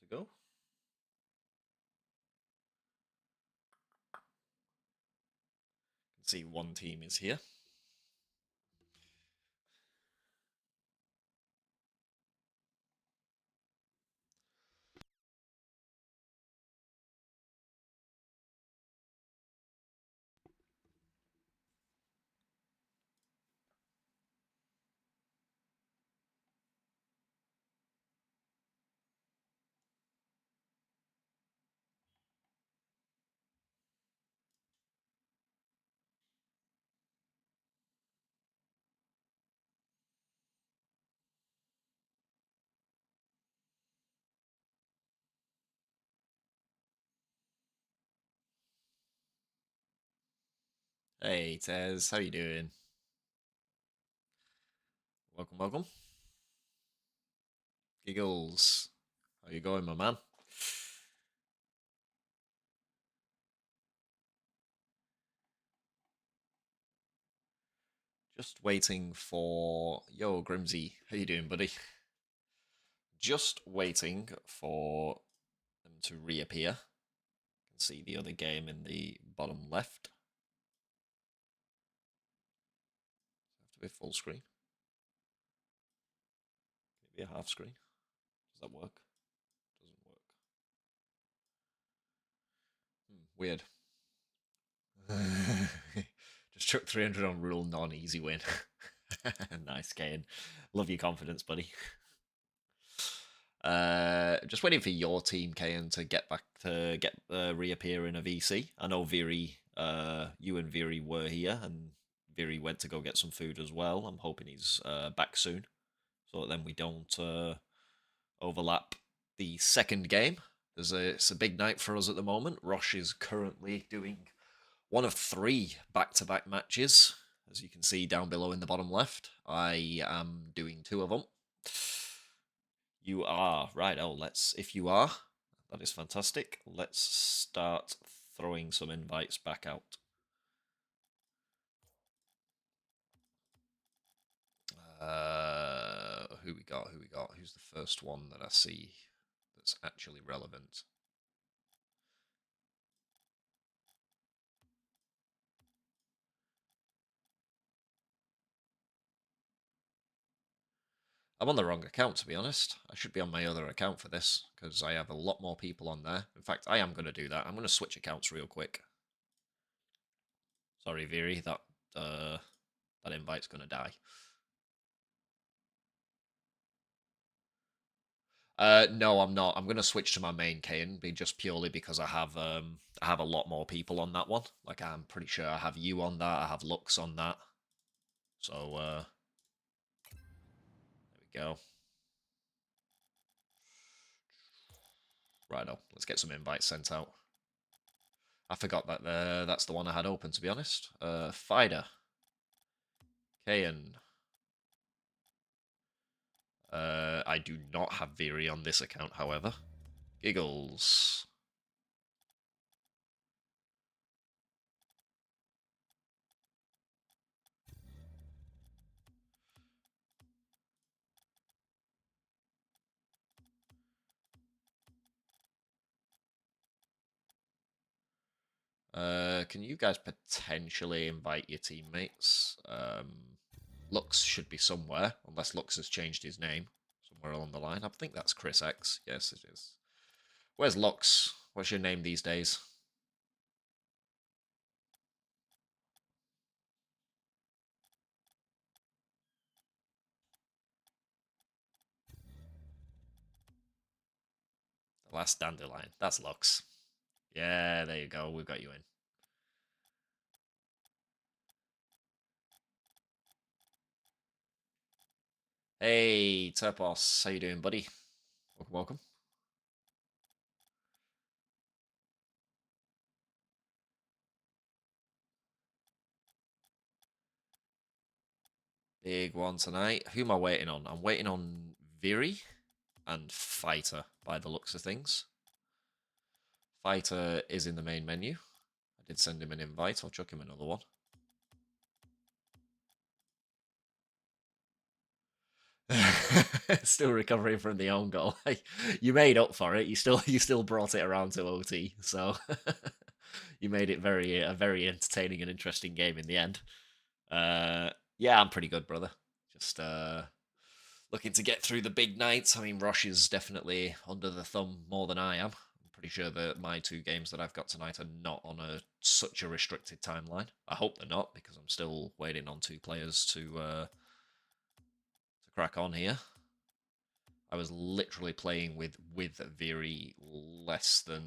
to go. See, one team is here. Hey Tez, how you doing? Welcome, welcome. Giggles, how you going, my man? Just waiting for Grimsy. How you doing, buddy? Just waiting for them to reappear. You can see the other game in the bottom left. Have to be full screen. Can it be a half screen? Does that work? Doesn't work. Weird. Just chuck 300 on rule non-easy win. Nice, Kayan. Love your confidence, buddy. Just waiting for your team, Kayan, to get back to reappear in a VC. I know Viri, you and Viri were here, and Viri went to go get some food as well. I'm hoping he's back soon, so that then we don't overlap the second game. It's a big night for us at the moment. Rosh is currently doing one of 3 back-to-back matches, as you can see down below in the bottom left. I am doing 2 of them. You are right. Oh, if you are, that is fantastic. Let's start throwing some invites back out. Who we got? Who we got? Who's the first one that I see that's actually relevant? I'm on the wrong account, to be honest. I should be on my other account for this, because I have a lot more people on there. In fact, I am going to do that. I'm going to switch accounts real quick. Sorry, Viri, that invite's going to die. No, I'm not. I'm going to switch to my main KeyanB just purely because I have a lot more people on that one. Like I'm pretty sure I have you on that. I have Lux on that. So there we go. Righto, let's get some invites sent out. I forgot that that's the one I had open, to be honest. Fider. Kayan. I do not have Viri on this account, however. Giggles. Can you guys potentially invite your teammates? Lux should be somewhere, unless Lux has changed his name somewhere along the line. I think that's ChrisX. Yes, it is. Where's Lux? What's your name these days? The last dandelion. That's Lux. Yeah, there you go. We've got you in. Hey, Turpos. How you doing, buddy? Welcome, welcome. Big one tonight. Who am I waiting on? I'm waiting on Viri and Fighter by the looks of things. Fighter is in the main menu. I did send him an invite. I'll chuck him another one. Still recovering from the own goal. You made up for it. You still brought it around to OT. So you made it a very entertaining and interesting game in the end. Yeah, I'm pretty good, brother. Just looking to get through the big nights. I mean, Rosh is definitely under the thumb more than I am. I'm pretty sure that my two games that I've got tonight are not on such a restricted timeline. I hope they're not, because I'm still waiting on two players to crack on here. I was literally playing with Viri less than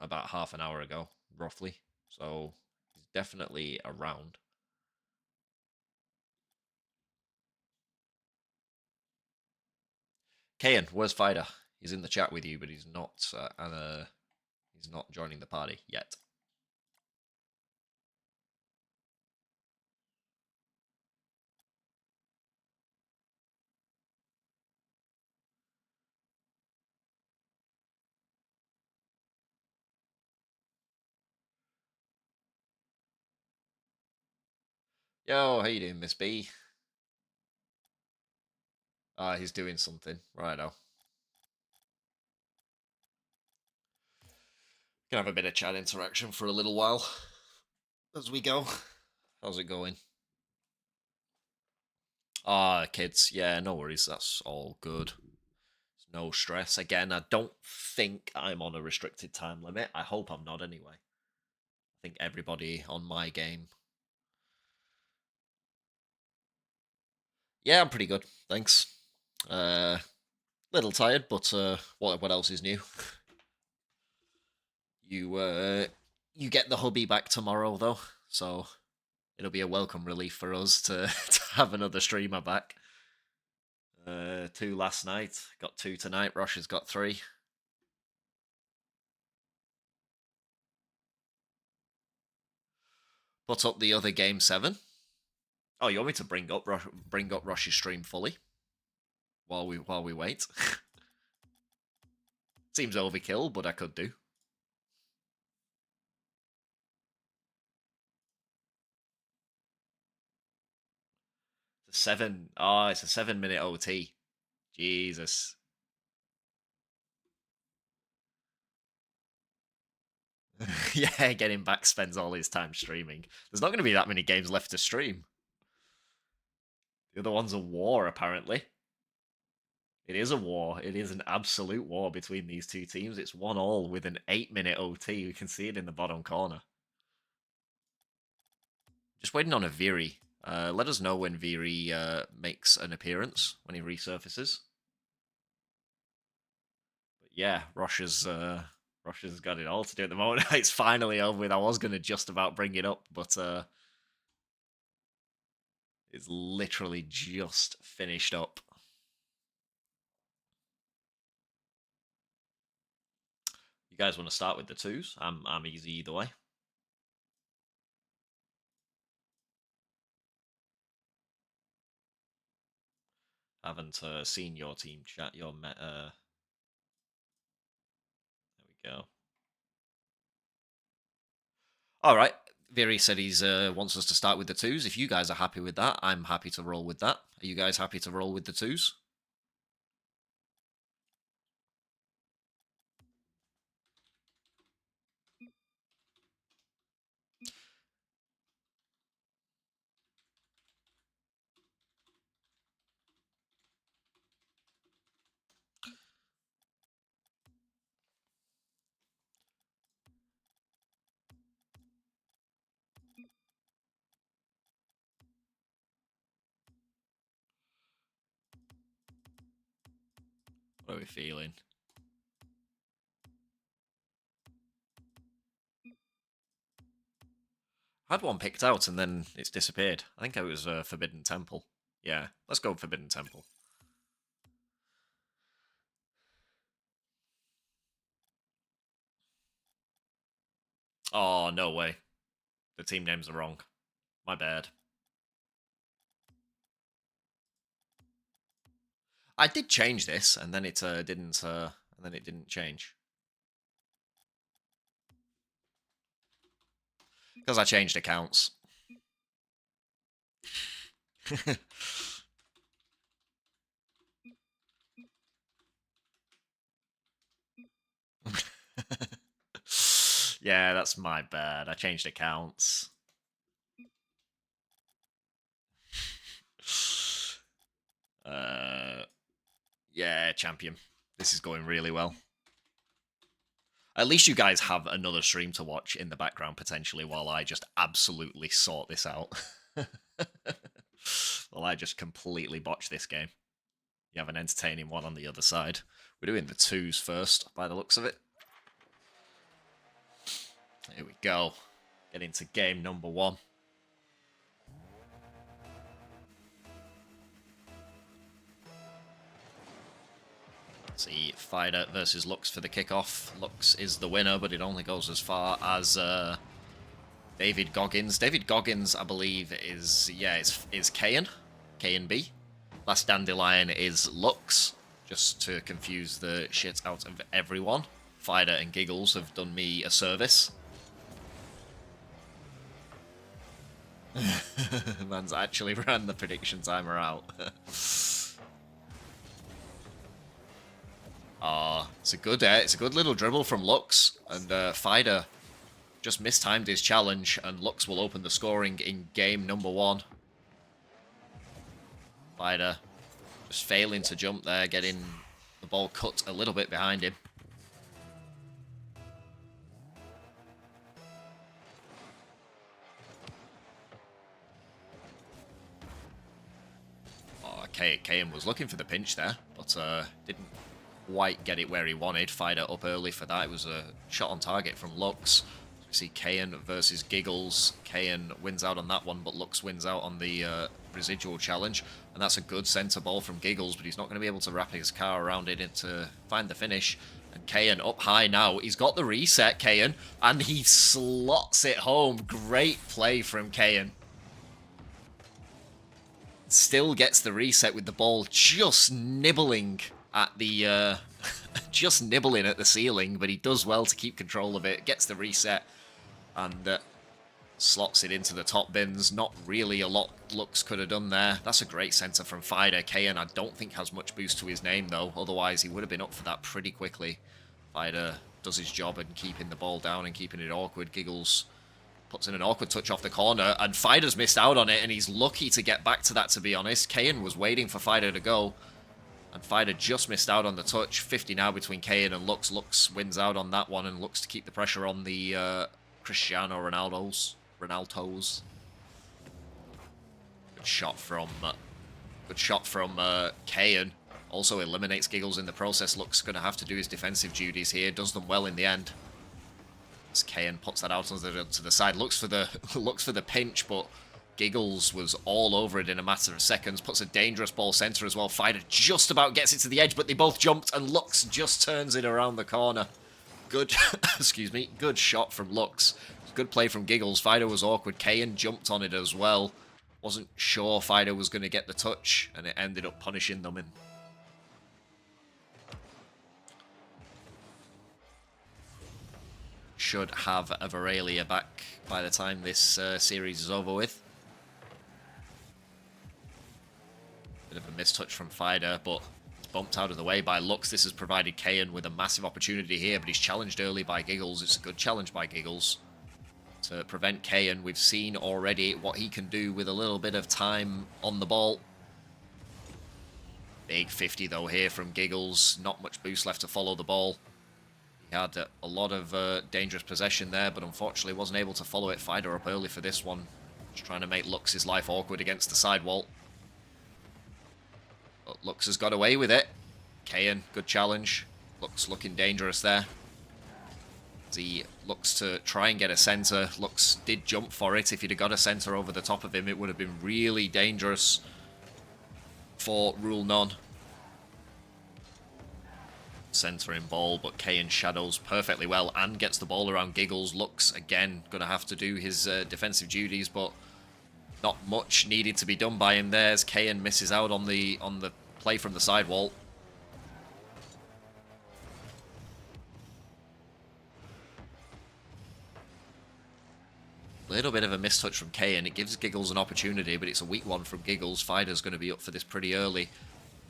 about half an hour ago, roughly. So he's definitely around. Keyan, where's Fider? He's in the chat with you, but he's not joining the party yet. Yo, how you doing, Miss B? Ah, he's doing something. Righto. Can have a bit of chat interaction for a little while as we go. How's it going? Ah, kids. Yeah, no worries. That's all good. No stress. Again, I don't think I'm on a restricted time limit. I hope I'm not anyway. I think everybody on my game. Yeah, I'm pretty good. Thanks. Little tired, but what else is new? You get the hubby back tomorrow though, so it'll be a welcome relief for us to, to have another streamer back. Two last night, got two tonight. Rosh has got three. Put up the other game 7. Oh, you want me to bring up Rosh's stream fully while we wait? Seems overkill, but I could do. It's a 7. Oh, it's a 7-minute OT. Jesus. Yeah, getting back spends all his time streaming. There's not going to be that many games left to stream. The other one's a war, apparently. It is a war. It is an absolute war between these two teams. It's 1-1 with an 8-minute OT. You can see it in the bottom corner. Just waiting on a Viri. Let us know when Viri makes an appearance, when he resurfaces. But yeah, Rosh's got it all to do at the moment. It's finally over with. I was going to just about bring it up, but it's literally just finished up. You guys want to start with the twos? I'm easy either way. Haven't seen your team chat. There we go. All right. Viri said he's wants us to start with the twos. If you guys are happy with that, I'm happy to roll with that. Are you guys happy to roll with the twos? What are we feeling? I had one picked out and then it's disappeared. I think it was Forbidden Temple. Yeah, let's go Forbidden Temple. Oh, no way. The team names are wrong. My bad. I did change this, and then it didn't. And then it didn't change because I changed accounts. Yeah, that's my bad. I changed accounts. Yeah, champion. This is going really well. At least you guys have another stream to watch in the background, potentially, while I just absolutely sort this out. Well, I just completely botched this game. You have an entertaining one on the other side. We're doing the twos first, by the looks of it. Here we go. Get into game number 1. See, Fider versus Lux for the kickoff. Lux is the winner, but it only goes as far as David Goggins. David Goggins, I believe, is KeyanB. Last Dandelion is Lux, just to confuse the shit out of everyone. Fider and Giggles have done me a service. Man's actually ran the prediction timer out. It's a good little dribble from Lux, and Fider just mistimed his challenge, and Lux will open the scoring in game number 1. Fider just failing to jump there, getting the ball cut a little bit behind him. Oh, Keyan was looking for the pinch there, but didn't quite get it where he wanted. Fider up early for that. It was a shot on target from Lux. We see Keyan versus Giggles. Keyan wins out on that one, but Lux wins out on the residual challenge. And that's a good centre ball from Giggles, but he's not going to be able to wrap his car around it to find the finish. And Keyan up high now. He's got the reset, Keyan, and he slots it home. Great play from Keyan. Still gets the reset with the ball just nibbling at the just nibbling at the ceiling, but he does well to keep control of it. Gets the reset and slots it into the top bins. Not really a lot Lux could have done there. That's a great centre from Fider. Keyan, I don't think, has much boost to his name though, otherwise he would have been up for that pretty quickly. Fider does his job in keeping the ball down and keeping it awkward. Giggles puts in an awkward touch off the corner, and Fider's missed out on it, and he's lucky to get back to that, to be honest. Keyan was waiting for Fider to go, and Fider just missed out on the touch. 50 now between Keyan and Lux. Lux wins out on that one and looks to keep the pressure on the Cristiano Renaultos. Good shot from Keyan. Also eliminates Giggles in the process. Lux going to have to do his defensive duties here. Does them well in the end. As Keyan puts that out to the side. Looks for the pinch, but Giggles was all over it in a matter of seconds. Puts a dangerous ball center as well. Fider just about gets it to the edge, but they both jumped, and Lux just turns it around the corner. Good, excuse me, good shot from Lux. Good play from Giggles. Fider was awkward. Keyan jumped on it as well. Wasn't sure Fider was going to get the touch, and it ended up punishing them in. Should have a Viralia back by the time this series is over with. Bit of a mistouch from Fider, but it's bumped out of the way by Lux. This has provided Keyan with a massive opportunity here, but he's challenged early by Giggles. It's a good challenge by Giggles to prevent Keyan. We've seen already what he can do with a little bit of time on the ball. Big 50 though here from Giggles. Not much boost left to follow the ball. He had a lot of dangerous possession there, but unfortunately wasn't able to follow it. Fider up early for this one. Just trying to make Lux's life awkward against the sidewall. But Lux has got away with it. Keyan, good challenge. Lux looking dangerous there. As he looks to try and get a centre. Lux did jump for it. If he'd have got a centre over the top of him, it would have been really dangerous for Rule None. Centre in ball, but Keyan shadows perfectly well and gets the ball around Giggles. Lux, again, going to have to do his defensive duties, but not much needed to be done by him there as Keyan misses out on the play from the sidewall. A little bit of a mistouch from Keyan. It gives Giggles an opportunity, but it's a weak one from Giggles. Fider's going to be up for this pretty early.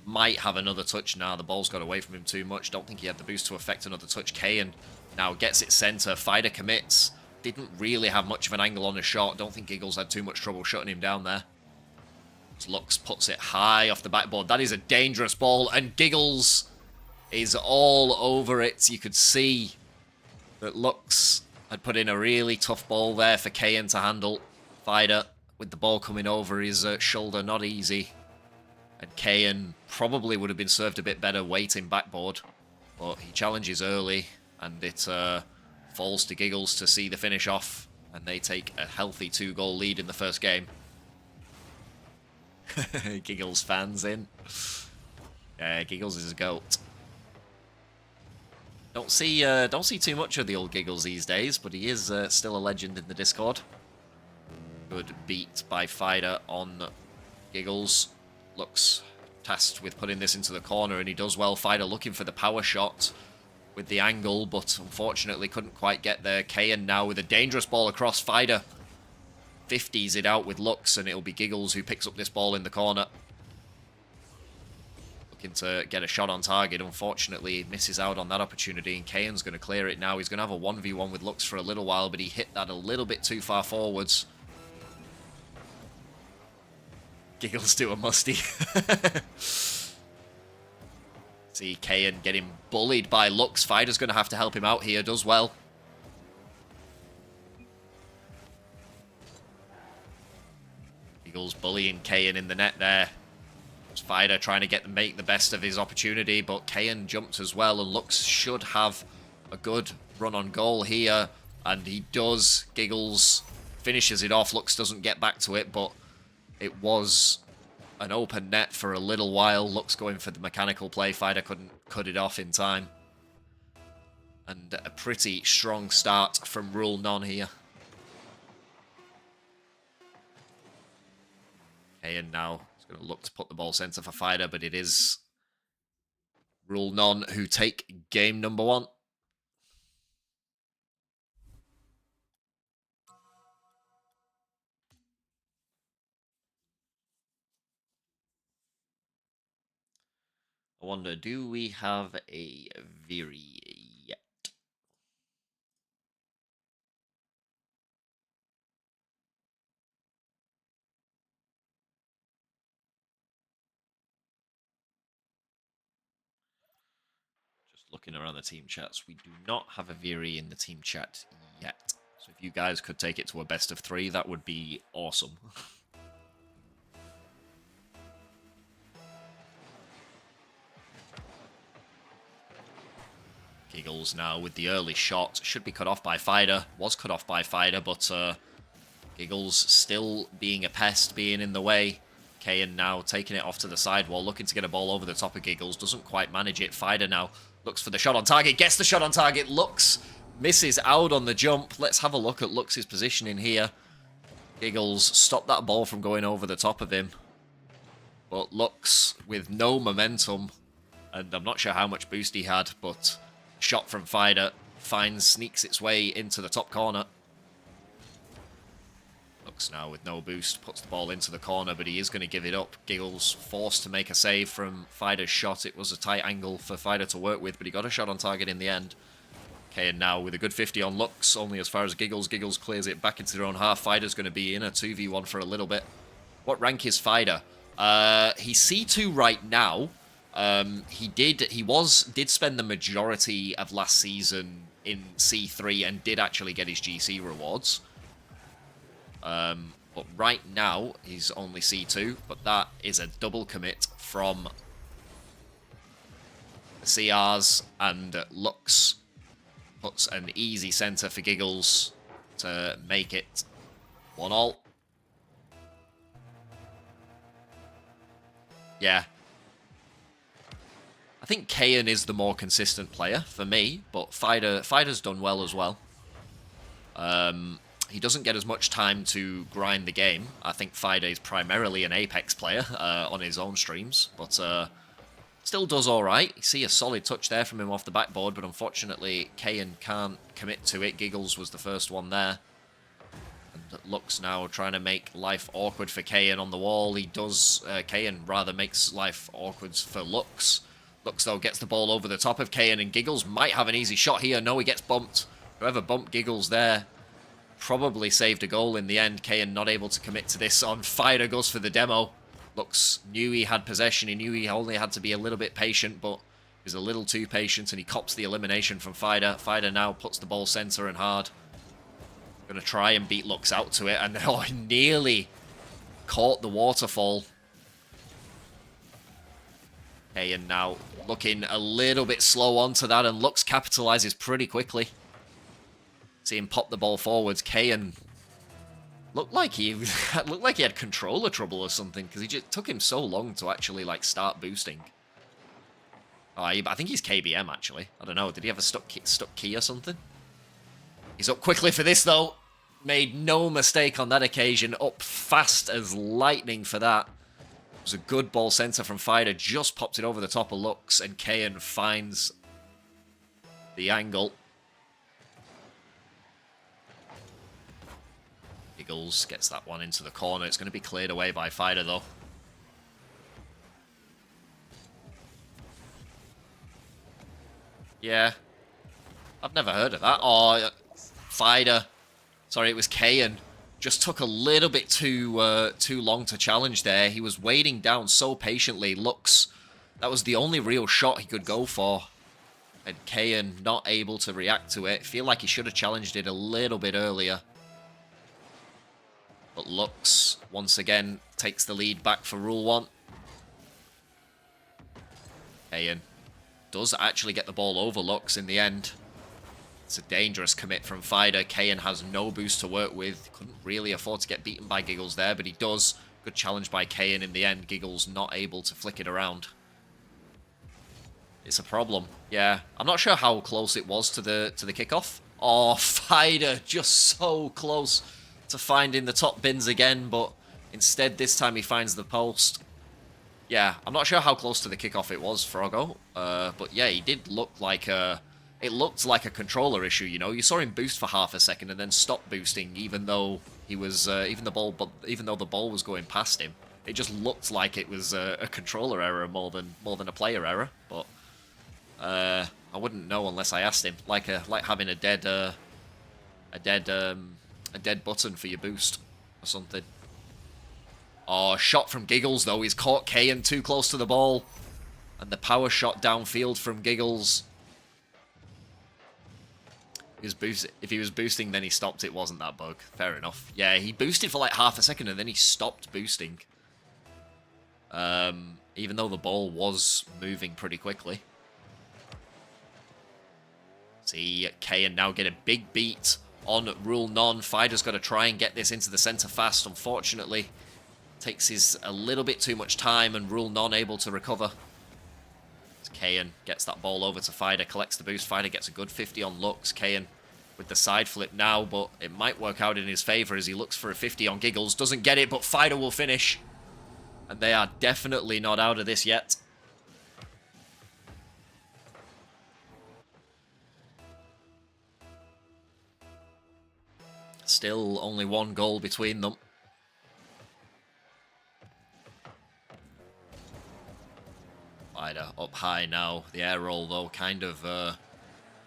might have another touch now. The ball's got away from him too much. Don't think he had the boost to affect another touch. Keyan now gets it center. Fider commits. Didn't really have much of an angle on his shot. Don't think Giggles had too much trouble shutting him down there. Lux puts it high off the backboard. That is a dangerous ball, and Giggles is all over it. You could see that Lux had put in a really tough ball there for Keyan to handle. Fider with the ball coming over his shoulder, not easy. And Keyan probably would have been served a bit better waiting backboard, but he challenges early, and it falls to Giggles to see the finish off, and they take a healthy 2-goal lead in the first game. Giggles fans in. Yeah, Giggles is a goat. Don't see too much of the old Giggles these days, but he is still a legend in the Discord. Good beat by Fider on Giggles. Looks tasked with putting this into the corner, and he does well. Fider looking for the power shot with the angle, but unfortunately couldn't quite get there. Keyan now with a dangerous ball across. Fider 50s it out with Lux, and it'll be Giggles who picks up this ball in the corner. Looking to get a shot on target. Unfortunately, he misses out on that opportunity, and Keyan's going to clear it now. He's going to have a 1v1 with Lux for a little while, but he hit that a little bit too far forwards. Giggles do a musty. See Keyan getting bullied by Lux. Fider's going to have to help him out here. Does well. Giggles bullying Keyan in the net there. Fider trying to make the best of his opportunity, but Keyan jumped as well, and Lux should have a good run on goal here, and he does. Giggles finishes it off. Lux doesn't get back to it, but it was an open net for a little while. Lux going for the mechanical play. Fider couldn't cut it off in time. And a pretty strong start from Rule None here. Keyan now is going to look to put the ball center for Fider, but it is Rule None who take game number 1. I wonder, do we have a Viri yet? Just looking around the team chats, we do not have a Viri in the team chat yet. So if you guys could take it to a best of 3, that would be awesome. Giggles now with the early shot. Should be cut off by Fider. Was cut off by Fider, but Giggles still being a pest, being in the way. Keyan now taking it off to the sidewall, looking to get a ball over the top of Giggles. Doesn't quite manage it. Fider now looks for the shot on target. Gets the shot on target. Lux misses out on the jump. Let's have a look at Lux's positioning here. Giggles stopped that ball from going over the top of him. But Lux with no momentum. And I'm not sure how much boost he had, but shot from Fider sneaks its way into the top corner. Lux now with no boost, puts the ball into the corner, but he is going to give it up. Giggles forced to make a save from Fider's shot. It was a tight angle for Fider to work with, but he got a shot on target in the end. Keyan now with a good 50 on Lux, only as far as Giggles. Giggles clears it back into their own half. Fider's going to be in a 2v1 for a little bit. What rank is Fider? He's C2 right now. He did spend the majority of last season in C3 and did actually get his GC rewards. But right now he's only C2, but that is a double commit from the CRs, and Lux puts an easy center for Giggles to make it 1-1. Yeah. I think Keyan is the more consistent player for me, but Fider's done well as well. He doesn't get as much time to grind the game. I think Fider is primarily an Apex player on his own streams, but still does alright. You see a solid touch there from him off the backboard, but unfortunately Keyan can't commit to it. Giggles was the first one there. And Lux now trying to make life awkward for Keyan on the wall. He does, Keyan rather makes life awkward for Lux. Lux, though, gets the ball over the top of Keyan, and Giggles might have an easy shot here. No, he gets bumped. Whoever bumped Giggles there probably saved a goal in the end. Keyan not able to commit to this on. Fider goes for the demo. Lux knew he had possession. He knew he only had to be a little bit patient, but he was a little too patient, and he cops the elimination from Fider. Fider now puts the ball center and hard. Going to try and beat Lux out to it, and oh, nearly caught the waterfall. Keyan now looking a little bit slow onto that, and Lux capitalizes pretty quickly. See him pop the ball forwards. Keyan looked like he had controller trouble or something, because he just took him so long to actually like start boosting. Oh, I think he's KBM actually. I don't know. Did he have a stuck key or something? He's up quickly for this though. Made no mistake on that occasion. Up fast as lightning for that. It was a good ball center from Fider. Just popped it over the top of Lux, and Keyan finds the angle. Giggles gets that one into the corner. It's going to be cleared away by Fider though. Yeah. I've never heard of that. Oh, Fider. Sorry, it was Keyan. Just took a little bit too long to challenge there. He was waiting down so patiently. Lux, that was the only real shot he could go for. And Keyan not able to react to it. Feel like he should have challenged it a little bit earlier. But Lux, once again, takes the lead back for Rule 1. Keyan does actually get the ball over Lux in the end. It's a dangerous commit from Fider. Keyan has no boost to work with. Couldn't really afford to get beaten by Giggles there, but he does. Good challenge by Keyan in the end. Giggles not able to flick it around. It's a problem. Yeah, I'm not sure how close it was to the kickoff. Oh, Fider just so close to finding the top bins again, but instead this time he finds the post. Yeah, I'm not sure how close to the kickoff it was, Froggo. But yeah, he did look like it looked like a controller issue, you know. You saw him boost for half a second and then stop boosting, even though he was even though the ball was going past him. It just looked like it was a controller error more than a player error. But I wouldn't know unless I asked him. Like having a dead button for your boost or something. Oh, shot from Giggles though. He's caught Keyan too close to the ball, and the power shot downfield from Giggles. If he was boosting, then he stopped. It wasn't that bug. Fair enough. Yeah, he boosted for like half a second and then he stopped boosting. Even though the ball was moving pretty quickly. See, Keyan now get a big beat on Rule Non. Fider's got to try and get this into the center fast. Unfortunately, takes his a little bit too much time, and Rule Non able to recover. Keyan gets that ball over to Fider, collects the boost. Fider gets a good 50 on Lux. Keyan with the side flip now, but it might work out in his favor as he looks for a 50 on Giggles. Doesn't get it, but Fider will finish. And they are definitely not out of this yet. Still only one goal between them. Fider up high now. The air roll, though, kind of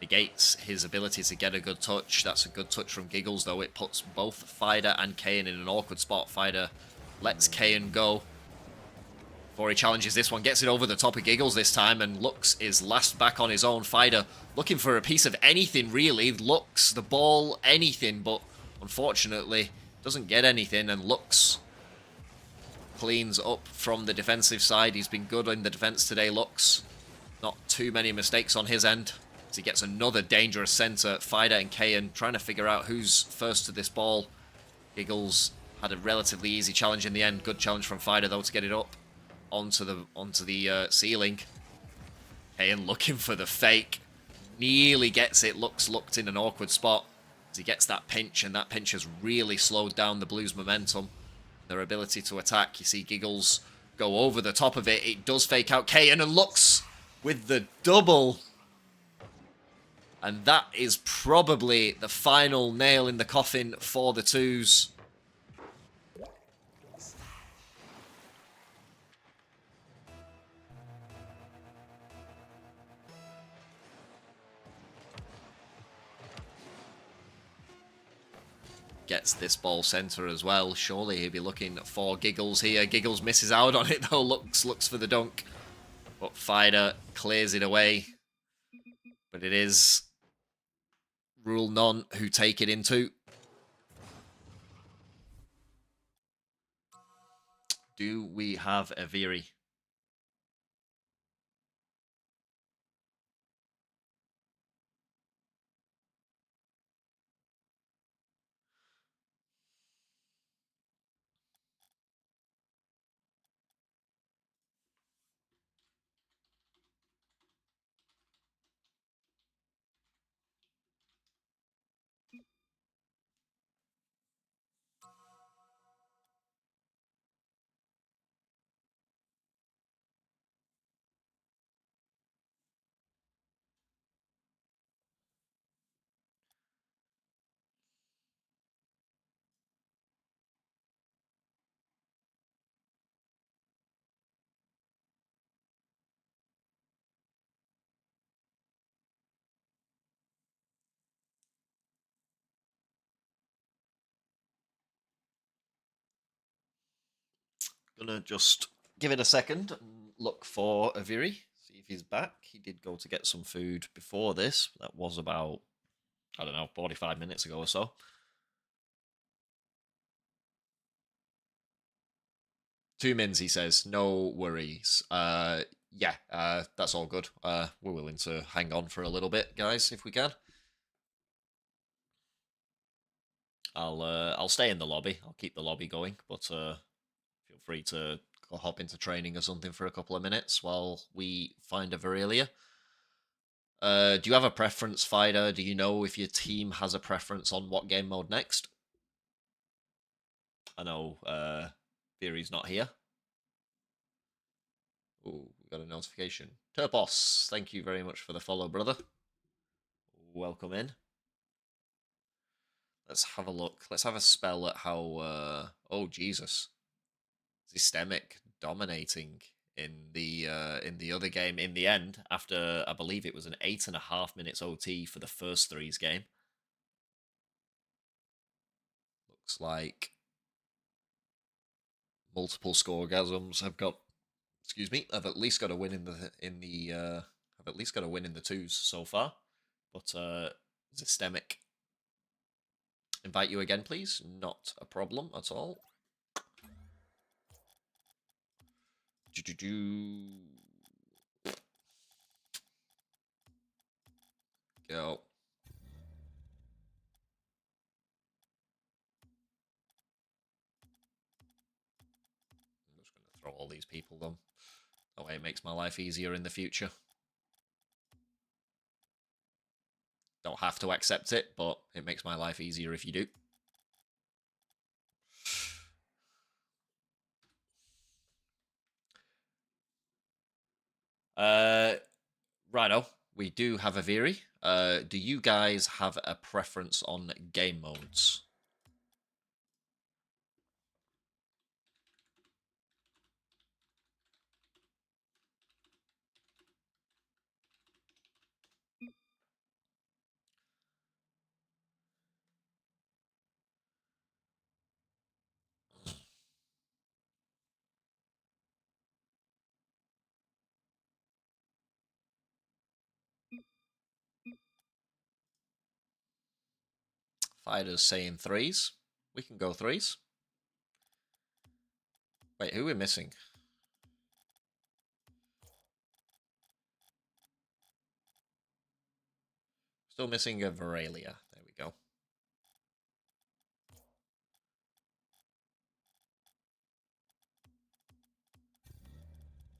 negates his ability to get a good touch. That's a good touch from Giggles, though. It puts both Fider and Keyan in an awkward spot. Fider lets Keyan go before he challenges this one. Gets it over the top of Giggles this time, and Lux is last back on his own. Fider looking for a piece of anything, really. Lux, the ball, anything, but unfortunately doesn't get anything, and Lux cleans up from the defensive side. He's been good in the defense today, Lux. Not too many mistakes on his end. As he gets another dangerous center. Fider and Keyan trying to figure out who's first to this ball. Giggles had a relatively easy challenge in the end. Good challenge from Fider, though, to get it up onto the ceiling. Keyan looking for the fake. Nearly gets it. Lux looked in an awkward spot as he gets that pinch, and that pinch has really slowed down the Blues' momentum. Their ability to attack. You see Giggles go over the top of it. It does fake out Keyan, and Lux with the double. And that is probably the final nail in the coffin for the twos. gets this ball centre as well. Surely he'll be looking for Giggles here. Giggles misses out on it though, looks for the dunk. But Fider clears it away. But it is Rule None who take it into. Do we have a Viri? Gonna just give it a second and look for a Viri. See if he's back. He did go to get some food before this. That was about, I don't know, 45 minutes ago or so. Two mins, he says. No worries. Yeah, that's all good. We're willing to hang on for a little bit, guys, if we can. I'll stay in the lobby. I'll keep the lobby going, but feel free to go hop into training or something for a couple of minutes while we find a Virelia. Do you have a preference, Fider? Do you know if your team has a preference on what game mode next? I know Viri's not here. Oh, we got a notification. Turpos, thank you very much for the follow, brother. Welcome in. Let's have a look. Let's have a spell at how. Oh Jesus, systemic dominating in the other game. In the end, after I believe it was an 8.5 minutes OT for the first threes game. Looks like multiple scoregasms have got. Excuse me. I've at least got a win I've at least got a win in the twos so far. But systemic. Invite you again, please. Not a problem at all. Go. I'm just going to throw all these people, though. That way it makes my life easier in the future. Don't have to accept it, but it makes my life easier if you do. Righto. We do have a Viri. Do you guys have a preference on game modes? Fider's saying threes. We can go threes. Wait, who are we missing? Still missing a Virelia. There we go.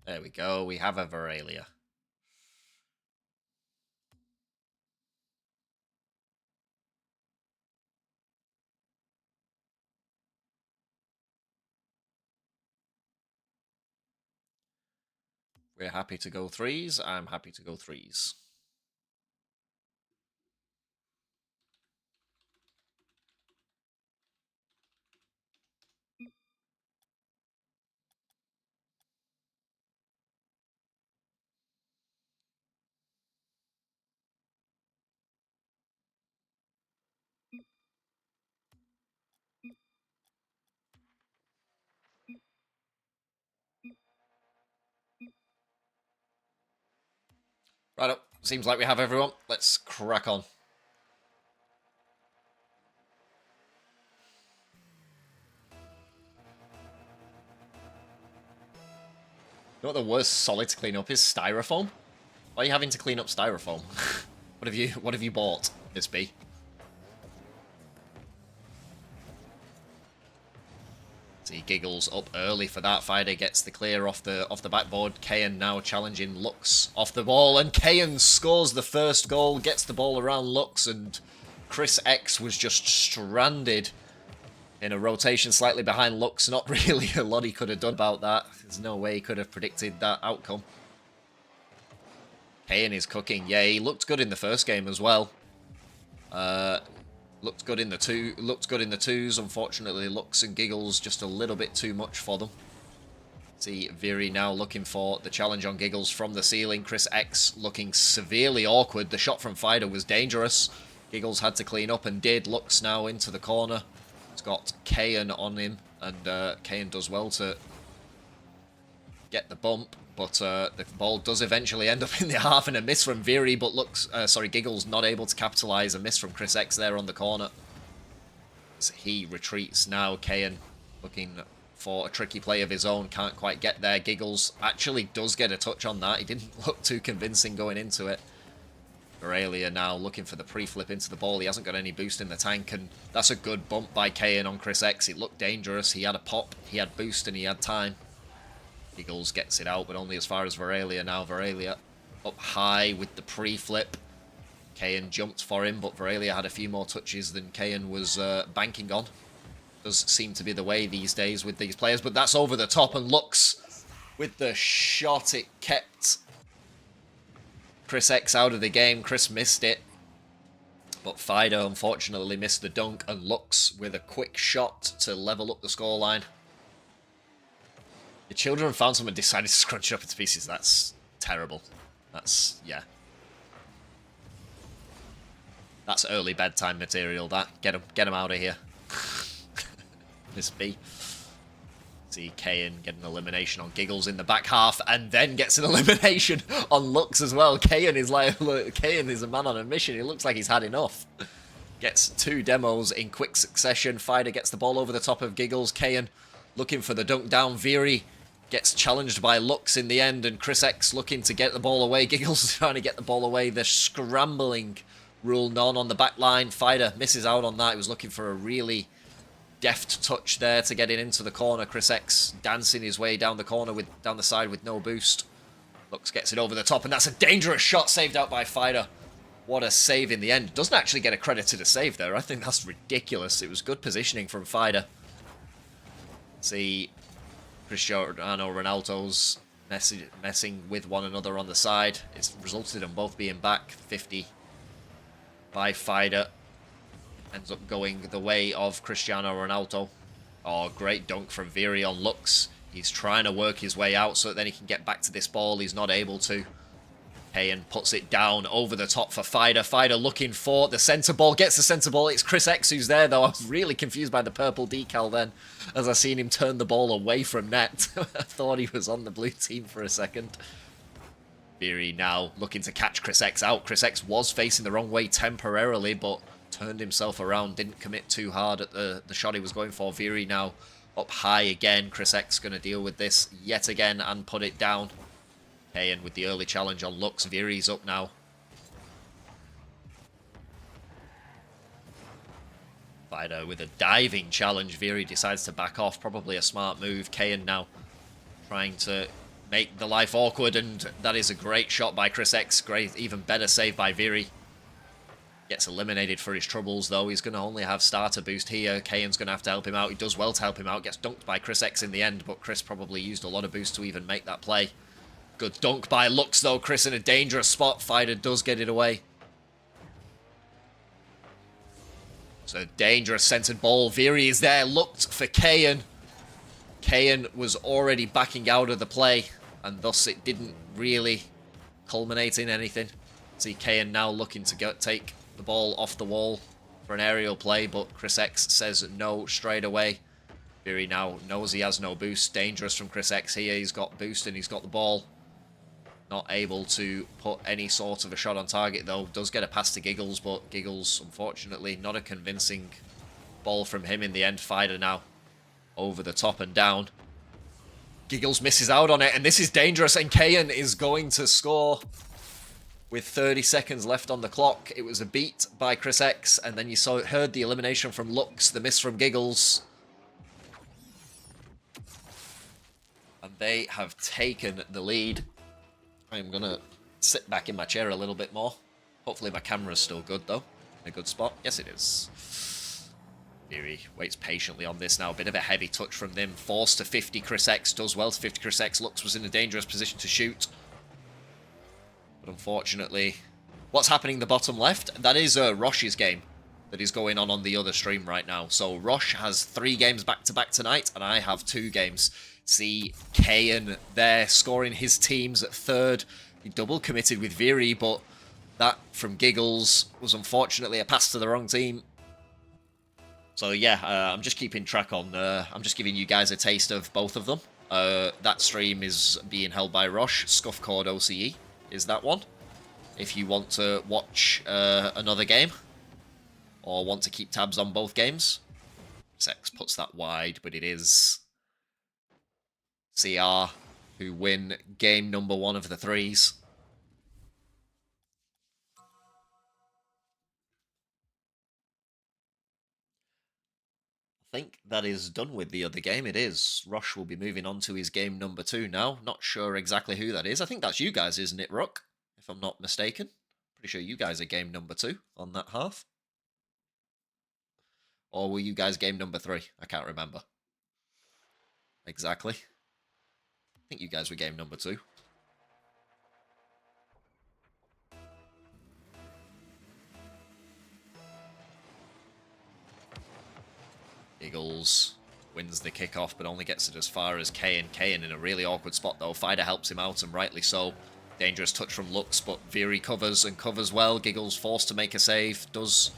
There we go. We have a Virelia. We're happy to go threes. I'm happy to go threes. seems like we have everyone. Let's crack on. You know what the worst solid to clean up is? Styrofoam. Why are you having to clean up styrofoam? What have you bought, Miss B? See, Giggles up early for that. Fider gets the clear off the backboard. Keyan now challenging Lux off the ball, and Keyan scores the first goal, gets the ball around Lux, and ChrisX was just stranded in a rotation slightly behind Lux. Not really a lot he could have done about that. There's no way he could have predicted that outcome. Keyan is cooking. Yeah, he looked good in the first game as well. Looked good in the twos. Unfortunately, Lux and Giggles just a little bit too much for them. See Viri now looking for the challenge on Giggles from the ceiling. ChrisX looking severely awkward. The shot from Fider was dangerous. Giggles had to clean up and did. Lux now into the corner. He's got Keyan on him, and Keyan does well to get the bump. But the ball does eventually end up in the half, and a miss from Viri, but Giggles not able to capitalise. A miss from ChrisX there on the corner. As he retreats now, Keyan looking for a tricky play of his own, can't quite get there. Giggles actually does get a touch on that. He didn't look too convincing going into it. Aurelia now looking for the pre-flip into the ball. He hasn't got any boost in the tank, and that's a good bump by Keyan on ChrisX. It looked dangerous. He had a pop, he had boost, and he had time. Giggles gets it out, but only as far as Aurelia now. Aurelia up high with the pre-flip. Keyan jumped for him, but Aurelia had a few more touches than Keyan was banking on. Does seem to be the way these days with these players, but that's over the top, and Lux with the shot. It kept ChrisX out of the game. Chris missed it, but Fido unfortunately missed the dunk, and Lux with a quick shot to level up the scoreline. The children found someone decided to scrunch it up into pieces. That's terrible. That's, yeah. That's early bedtime material, that. Get him out of here. Miss B. See Keyan get an elimination on Giggles in the back half, and then gets an elimination on Lux as well. Keyan is a man on a mission. It looks like he's had enough. Gets 2 demos in quick succession. Fider gets the ball over the top of Giggles. Keyan looking for the dunk down. Viri gets challenged by Lux in the end, and ChrisX looking to get the ball away. Giggles trying to get the ball away. They're scrambling. Rule none on the back line. Fider misses out on that. He was looking for a really deft touch there to get it into the corner. ChrisX dancing his way down the corner down the side with no boost. Lux gets it over the top, and that's a dangerous shot saved out by Fider. What a save in the end. Doesn't actually get a credit to the save there. I think that's ridiculous. It was good positioning from Fider. See Cristiano Renaulto's messing with one another on the side. It's resulted in both being back. 50 by Fider. Ends up going the way of Cristiano Renaulto. Oh, great dunk from Viri on Lux. He's trying to work his way out so that then he can get back to this ball. He's not able to. Keyan puts it down over the top for Fider. Fider looking for the centre ball. Gets the centre ball. It's ChrisX who's there, though. I was really confused by the purple decal then, as I seen him turn the ball away from net. I thought he was on the blue team for a second. Viri now looking to catch ChrisX out. ChrisX was facing the wrong way temporarily, but turned himself around. Didn't commit too hard at the shot he was going for. Viri now up high again. ChrisX going to deal with this yet again and put it down. Keyan with the early challenge on Lux. Viri's up now. Fider with a diving challenge. Viri decides to back off. Probably a smart move. Keyan now trying to make the life awkward, and that is a great shot by ChrisX. Great, even better save by Viri. Gets eliminated for his troubles, though. He's going to only have starter boost here. Keyan's going to have to help him out. He does well to help him out. Gets dunked by ChrisX in the end, but Chris probably used a lot of boost to even make that play. Good dunk by Lux, though. Chris in a dangerous spot. Fider does get it away. It's a dangerous centered ball. Viri is there. Looked for Keyan. Keyan was already backing out of the play, and thus it didn't really culminate in anything. See Keyan now looking to take the ball off the wall for an aerial play, but ChrisX says no straight away. Viri now knows he has no boost. Dangerous from ChrisX here. He's got boost and he's got the ball. Not able to put any sort of a shot on target, though. Does get a pass to Giggles, but Giggles, unfortunately, not a convincing ball from him in the end. Fider now over the top and down. Giggles misses out on it, and this is dangerous, and Keyan is going to score with 30 seconds left on the clock. It was a beat by ChrisX, and then you heard the elimination from Lux, the miss from Giggles. And they have taken the lead. I'm going to sit back in my chair a little bit more. Hopefully my camera's still good, though. In a good spot. Yes, it is. Viri waits patiently on this now. A bit of a heavy touch from them. Forced to 50. ChrisX does well to 50. ChrisX. Lux was in a dangerous position to shoot. But unfortunately, what's happening in the bottom left? That is Rosh's game that is going on the other stream right now. So Rosh has 3 games back-to-back tonight, and I have 2 games. See Keyan there scoring his teams at 3rd. He double committed with Viri, but that from Giggles was unfortunately a pass to the wrong team. So yeah, I'm just keeping track on, I'm just giving you guys a taste of both of them. That stream is being held by Rosh. Scuffcord OCE is that one. If you want to watch another game, or want to keep tabs on both games. ChrisX puts that wide, but it is CR who win game number 1 of the 3s. I think that is done with the other game. It is. Rosh will be moving on to his game number 2 now. Not sure exactly who that is. I think that's you guys, isn't it, Rook? If I'm not mistaken. Pretty sure you guys are game number 2 on that half. Or were you guys game number 3? I can't remember. Exactly. I think you guys were game number 2. Giggles wins the kickoff, but only gets it as far as Keyan. Keyan in a really awkward spot, though. Fider helps him out, and rightly so. Dangerous touch from Lux, but Viri covers and covers well. Giggles forced to make a save. Does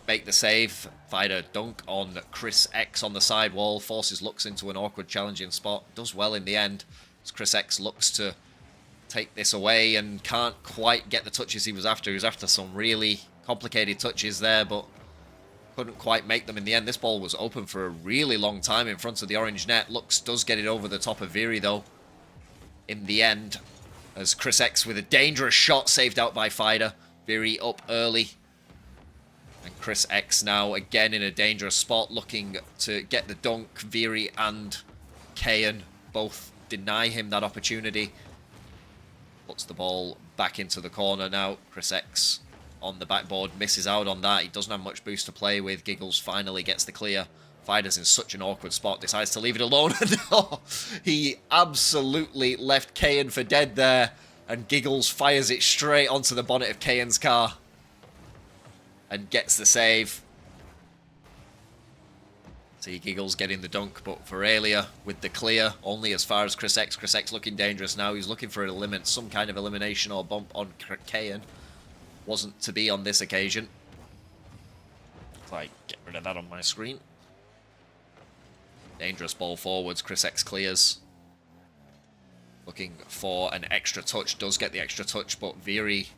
make the save. Fider dunk on ChrisX on the side wall. Forces Lux into an awkward challenging spot. Does well in the end. As ChrisX looks to take this away and can't quite get the touches he was after. He was after some really complicated touches there, but couldn't quite make them in the end. This ball was open for a really long time in front of the orange net. Lux does get it over the top of Viri, though, in the end, as ChrisX with a dangerous shot saved out by Fider. Viri up early. And ChrisX now again in a dangerous spot, looking to get the dunk. Viri and Keyan both deny him that opportunity. Puts the ball back into the corner now. ChrisX on the backboard, misses out on that. He doesn't have much boost to play with. Giggles finally gets the clear. Fider's in such an awkward spot, decides to leave it alone. No, he absolutely left Keyan for dead there. And Giggles fires it straight onto the bonnet of Keyan's car. And gets the save. See Giggles getting the dunk, but Viralia with the clear, only as far as ChrisX. ChrisX looking dangerous now. He's looking for some kind of elimination or bump on Keyan. Wasn't to be on this occasion. If I get rid of that on my screen. Dangerous ball forwards. ChrisX clears. Looking for an extra touch. Does get the extra touch, but Viri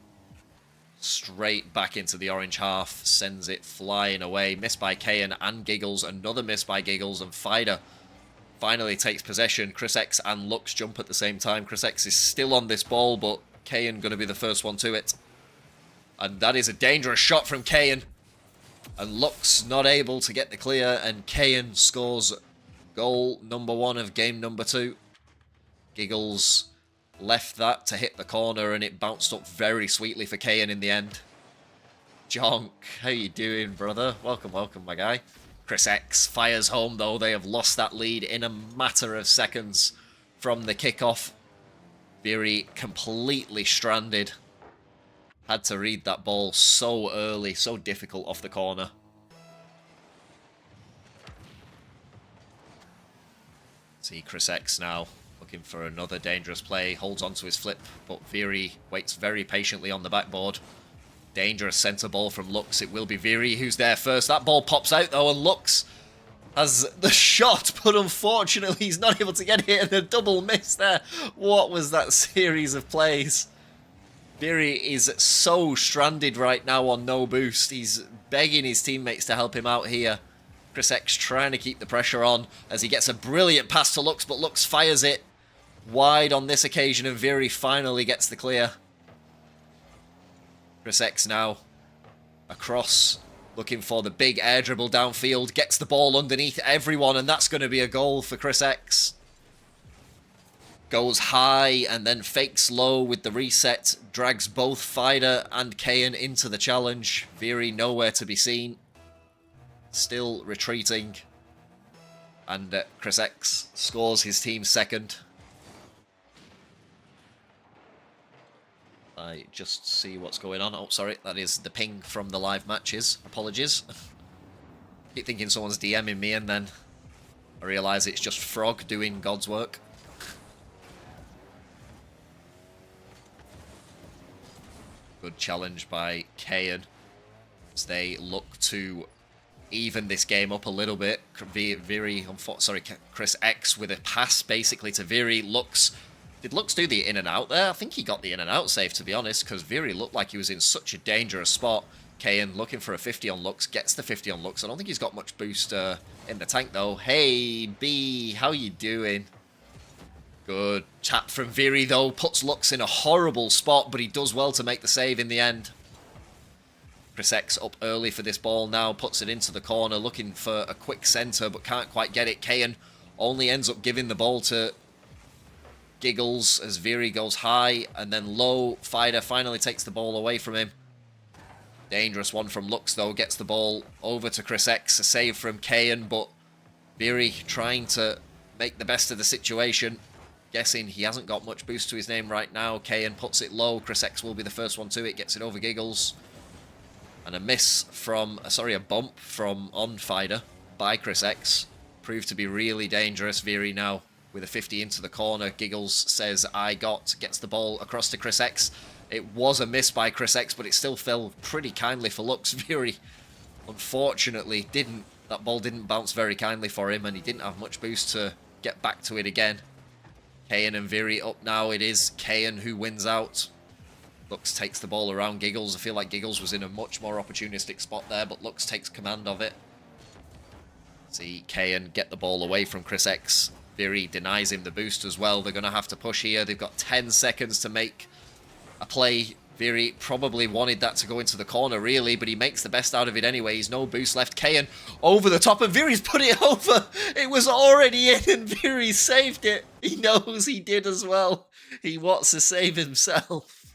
straight back into the orange half. Sends it flying away. Missed by Keyan and Giggles. Another miss by Giggles. And Fider finally takes possession. ChrisX and Lux jump at the same time. ChrisX is still on this ball, but Keyan going to be the first one to it. And that is a dangerous shot from Keyan. And Lux not able to get the clear. And Keyan scores goal number 1 of game number 2. Giggles left that to hit the corner, and it bounced up very sweetly for Keyan in the end. Jonk, how you doing, brother? Welcome, welcome, my guy. ChrisX fires home, though. They have lost that lead in a matter of seconds from the kickoff. Viri completely stranded. Had to read that ball so early, so difficult off the corner. See ChrisX now. Looking for another dangerous play. Holds onto his flip, but Viri waits very patiently on the backboard. Dangerous centre ball from Lux. It will be Viri who's there first. That ball pops out, though, and Lux Has the shot, but unfortunately he's not able to get it, and a double miss there. What was that series of plays? Viri is so stranded right now on no boost. He's begging his teammates to help him out here. ChrisX trying to keep the pressure on as he gets a brilliant pass to Lux, but Lux fires it wide on this occasion, and Viri finally gets the clear. ChrisX now across, looking for the big air dribble downfield, gets the ball underneath everyone, and that's going to be a goal for ChrisX. Goes high and then fakes low with the reset, drags both Fider and Keyan into the challenge. Viri nowhere to be seen, still retreating, and ChrisX scores his team's second. I just see what's going on. Oh, sorry, that is the ping from the live matches. Apologies. Keep thinking someone's DMing me, and then I realise it's just Frog doing God's work. Good challenge by Keyan as they look to even this game up a little bit. Viri, sorry, ChrisX with a pass basically to Viri. Did Lux do the in and out there? I think he got the in and out save, to be honest, because Viri looked like he was in such a dangerous spot. Keyan looking for a 50 on Lux, gets the 50 on Lux. I don't think he's got much boost in the tank, though. Hey, B, how you doing? Good tap from Viri, though. Puts Lux in a horrible spot, but he does well to make the save in the end. ChrisX up early for this ball now, puts it into the corner, looking for a quick centre, but can't quite get it. Keyan only ends up giving the ball to Giggles as Viri goes high and then low. Fider finally takes the ball away from him. Dangerous one from Lux, though. Gets the ball over to ChrisX. A save from Keyan, but Viri trying to make the best of the situation. Guessing he hasn't got much boost to his name right now. Keyan puts it low. ChrisX will be the first one to it. Gets it over Giggles. And a miss from, a bump from on Fider by ChrisX. Proved to be really dangerous. Viri now with a 50 into the corner. Giggles says, gets the ball across to ChrisX. It was a miss by ChrisX, but it still fell pretty kindly for Lux. Viri, unfortunately, that ball didn't bounce very kindly for him, and he didn't have much boost to get back to it again. Keyan and Viri up now. It is Keyan who wins out. Lux takes the ball around Giggles. I feel like Giggles was in a much more opportunistic spot there, but Lux takes command of it. See Keyan get the ball away from ChrisX. Viri denies him the boost as well. They're going to have to push here. They've got 10 seconds to make a play. Viri probably wanted that to go into the corner, really, but he makes the best out of it anyway. He's no boost left. Keyan over the top, and Viri's put it over. It was already in, and Viri saved it. He knows he did as well. He wants to save himself.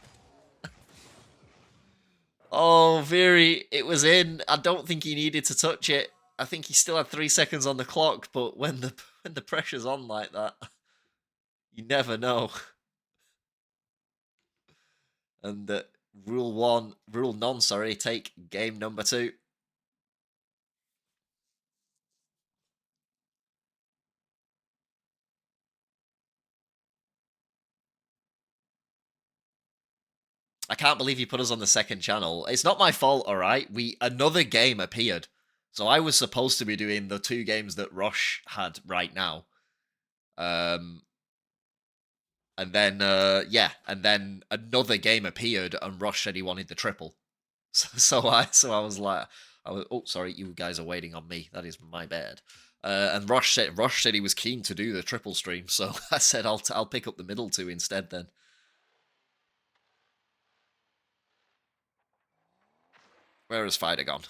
Oh, Viri, it was in. I don't think he needed to touch it. I think he still had 3 seconds on the clock, but when the pressure's on like that, you never know. And rule none, take game number 2. I can't believe you put us on the second channel. It's not my fault, alright? Another game appeared. So I was supposed to be doing the 2 games that Rosh had right now. And then another game appeared, and Rosh said he wanted the triple. So I was like, oh, sorry, you guys are waiting on me. That is my bad. And Rosh said he was keen to do the triple stream, so I said I'll pick up the middle 2 instead then. Where has Fider gone?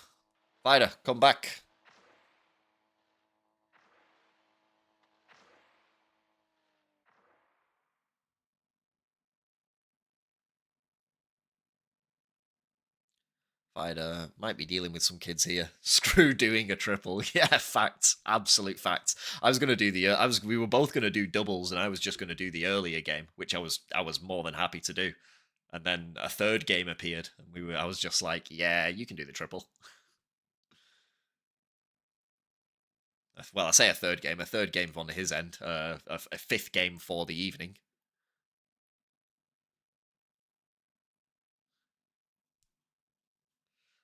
Fider, come back. Fider might be dealing with some kids here. Screw doing a triple. Yeah, facts. Absolute facts. I was gonna do we were both gonna do doubles, and I was just gonna do the earlier game, which I was more than happy to do. And then a third game appeared, and I was just like, yeah, you can do the triple. Well, I say a third game on his end, a 5th game for the evening.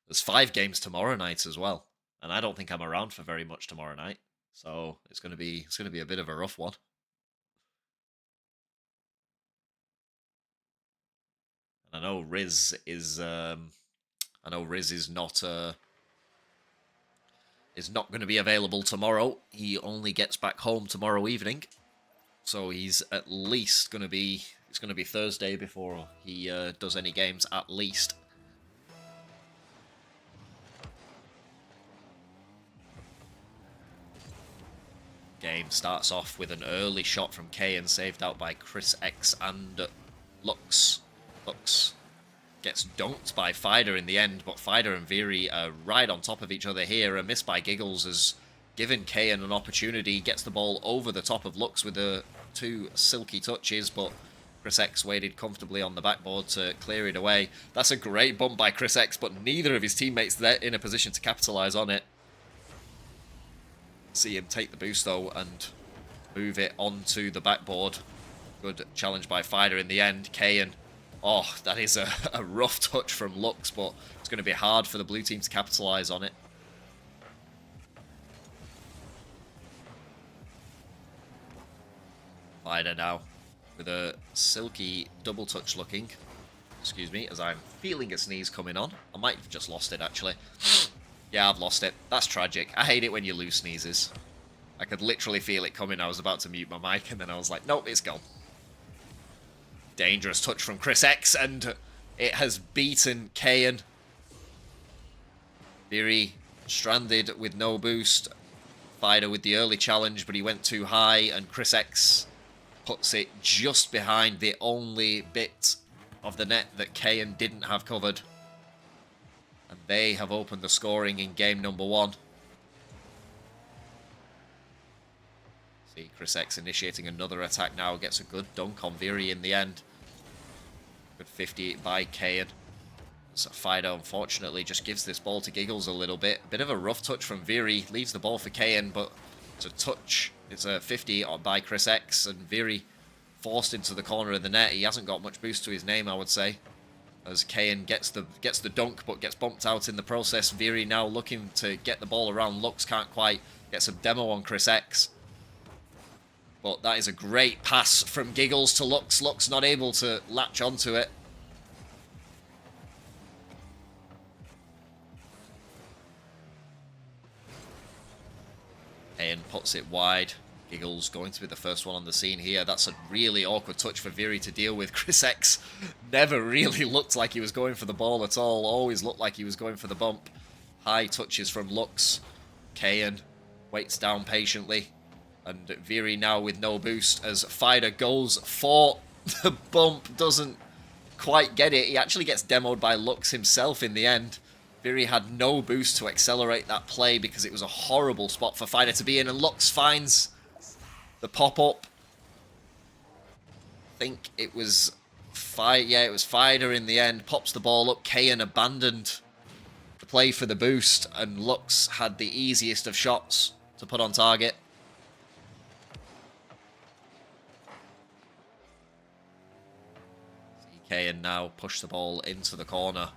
There's 5 games tomorrow night as well, and I don't think I'm around for very much tomorrow night. So it's gonna be a bit of a rough one. And I know Riz is not going to be available tomorrow. He only gets back home tomorrow evening, so he's at least going to be. It's going to be Thursday before he does any games, at least. Game starts off with an early shot from Kayan, saved out by ChrisX and Lux. Lux gets dunked by Fider in the end, but Fider and Viri are right on top of each other here. A miss by Giggles has given Kayan an opportunity, gets the ball over the top of Lux with the 2 silky touches, but ChrisX waited comfortably on the backboard to clear it away. That's a great bump by ChrisX, but neither of his teammates there in a position to capitalise on it. See him take the boost though and move it onto the backboard. Good challenge by Fider in the end. Kayan. Oh, that is a rough touch from Lux, but it's going to be hard for the blue team to capitalise on it. Fider now with a silky double touch looking. Excuse me, as I'm feeling a sneeze coming on. I might have just lost it, actually. Yeah, I've lost it. That's tragic. I hate it when you lose sneezes. I could literally feel it coming. I was about to mute my mic, and then I was like, nope, it's gone. Dangerous touch from ChrisX, and it has beaten Kayan. Viri stranded with no boost. Fider with the early challenge, but he went too high, and ChrisX puts it just behind the only bit of the net that Kayan didn't have covered. And they have opened the scoring in game number 1. See ChrisX initiating another attack now, gets a good dunk on Viri in the end. Good 58 by Kayan. So Fido unfortunately just gives this ball to Giggles a little bit. A bit of a rough touch from Viri, leaves the ball for Kayan, but it's a touch. It's a 50 by ChrisX, and Viri forced into the corner of the net. He hasn't got much boost to his name, I would say, as Kayan gets the dunk, but gets bumped out in the process. Viri now looking to get the ball around. Lux can't quite get some demo on ChrisX. But that is a great pass from Giggles to Lux. Lux not able to latch onto it. Kayan puts it wide. Giggles going to be the first one on the scene here. That's a really awkward touch for Viri to deal with. ChrisX never really looked like he was going for the ball at all. Always looked like he was going for the bump. High touches from Lux. Kayan waits down patiently. And Viri now with no boost as Fider goes for the bump. Doesn't quite get it. He actually gets demoed by Lux himself in the end. Viri had no boost to accelerate that play because it was a horrible spot for Fider to be in. And Lux finds the pop-up. I think it was it was Fider in the end. Pops the ball up. Kayan abandoned the play for the boost. And Lux had the easiest of shots to put on target. Kayan now push the ball into the corner.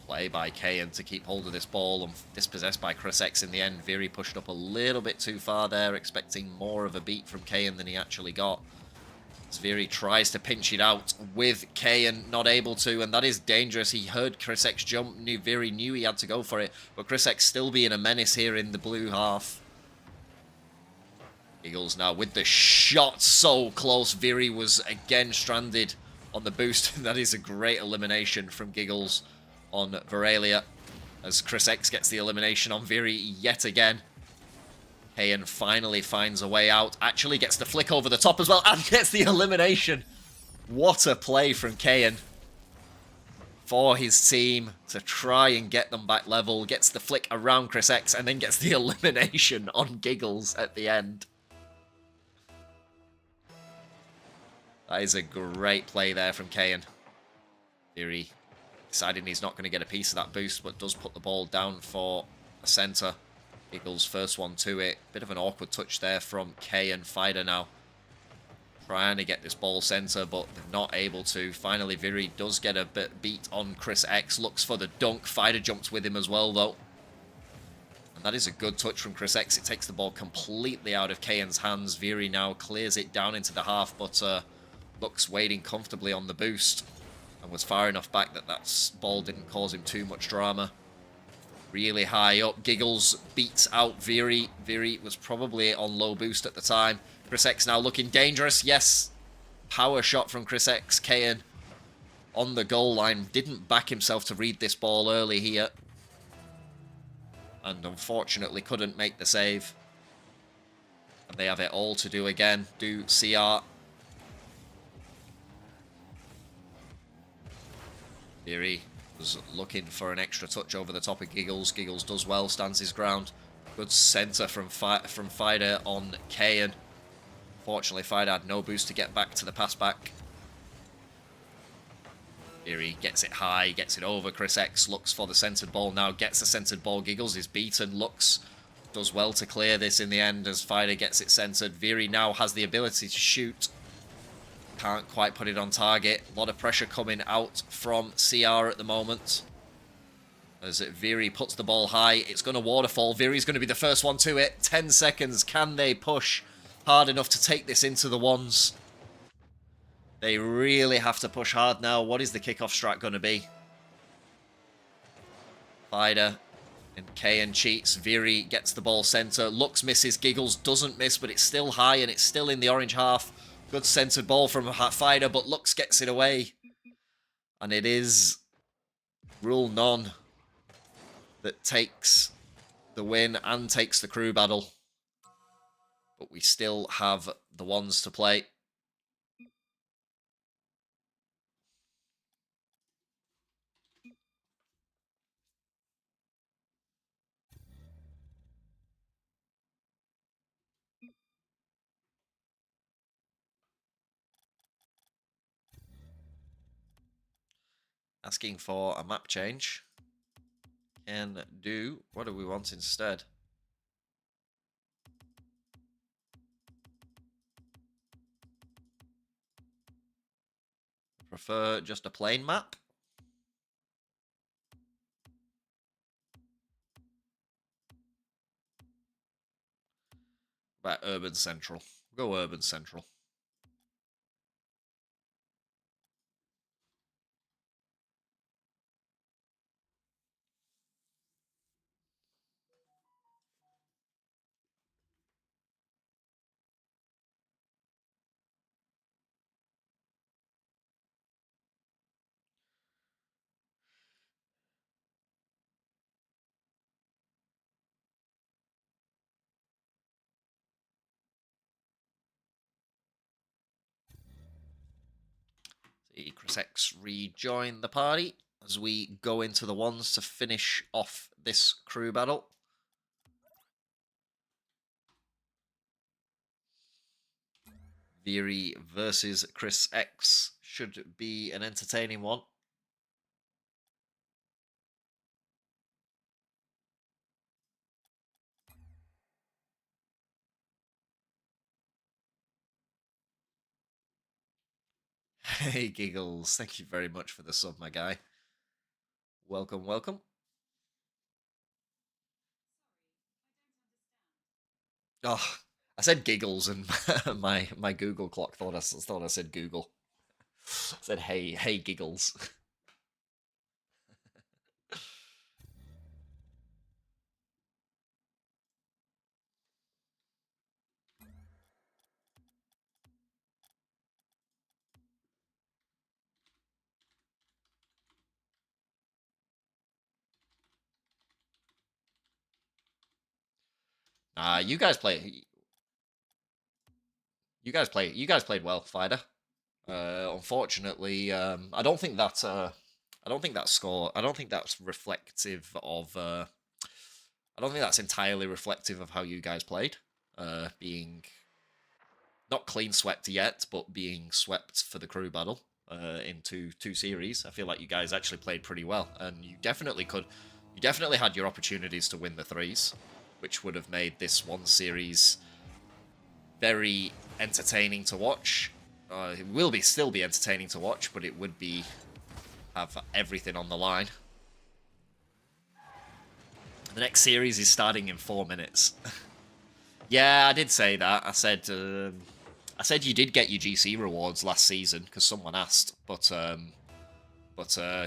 Play by Kayan to keep hold of this ball, and dispossessed by ChrisX in the end. Viri pushed up a little bit too far there, expecting more of a beat from Kayan than he actually got. As Viri tries to pinch it out with Kayan, not able to, and that is dangerous. He heard ChrisX jump, Viri knew he had to go for it, but ChrisX still being a menace here in the blue half. Giggles now with the shot, so close. Viri was again stranded on the boost. That is a great elimination from Giggles on Viralia, as ChrisX gets the elimination on Viri yet again. Kayan finally finds a way out, actually gets the flick over the top as well, and gets the elimination. What a play from Kayan for his team to try and get them back level. Gets the flick around ChrisX, and then gets the elimination on Giggles at the end. That is a great play there from Kayan. Viri deciding he's not going to get a piece of that boost, but does put the ball down for a centre. Giggles first one to it. Bit of an awkward touch there from Kayan. Fider now Trying to get this ball center, but they're not able to. Finally, Viri does get a bit beat on ChrisX. Looks for the dunk. Fider jumps with him as well, though. And that is a good touch from ChrisX. It takes the ball completely out of KeyanB's hands. Viri now clears it down into the half, but Looks waiting comfortably on the boost. And was far enough back that that ball didn't cause him too much drama. Really high up. Giggles beats out Viri. Viri was probably on low boost at the time. ChrisX now looking dangerous. Yes. Power shot from ChrisX. KeyanB on the goal line. Didn't back himself to read this ball early here. And unfortunately couldn't make the save. And they have it all to do again. Do CR. Viri was looking for an extra touch over the top of Giggles. Giggles does well, stands his ground. Good center from Fider on KeyanB. Fortunately, Fider had no boost to get back to the pass back. Viri gets it high, gets it over. ChrisX looks for the centered ball now, gets the centered ball. Giggles is beaten, looks, does well to clear this in the end as Fider gets it centered. Viri now has the ability to shoot. Can't quite put it on target. A lot of pressure coming out from CR at the moment. As Viri puts the ball high, it's going to waterfall. Viri's going to be the first one to it. 10 seconds. Can they push hard enough to take this into the ones? They really have to push hard now. What is the kickoff strat going to be? Fider and KeyanB cheats. Viri gets the ball center. Looks, misses. Giggles doesn't miss, but it's still high and it's still in the orange half. Good centered ball from Fider, but Lux gets it away. And it is Rule None that takes the win and takes the crew battle. But we still have the ones to play. Asking for a map change. Can do. What do we want instead? Prefer just a plain map. About Urban Central. Go Urban Central. See ChrisX rejoin the party as we go into the ones to finish off this crew battle. Viri versus ChrisX should be an entertaining one. Hey Giggles, thank you very much for the sub, my guy. Welcome, welcome. Oh, I said Giggles and my Google clock thought I said Google. I said hey Giggles. You guys play. You guys played well, Fider. Unfortunately, I don't think that score. I don't think that's reflective of. I don't think that's entirely reflective of how you guys played. Being not clean swept yet, but being swept for the crew battle in two series. I feel like you guys actually played pretty well, and you definitely could. You definitely had your opportunities to win the threes, which would have made this one series very entertaining to watch. It will still be entertaining to watch, but it would be have everything on the line. The next series is starting in 4 minutes. Yeah, I did say that. I said you did get your GC rewards last season because someone asked, but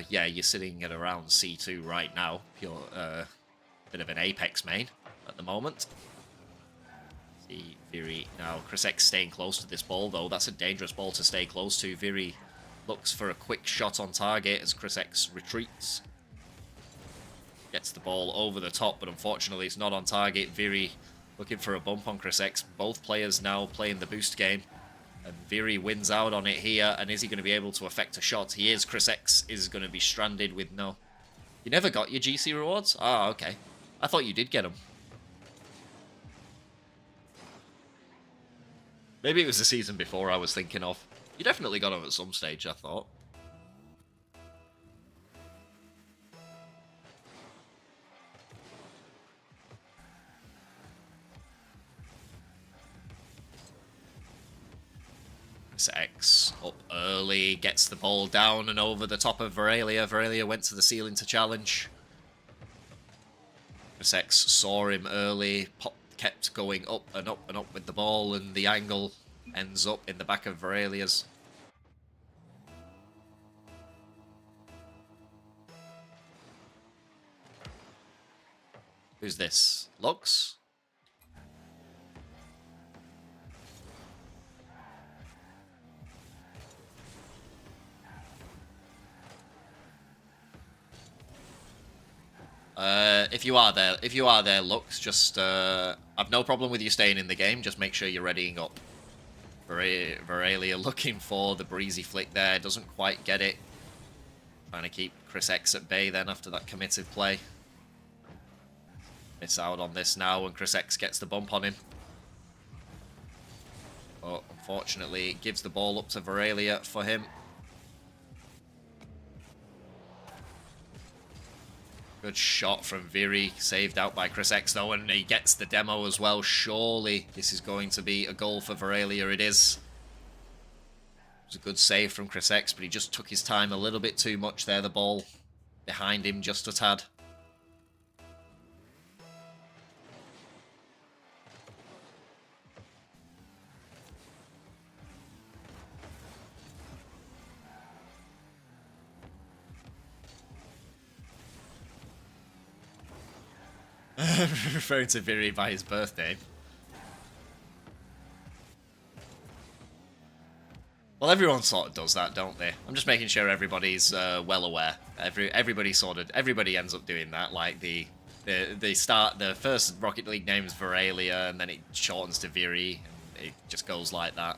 yeah, you're sitting at around C2 right now. Pure bit of an Apex main at the moment. See Viri now. ChrisX staying close to this ball though. That's a dangerous ball to stay close to. Viri looks for a quick shot on target as ChrisX retreats. Gets the ball over the top, but unfortunately it's not on target. Viri looking for a bump on ChrisX. Both players now playing the boost game. And Viri wins out on it here. And is he going to be able to affect a shot? He is. ChrisX is going to be stranded with no... You never got your GC rewards? Ah, okay. I thought you did get them. Maybe it was the season before I was thinking of. You definitely got them at some stage, I thought. ChrisX up early, gets the ball down and over the top of Viralia. Viralia went to the ceiling to challenge. ChrisX saw him early, kept going up and up and up with the ball, and the angle ends up in the back of Viralia's. Who's this? Lux? If you are there, Lux, just I've no problem with you staying in the game. Just make sure you're readying up. Viralia looking for the breezy flick there, doesn't quite get it. Trying to keep ChrisX at bay then after that committed play. Miss out on this now, and ChrisX gets the bump on him. But unfortunately, it gives the ball up to Viralia for him. Good shot from Viri, saved out by ChrisX though, and he gets the demo as well. Surely this is going to be a goal for Viralia, it is. It was a good save from ChrisX, but he just took his time a little bit too much there, the ball behind him just a tad. Referring to Viri by his birthday. Well, everyone sort of does that, don't they? I'm just making sure everybody's well aware. Everybody ends up doing that. Like the first Rocket League name's Viralia, and then it shortens to Viri. And it just goes like that.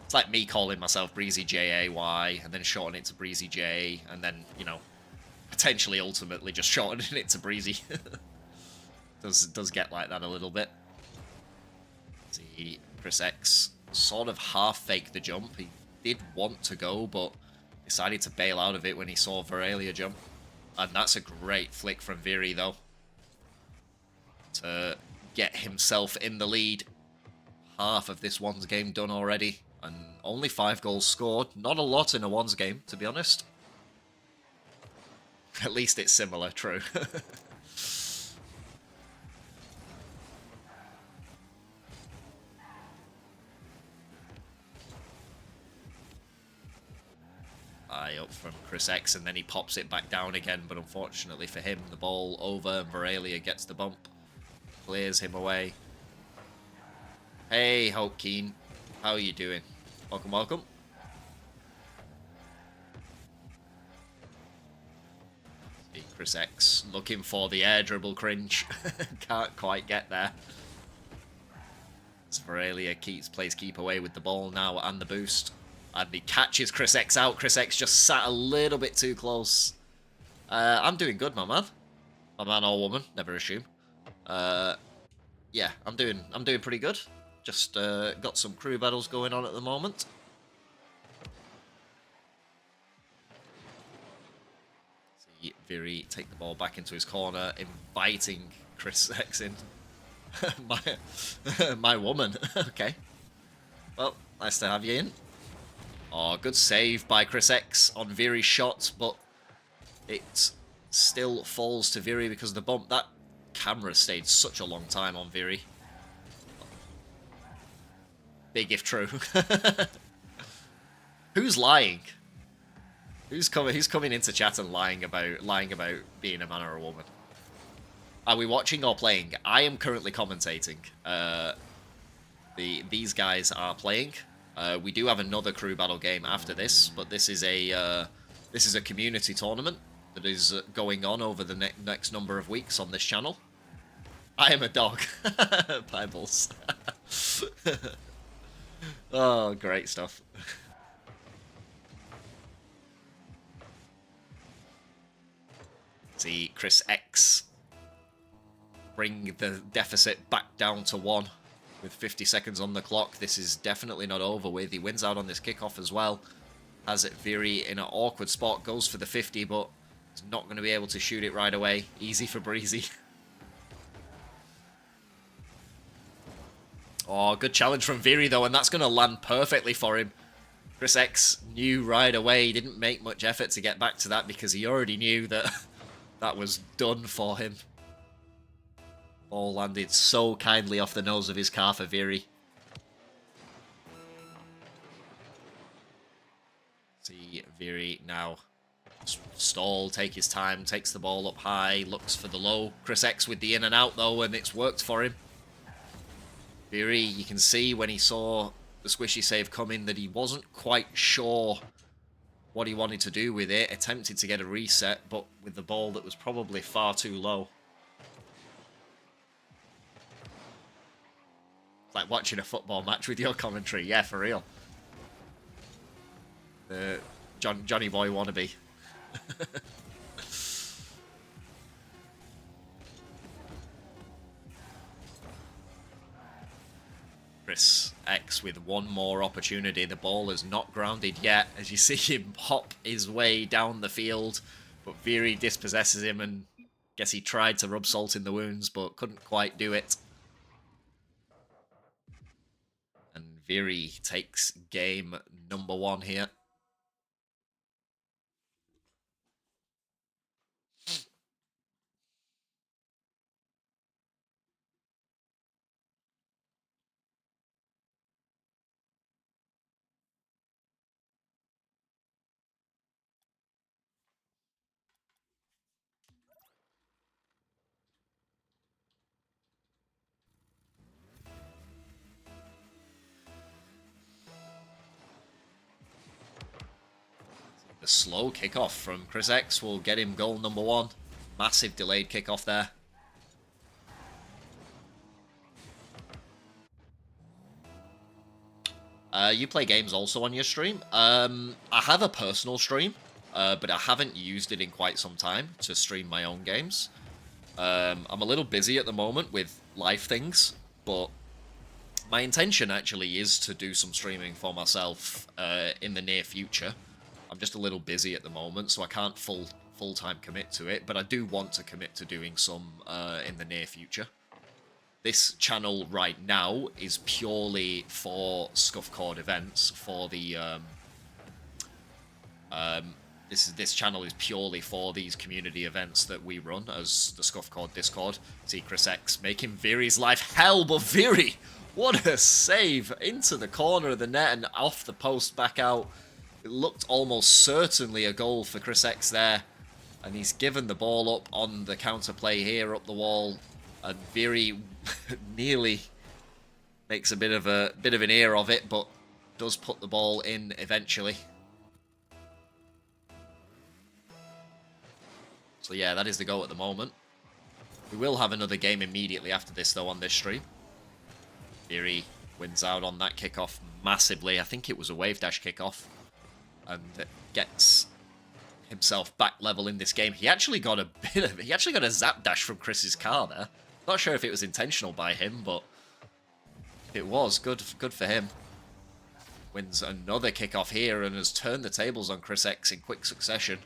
It's like me calling myself Breezy Jay, and then shortening it to Breezy J, and then, you know, potentially ultimately just shortening it to Breezy. does get like that a little bit. See, ChrisX sort of half faked the jump. He did want to go, but decided to bail out of it when he saw Viralia jump. And that's a great flick from Viri, though, to get himself in the lead. Half of this one's game done already, and only 5 goals scored. Not a lot in a ones game, to be honest. At least it's similar, true. High up from ChrisX, and then he pops it back down again, but unfortunately for him, the ball over, and Viralia gets the bump. Clears him away. Hey, Hope Keen. How are you doing? Welcome, welcome. ChrisX looking for the air dribble cringe. Can't quite get there. As Viralia plays keep away with the ball now and the boost. And he catches ChrisX out. ChrisX just sat a little bit too close. I'm doing good, my man. My man or woman, never assume. Yeah, I'm doing pretty good. Just got some crew battles going on at the moment. See Viri take the ball back into his corner, inviting ChrisX in. my woman. Okay. Well, nice to have you in. Oh, good save by ChrisX on Viri's shot, but it still falls to Viri because of the bump. That camera stayed such a long time on Viri. Big if true. Who's lying? Who's coming into chat and lying about being a man or a woman? Are we watching or playing? I am currently commentating. These guys are playing. We do have another crew battle game after this, but this is a community tournament that is going on over the next number of weeks on this channel. I am a dog. Pebbles. Oh, great stuff. See ChrisX bring the deficit back down to 1 with 50 seconds on the clock. This is definitely not over with. He wins out on this kickoff as well. Has it Viri in an awkward spot, goes for the 50, but is not going to be able to shoot it right away. Easy for Breezy. Oh, good challenge from Viri though, and that's going to land perfectly for him. ChrisX knew right away. He didn't make much effort to get back to that because he already knew that that was done for him. Ball landed so kindly off the nose of his car for Viri. See Viri now stall, take his time, takes the ball up high, looks for the low. ChrisX with the in and out though, and it's worked for him. Viri, you can see when he saw the squishy save coming that he wasn't quite sure what he wanted to do with it. Attempted to get a reset, but with the ball that was probably far too low. It's like watching a football match with your commentary. Yeah, for real. Johnny Boy wannabe. ChrisX with one more opportunity. The ball is not grounded yet, as you see him hop his way down the field. But Viri dispossesses him, and guess he tried to rub salt in the wounds, but couldn't quite do it. And Viri takes game number 1 here. The slow kickoff from ChrisX will get him goal number 1. Massive delayed kickoff there. You play games also on your stream? I have a personal stream, but I haven't used it in quite some time to stream my own games. I'm a little busy at the moment with life things, but my intention actually is to do some streaming for myself in the near future. I'm just a little busy at the moment, so I can't full-time commit to it, but I do want to commit to doing some in the near future. This channel right now is purely for Scuffcord events, for the this channel is purely for these community events that we run as the Scuffcord Discord. See ChrisX making Viri's life hell, but Viri, what a save into the corner of the net and off the post back out. It looked almost certainly a goal for ChrisX there, and he's given the ball up on the counterplay here up the wall, and Viri nearly makes a bit of an ear of it, but does put the ball in eventually. So yeah, that is the goal at the moment. We will have another game immediately after this though on this stream. Viri wins out on that kickoff massively. I think it was a wave dash kickoff, and gets himself back level in this game. He actually got a zap dash from Chris's car there. Not sure if it was intentional by him, but it was good for him. Wins another kickoff here and has turned the tables on ChrisX in quick succession.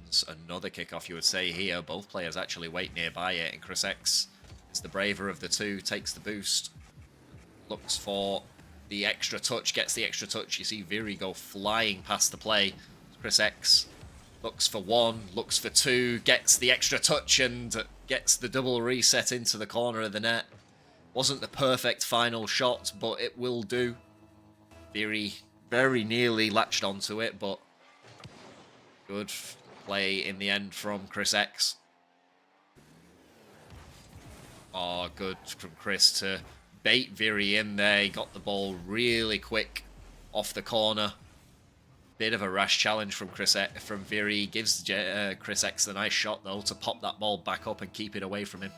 There's another kickoff, you would say, here. Both players actually wait nearby it, and ChrisX is the braver of the two, takes the boost, looks for the extra touch, gets the extra touch. You see Viri go flying past the play. ChrisX looks for one, looks for two, gets the extra touch and gets the double reset into the corner of the net. Wasn't the perfect final shot, but it will do. Viri very nearly latched onto it, but good play in the end from ChrisX. Oh, good from Chris to bait Viri in there. He got the ball really quick off the corner. Bit of a rash challenge from Viri. Gives ChrisX the nice shot, though, to pop that ball back up and keep it away from him.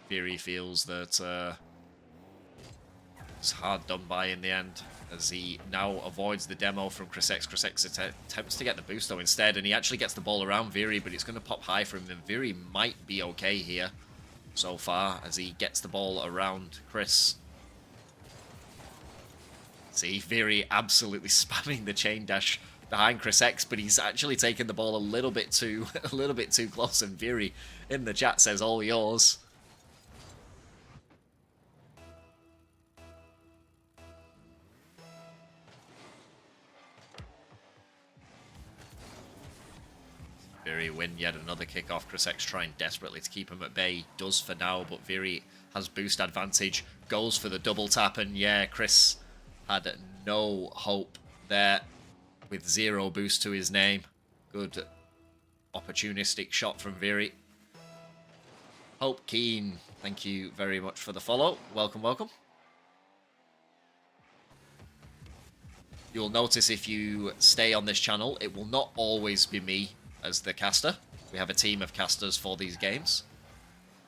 Viri feels that it's hard done by in the end, as he now avoids the demo from ChrisX. ChrisX attempts to get the boost, though, instead, and he actually gets the ball around Viri, but it's going to pop high from him. Viri might be okay here so far, as he gets the ball around Chris. See, Viri absolutely spamming the chain dash behind ChrisX, but he's actually taken the ball a little bit too close, and Viri in the chat says, all yours. Viri win yet another kickoff. ChrisX trying desperately to keep him at bay. Does for now, but Viri has boost advantage. Goes for the double tap, and yeah, Chris had no hope there with zero boost to his name. Good opportunistic shot from Viri. Hope Keen, thank you very much for the follow. Welcome, welcome. You'll notice if you stay on this channel, it will not always be me as the caster. We have a team of casters for these games.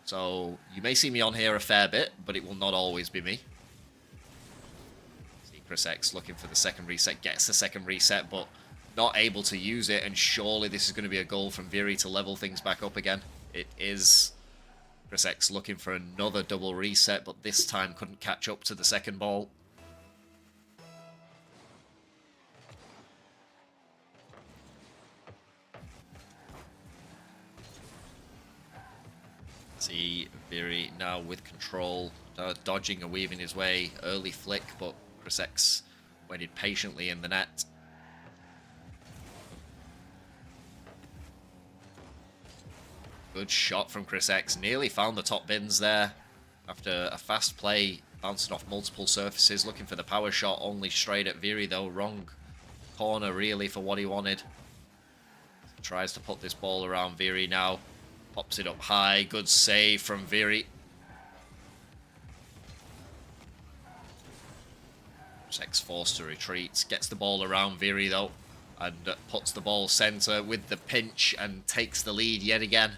So you may see me on here a fair bit, but it will not always be me. See ChrisX looking for the second reset, gets the second reset, but not able to use it, and surely this is going to be a goal from Viri to level things back up again. It is. ChrisX looking for another double reset, but this time couldn't catch up to the second ball. See Viri now with control, dodging and weaving his way. Early flick, but ChrisX waited patiently in the net. Good shot from ChrisX. Nearly found the top bins there after a fast play, bouncing off multiple surfaces, looking for the power shot, only straight at Viri though. Wrong corner really for what he wanted. Tries to put this ball around Viri now. Pops it up high. Good save from Viri. ChrisX forced to retreat. Gets the ball around Viri though, and puts the ball center with the pinch and takes the lead yet again.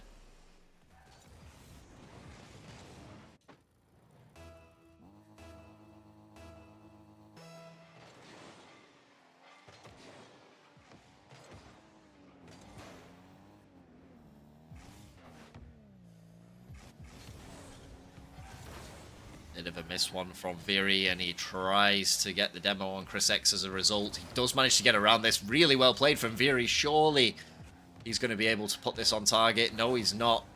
Bit of a miss one from Viri, and he tries to get the demo on ChrisX as a result. He does manage to get around this. Really well played from Viri. Surely he's going to be able to put this on target. No, he's not.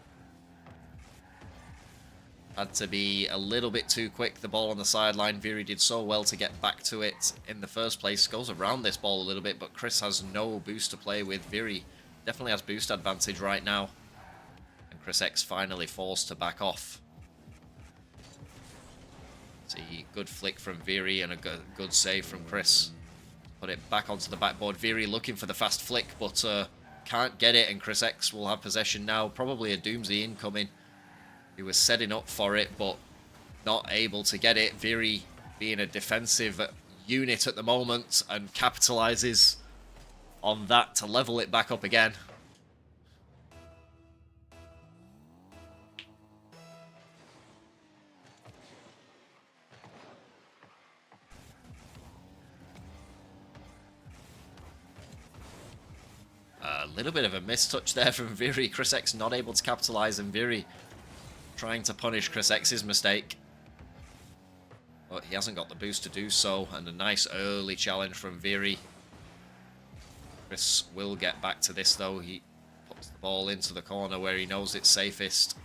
Had to be a little bit too quick. The ball on the sideline. Viri did so well to get back to it in the first place. Goes around this ball a little bit, but Chris has no boost to play with. Viri definitely has boost advantage right now. And ChrisX finally forced to back off. See, good flick from Viri and a good save from Chris. Put it back onto the backboard. Viri looking for the fast flick, but can't get it, and ChrisX will have possession now. Probably a Doomsday incoming. He was setting up for it, but not able to get it. Viri being a defensive unit at the moment and capitalizes on that to level it back up again. A little bit of a mistouch there from Viri. ChrisX not able to capitalize, and Viri trying to punish ChrisX's mistake. But he hasn't got the boost to do so, and a nice early challenge from Viri. Chris will get back to this though. He puts the ball into the corner where he knows it's safest.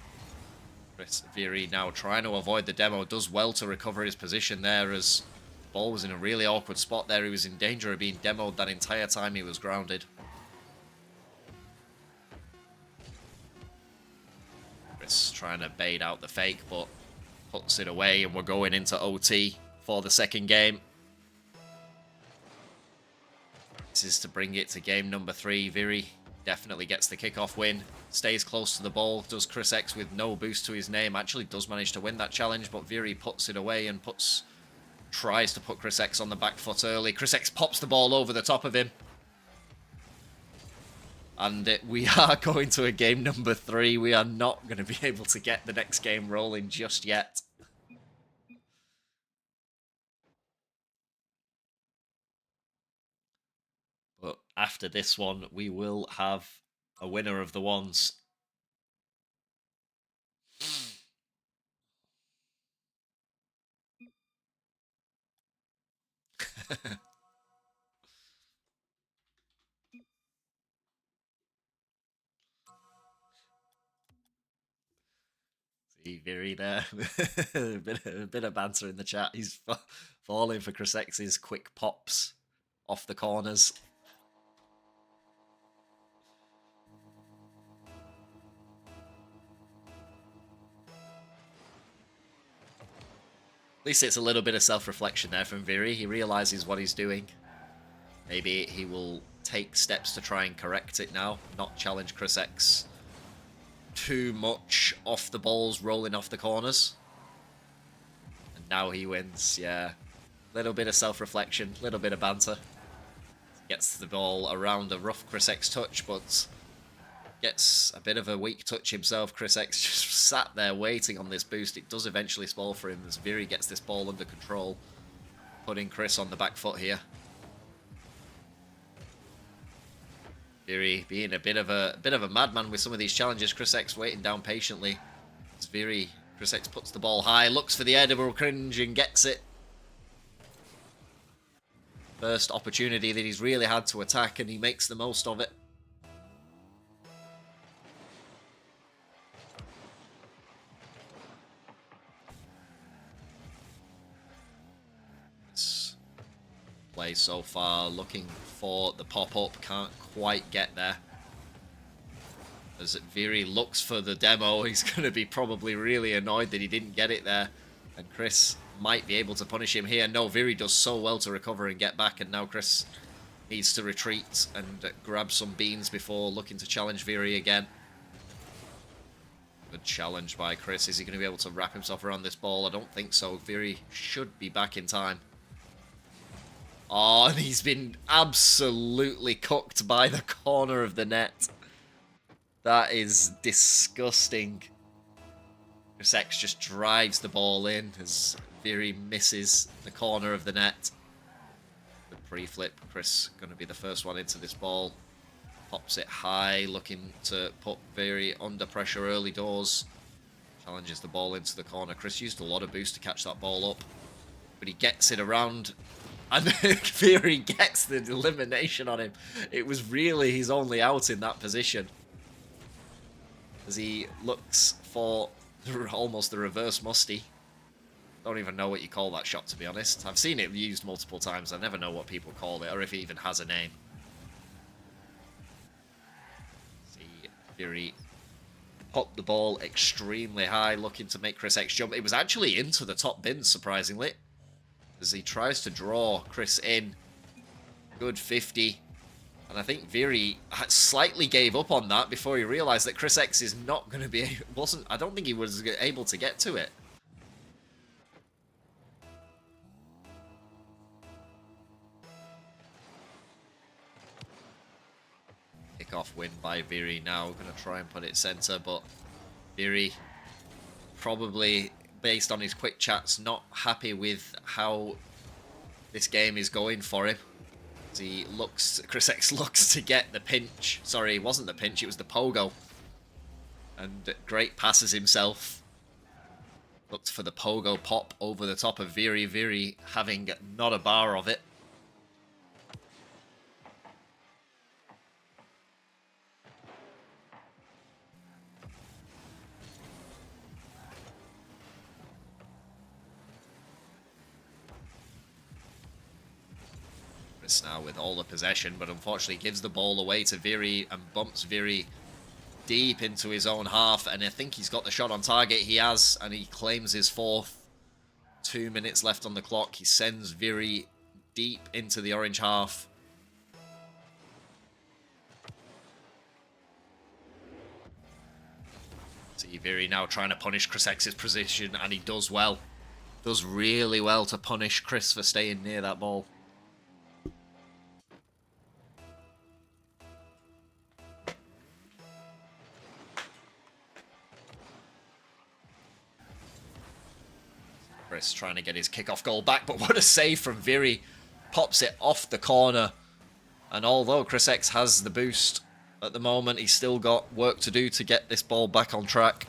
Chris Viri now trying to avoid the demo. Does well to recover his position there as the ball was in a really awkward spot there. He was in danger of being demoed that entire time he was grounded. Chris trying to bait out the fake, but puts it away, and we're going into OT for the second game. This is to bring it to game number 3. Viri definitely gets the kickoff win, stays close to the ball, does ChrisX with no boost to his name, actually does manage to win that challenge, but Viri puts it away and tries to put ChrisX on the back foot early. ChrisX pops the ball over the top of him. And we are going to a game number 3. We are not going to be able to get the next game rolling just yet. But after this one, we will have a winner of the ones. See Viri there. a bit of banter in the chat. He's falling for ChrisX's quick pops off the corners. At least it's a little bit of self-reflection there from Viri. He realizes what he's doing. Maybe he will take steps to try and correct it now, not challenge ChrisX too much off the balls, rolling off the corners. And now he wins, yeah. Little bit of self-reflection, little bit of banter. Gets the ball around a rough ChrisX touch, but gets a bit of a weak touch himself. ChrisX just sat there waiting on this boost. It does eventually fall for him as Viri gets this ball under control, putting Chris on the back foot here. Viri being a bit of a madman with some of these challenges. ChrisX waiting down patiently. As ChrisX puts the ball high, looks for the edible cringe and gets it. First opportunity that he's really had to attack, and he makes the most of it. This play so far, looking for the pop-up, can't quite get there. As Viri looks for the demo, he's going to be probably really annoyed that he didn't get it there. And Chris might be able to punish him here. No, Viri does so well to recover and get back, and now Chris needs to retreat and grab some beans before looking to challenge Viri again. Good challenge by Chris. Is he going to be able to wrap himself around this ball? I don't think so. Viri should be back in time. Oh, and he's been absolutely cooked by the corner of the net. That is disgusting. ChrisX just drives the ball in as Viri misses the corner of the net. The pre-flip, Chris going to be the first one into this ball. Pops it high, looking to put Viri under pressure early doors. Challenges the ball into the corner. Chris used a lot of boost to catch that ball up, but he gets it around. And Viri gets the elimination on him. It was really his only out in that position. As he looks for almost the reverse musty. Don't even know what you call that shot, to be honest. I've seen it used multiple times. I never know what people call it, or if it even has a name. See Viri pop the ball extremely high, looking to make ChrisX jump. It was actually into the top bins, surprisingly, as he tries to draw Chris in. Good 50. And I think Viri slightly gave up on that before he realized that ChrisX is not going to be... I don't think he was able to get to it. Kickoff win by Viri now. Going to try and put it center, but Viri probably, based on his quick chats, not happy with how this game is going for him. He looks, ChrisX looks to get the pinch. Sorry, it wasn't the pinch, it was the pogo. And great passes himself. Looked for the pogo pop over the top of Viri. Viri having not a bar of it. Chris now with all the possession, but unfortunately gives the ball away to Viri and bumps Viri deep into his own half, and I think he's got the shot on target. He has, and he claims his fourth. 2 minutes left on the clock. He sends Viri deep into the orange half. See Viri now trying to punish ChrisX's position, and he does well. Does really well to punish Chris for staying near that ball. Chris trying to get his kickoff goal back, but what a save from Viri. Pops it off the corner. And although ChrisX has the boost at the moment, he's still got work to do to get this ball back on track.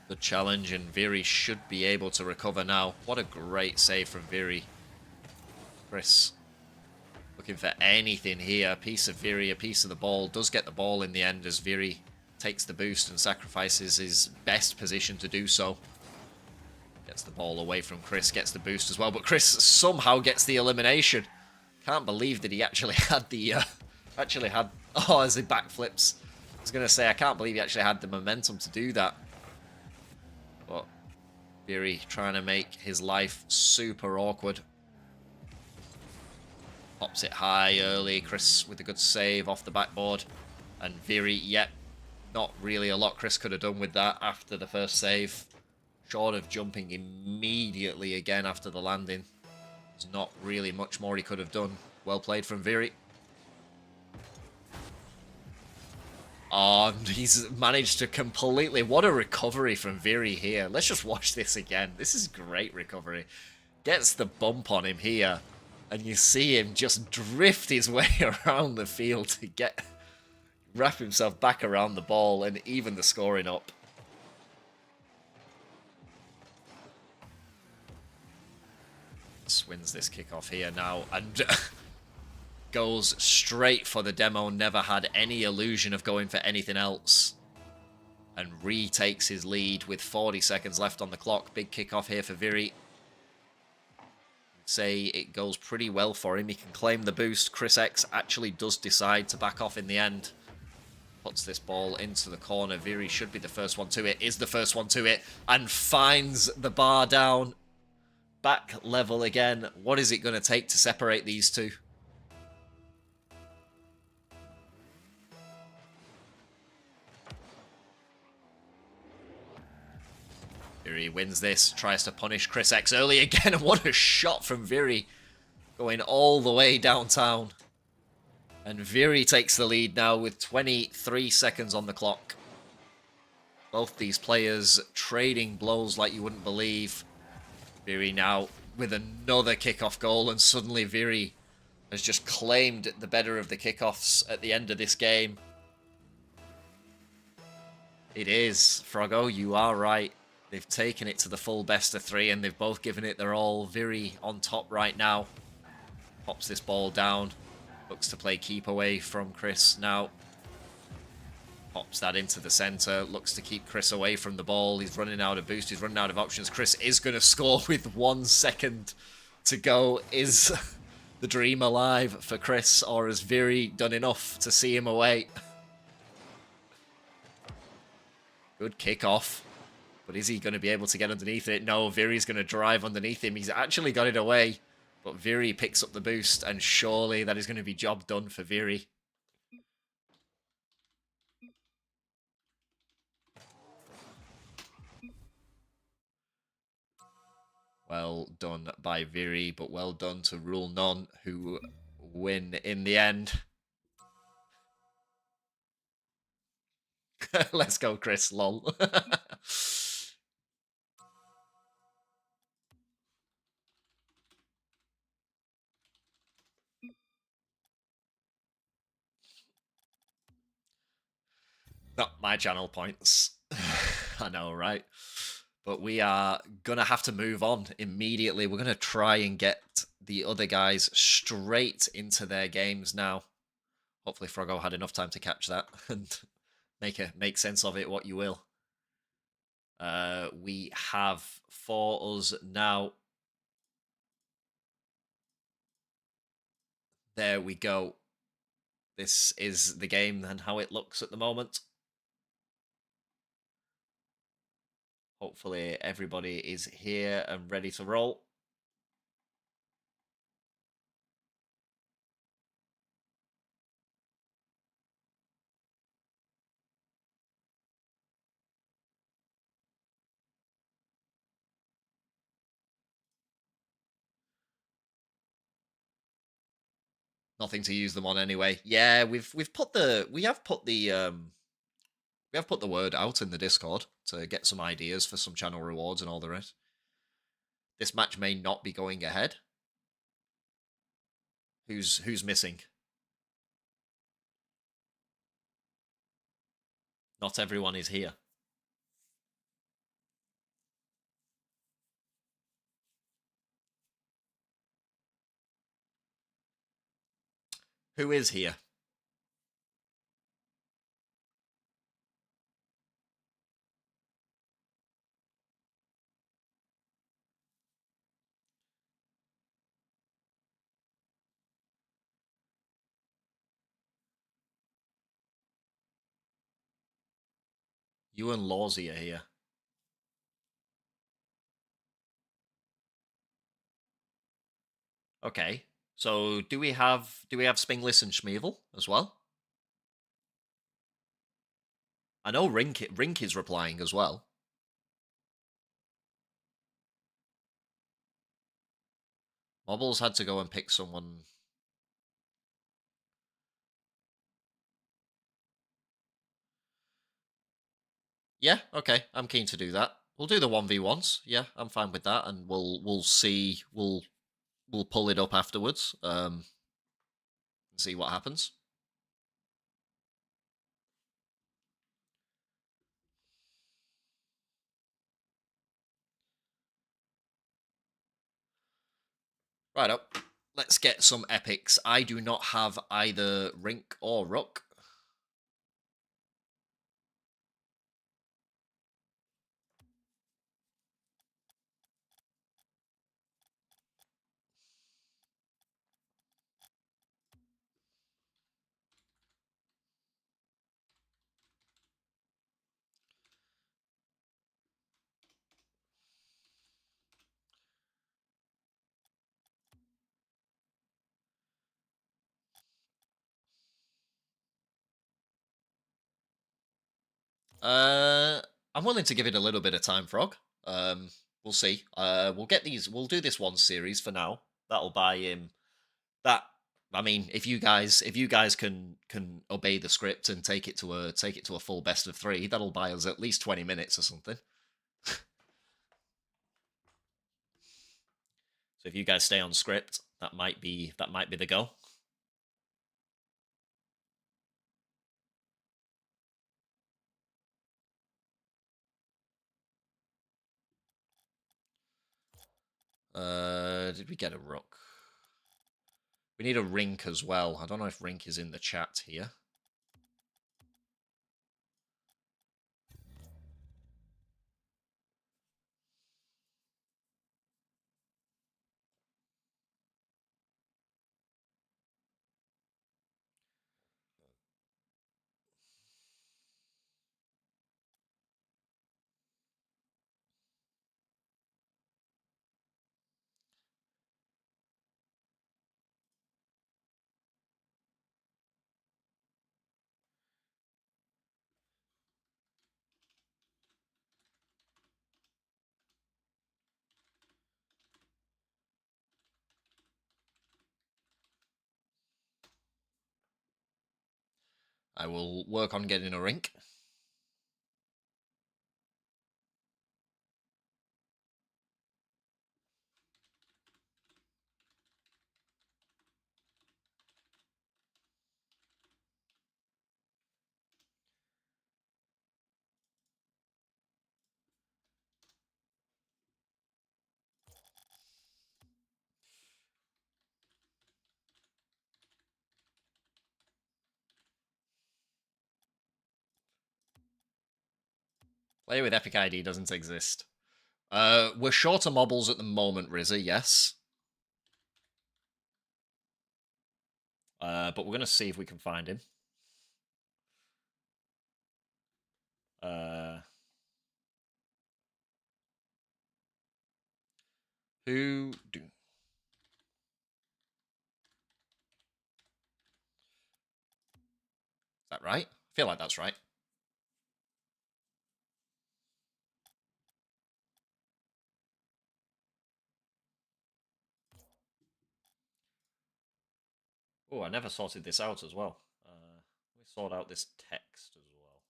Good challenge, and Viri should be able to recover now. What a great save from Viri. Chris looking for anything here. A piece of Viri, a piece of the ball. Does get the ball in the end as Viri takes the boost and sacrifices his best position to do so. Gets the ball away from Chris, gets the boost as well, but Chris somehow gets the elimination. Can't believe that he actually had the, oh, as he backflips. I was going to say, I can't believe he actually had the momentum to do that. But Viri trying to make his life super awkward. Pops it high early, Chris with a good save off the backboard. And Viri, yep, not really a lot Chris could have done with that after the first save. Short of jumping immediately again after the landing. There's not really much more he could have done. Well played from Viri. Oh, he's managed to completely... What a recovery from Viri here. Let's just watch this again. This is great recovery. Gets the bump on him here. And you see him just drift his way around the field to wrap himself back around the ball and even the scoring up. Wins this kickoff here now and goes straight for the demo. Never had any illusion of going for anything else, and retakes his lead with 40 seconds left on the clock. Big kickoff here for Viri. Say it goes pretty well for him. He can claim the boost. ChrisX actually does decide to back off in the end. Puts this ball into the corner. Viri should be the first one to it. Is the first one to it and finds the bar down. Back level again. What is it going to take to separate these two? Viri wins this. Tries to punish ChrisX early again. And what a shot from Viri. Going all the way downtown. And Viri takes the lead now with 23 seconds on the clock. Both these players trading blows like you wouldn't believe. Viri now with another kickoff goal, and suddenly Viri has just claimed the better of the kickoffs at the end of this game. It is. Froggo, you are right. They've taken it to the full best of three, and they've both given it their all. Viri on top right now. Pops this ball down. Looks to play keep away from Chris now. Pops that into the center. Looks to keep Chris away from the ball. He's running out of boost. He's running out of options. Chris is going to score with 1 second to go. Is the dream alive for Chris, or has Viri done enough to see him away? Good kickoff. But is he going to be able to get underneath it? No, Viri's going to drive underneath him. He's actually got it away. But Viri picks up the boost, and surely that is going to be job done for Viri. Well done by Viri, but well done to Rule None, who win in the end. Let's go, Chris, lol. Not my channel points. I know, right? But we are going to have to move on immediately. We're going to try and get the other guys straight into their games now. Hopefully Froggo had enough time to catch that and make sense of it what you will. We have for us now There we go. This is the game and how it looks at the moment. Hopefully everybody is here and ready to roll. Nothing to use them on anyway. Yeah, we have put the word out in the Discord to get some ideas for some channel rewards and all the rest. This match may not be going ahead. Who's missing? Not everyone is here. Who is here? You and Lawsy are here. Okay. So do we have Spinglis and Schmeval as well? I know Rink is replying as well. Mobbles had to go and pick someone. Yeah, okay. I'm keen to do that. We'll do the 1v1s. Yeah, I'm fine with that, and we'll see. We'll pull it up afterwards. And see what happens. Right up. Let's get some epics. I do not have either Rink or Rook. I'm willing to give it a little bit of time, Frog. We'll see. We'll get these. We'll do this one series for now. That'll buy him that. I mean, if you guys can obey the script and take it to a full best of 3, that'll buy us at least 20 minutes or something. So if you guys stay on script, that might be the goal. Did we get a Rook? We need a Rink as well. I don't know if Rink is in the chat here. I will work on getting a Rink. Player with Epic ID doesn't exist. We're short of Mobbles at the moment, Rizza, yes. But we're going to see if we can find him. Who do... Is that right? I feel like that's right. Oh, I never sorted this out as well. Let me sort out this text as well.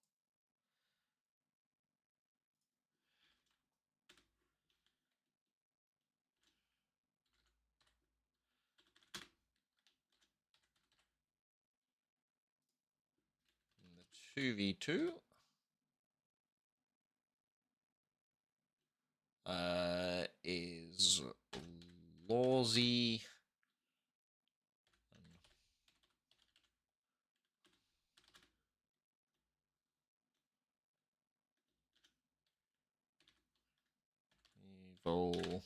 The 2v2 is Lawsy Evil and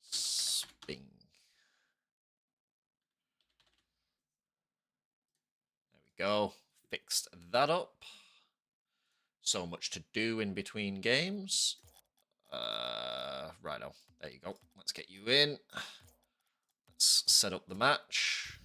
Sping. There we go. Fixed that up. So much to do in between games. Righto. There you go. Let's get you in. Let's set up the match.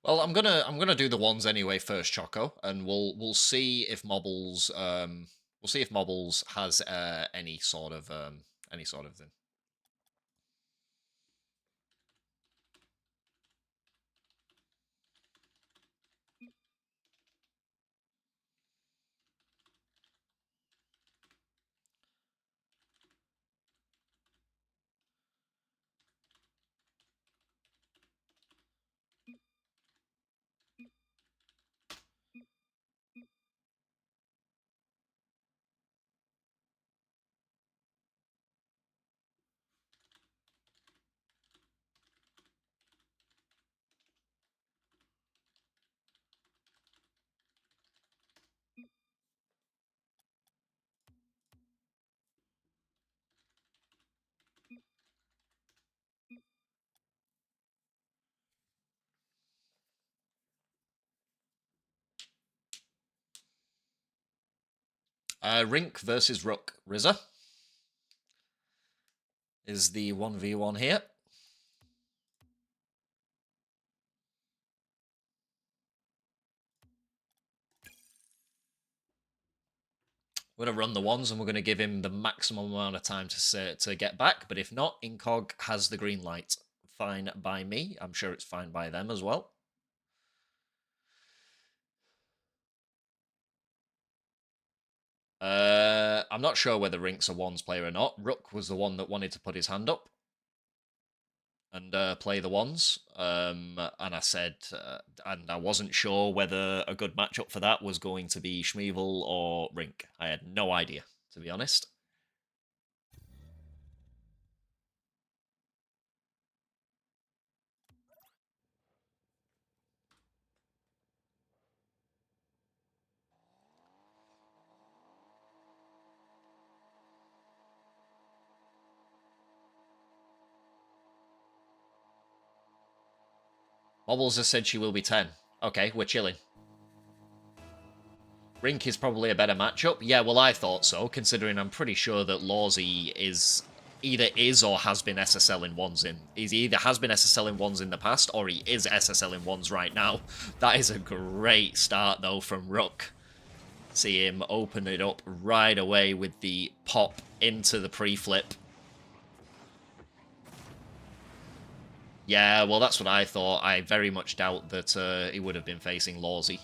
Well, I'm gonna do the ones anyway first, Choco, and we'll see if Mobbles has any sort of thing. Rink versus Rook. Rizza is the 1v1 here. We're going to run the ones, and we're going to give him the maximum amount of time to get back. But if not, Incog has the green light. Fine by me. I'm sure it's fine by them as well. I'm not sure whether Rink's a ones player or not. Rook was the one that wanted to put his hand up and play the ones. And I said, and I wasn't sure whether a good matchup for that was going to be Schmeval or Rink. I had no idea, to be honest. Mobbles has said she will be 10. Okay, we're chilling. Rink is probably a better matchup. Yeah, well, I thought so, considering I'm pretty sure that Lawsy either is or has been SSL in ones in. He either has been SSL in ones in the past, or he is SSL in ones right now. That is a great start, though, from Rook. See him open it up right away with the pop into the pre-flip. Yeah, well, that's what I thought. I very much doubt that he would have been facing Lawsy.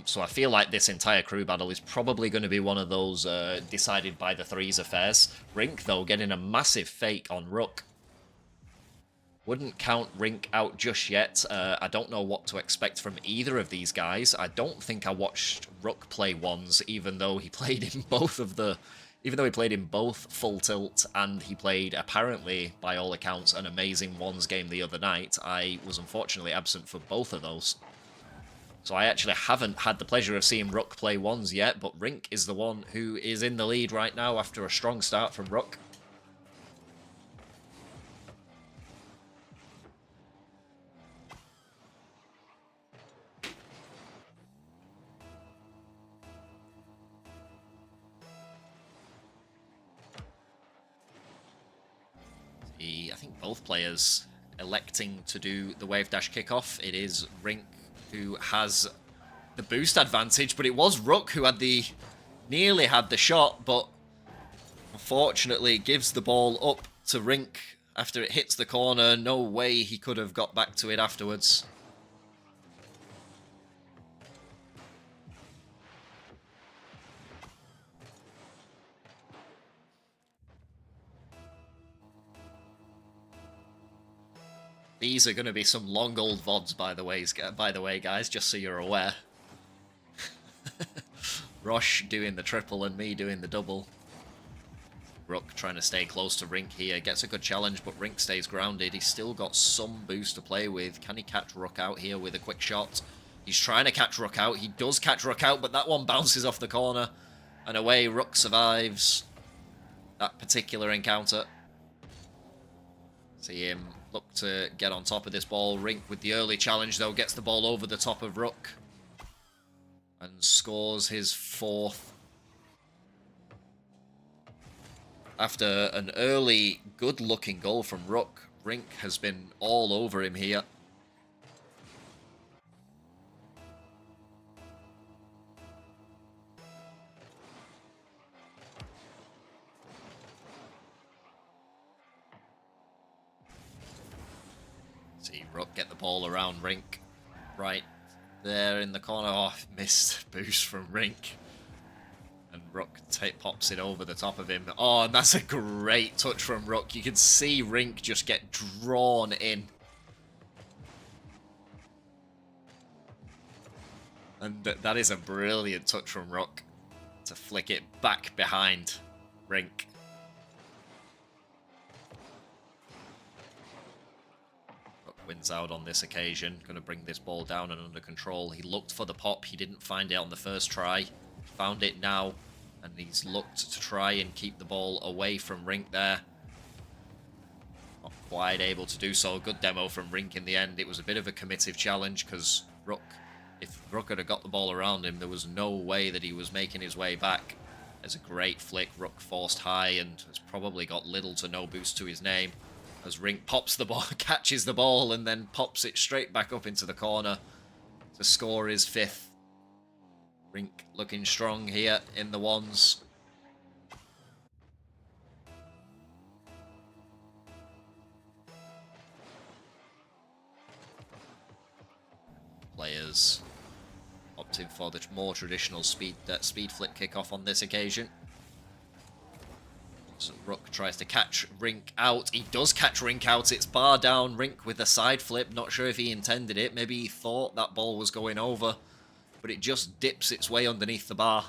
So I feel like this entire crew battle is probably going to be one of those decided by the threes affairs. Rink, though, getting a massive fake on Rook. Wouldn't count Rink out just yet. I don't know what to expect from either of these guys. I don't think I watched Rook play ones, even though he played in both of the... Even though he played in both Full Tilt and he played, apparently, by all accounts, an amazing ones game the other night, I was unfortunately absent for both of those. So I actually haven't had the pleasure of seeing Rook play ones yet, but Rink is the one who is in the lead right now after a strong start from Rook. I think both players electing to do the wave dash kickoff. It is Rink who has the boost advantage, but it was Rook who had nearly had the shot, but unfortunately gives the ball up to Rink after it hits the corner. No way he could have got back to it afterwards. These are going to be some long old VODs, by the way, guys, just so you're aware. Rosh doing the triple and me doing the double. Rook trying to stay close to Rink here. Gets a good challenge, but Rink stays grounded. He's still got some boost to play with. Can he catch Rook out here with a quick shot? He's trying to catch Rook out. He does catch Rook out, but that one bounces off the corner. And away, Rook survives that particular encounter. See him look to get on top of this ball. Rink with the early challenge, though, gets the ball over the top of Rook. And scores his fourth. After an early, good-looking goal from Rook, Rink has been all over him here. See Rook get the ball around Rink. Right there in the corner. Oh, missed boost from Rink. And Rook pops it over the top of him. Oh, and that's a great touch from Rook. You can see Rink just get drawn in. And that is a brilliant touch from Rook to flick it back behind Rink. Rook wins out on this occasion. Going to bring this ball down and under control. He looked for the pop. He didn't find it on the first try. Found it now. And he's looked to try and keep the ball away from Rink there. Not quite able to do so. Good demo from Rink in the end. It was a bit of a committive challenge because if Rook had got the ball around him, there was no way that he was making his way back. There's a great flick. Rook forced high and has probably got little to no boost to his name. As Rink pops the ball, catches the ball, and then pops it straight back up into the corner to score his fifth. Rink looking strong here in the ones. Players opting for the more traditional speed flip kickoff on this occasion. So Rook tries to catch Rink out. He does catch Rink out. It's bar down. Rink with a side flip. Not sure if he intended it. Maybe he thought that ball was going over. But it just dips its way underneath the bar.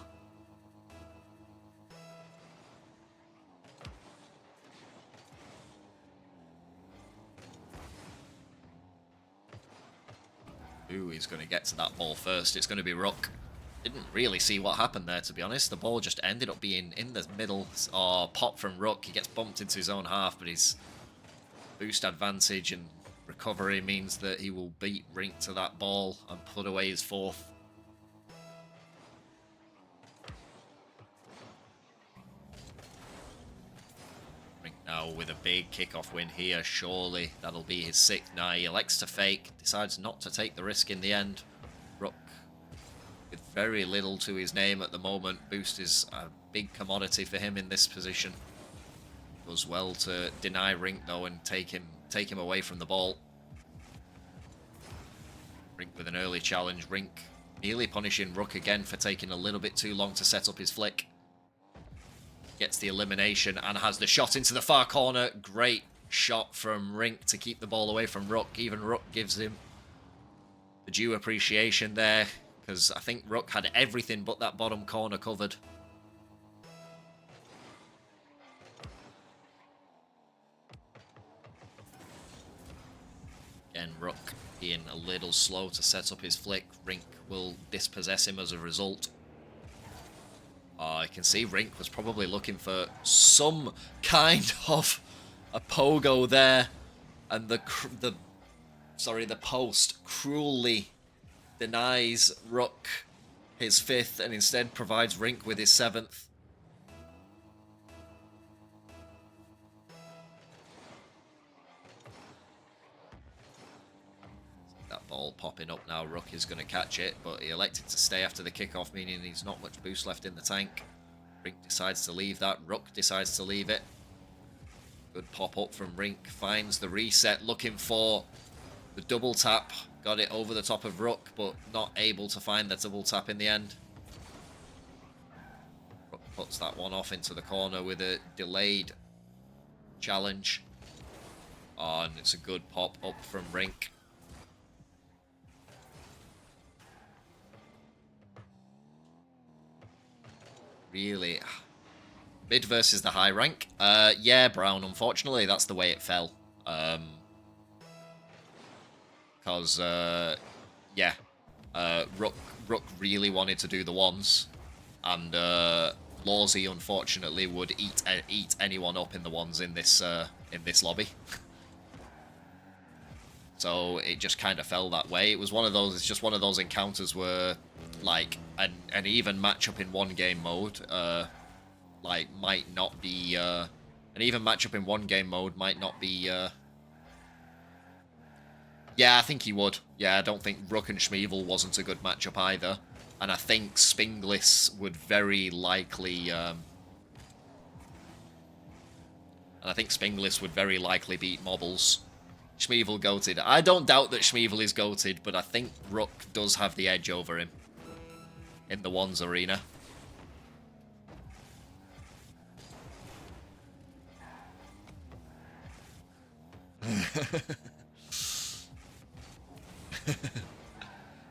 Ooh, he's going to get to that ball first. It's going to be Rook. Didn't really see what happened there, to be honest. The ball just ended up being in the middle. Oh, pop from Rook. He gets bumped into his own half, but his boost advantage and recovery means that he will beat Rink to that ball and put away his fourth. Now with a big kickoff win here, surely that'll be his sixth. Now he elects to fake, decides not to take the risk in the end. Rook with very little to his name at the moment. Boost is a big commodity for him in this position. Does well to deny Rink though and take him away from the ball. Rink with an early challenge. Rink nearly punishing Rook again for taking a little bit too long to set up his flick. Gets the elimination and has the shot into the far corner. Great shot from Rink to keep the ball away from Rook. Even Rook gives him the due appreciation there, because I think Rook had everything but that bottom corner covered. Again, Rook being a little slow to set up his flick. Rink will dispossess him as a result. I can see Rink was probably looking for some kind of a pogo there, and the post cruelly denies Rook his 5th and instead provides Rink with his 7th. That ball popping up now. Rook is going to catch it, but he elected to stay after the kickoff, meaning he's not much boost left in the tank. Rink decides to leave that. Rook decides to leave it. Good pop up from Rink. Finds the reset, looking for the double tap. Got it over the top of Rook, but not able to find the double tap in the end. Rook puts that one off into the corner with a delayed challenge. Oh, and it's a good pop up from Rink. Really, mid versus the high rank. Yeah, Brown, unfortunately, that's the way it fell. Because, yeah, Rook really wanted to do the ones, and Lawsy, unfortunately, would eat anyone up in the ones in this lobby. So it just kind of fell that way. It was one of those. It's just one of those encounters where, like, an even matchup in one game mode, like, might not be an even matchup in one game mode might not be. Yeah, I think he would. Yeah, I don't think Rook and Schmeval wasn't a good matchup either, and I think Spinglis would very likely. And I think Spinglis would very likely beat Mobbles. Schmeval goated. I don't doubt that Schmeval is goated, but I think Rook does have the edge over him in the ones arena.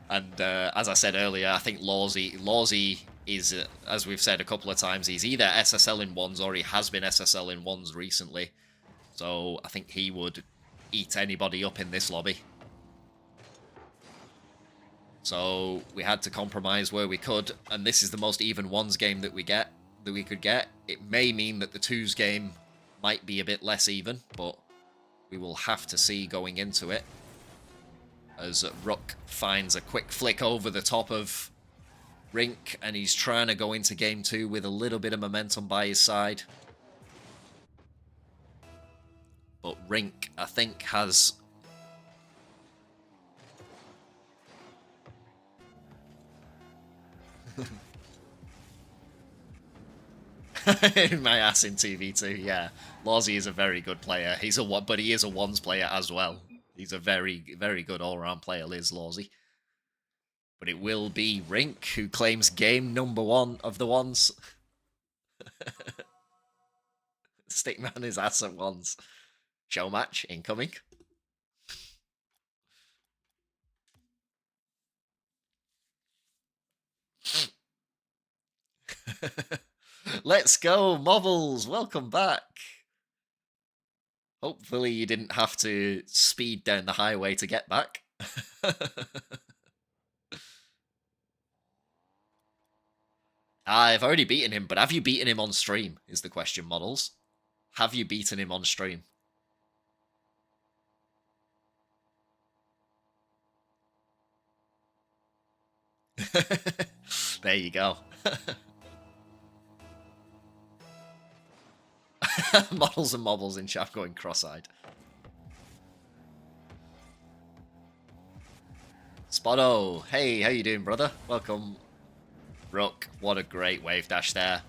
And as I said earlier, I think Lawsy is, as we've said a couple of times, he's either SSL in ones or he has been SSL in ones recently. So I think he would eat anybody up in this lobby. So we had to compromise where we could, and this is the most even ones game that we could get. It may mean that the twos game might be a bit less even, but we will have to see going into it. As Rook finds a quick flick over the top of Rink, and he's trying to go into game 2 with a little bit of momentum by his side. But Rink, I think, has... My ass in TV2, yeah. Lawsy is a very good player. But he is a ones player as well. He's a very, very good all-round player, Liz Lawsy. But it will be Rink who claims game number 1 of the ones. Stickman his ass at ones. Show match incoming. Let's go, Mobbles. Welcome back. Hopefully you didn't have to speed down the highway to get back. I've already beaten him, but have you beaten him on stream, is the question, Models. Have you beaten him on stream? There you go. Models and Mobbles in chat going cross-eyed. Spotto, hey, how you doing, brother? Welcome. Rook, what a great wave dash there.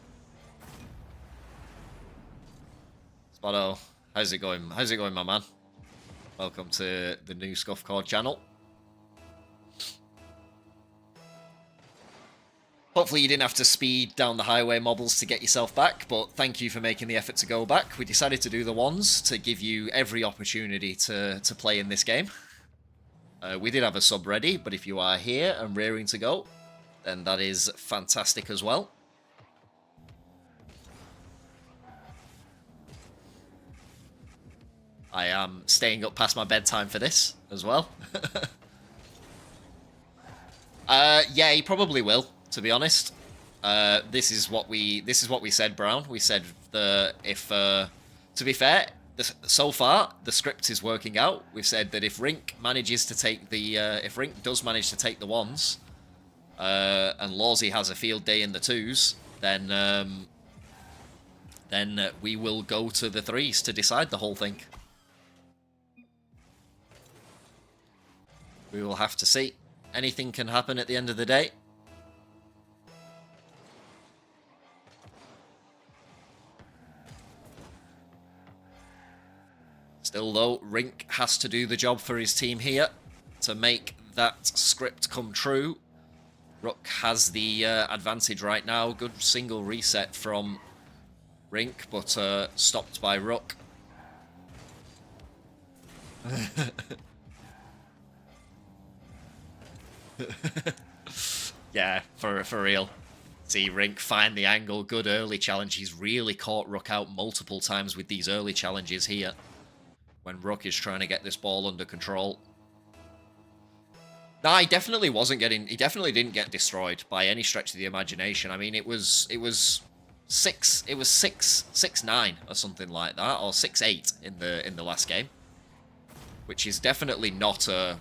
Spotto, how's it going? How's it going, my man? Welcome to the new Scuffcord channel. Hopefully you didn't have to speed down the highway Mobbles to get yourself back, but thank you for making the effort to go back. We decided to do the ones to give you every opportunity to play in this game. We did have a sub ready, but if you are here and rearing to go, then that is fantastic as well. I am staying up past my bedtime for this as well. Yeah, he probably will, to be honest. This is what we said, Brown. We said if to be fair, so far the script is working out. We've said that if Rink manages to take the if Rink does manage to take the ones, and Lawsy has a field day in the twos, then we will go to the threes to decide the whole thing. We will have to see. Anything can happen at the end of the day. Still though, Rink has to do the job for his team here to make that script come true. Rook has the advantage right now. Good single reset from Rink, but stopped by Rook. Yeah, for real. See Rink find the angle. Good early challenge. He's really caught Rook out multiple times with these early challenges here, when Rook is trying to get this ball under control. Nah, he definitely wasn't getting. He definitely didn't get destroyed by any stretch of the imagination. I mean, it was 6-9 or something like that, or 6-8 in the last game, which is definitely not a.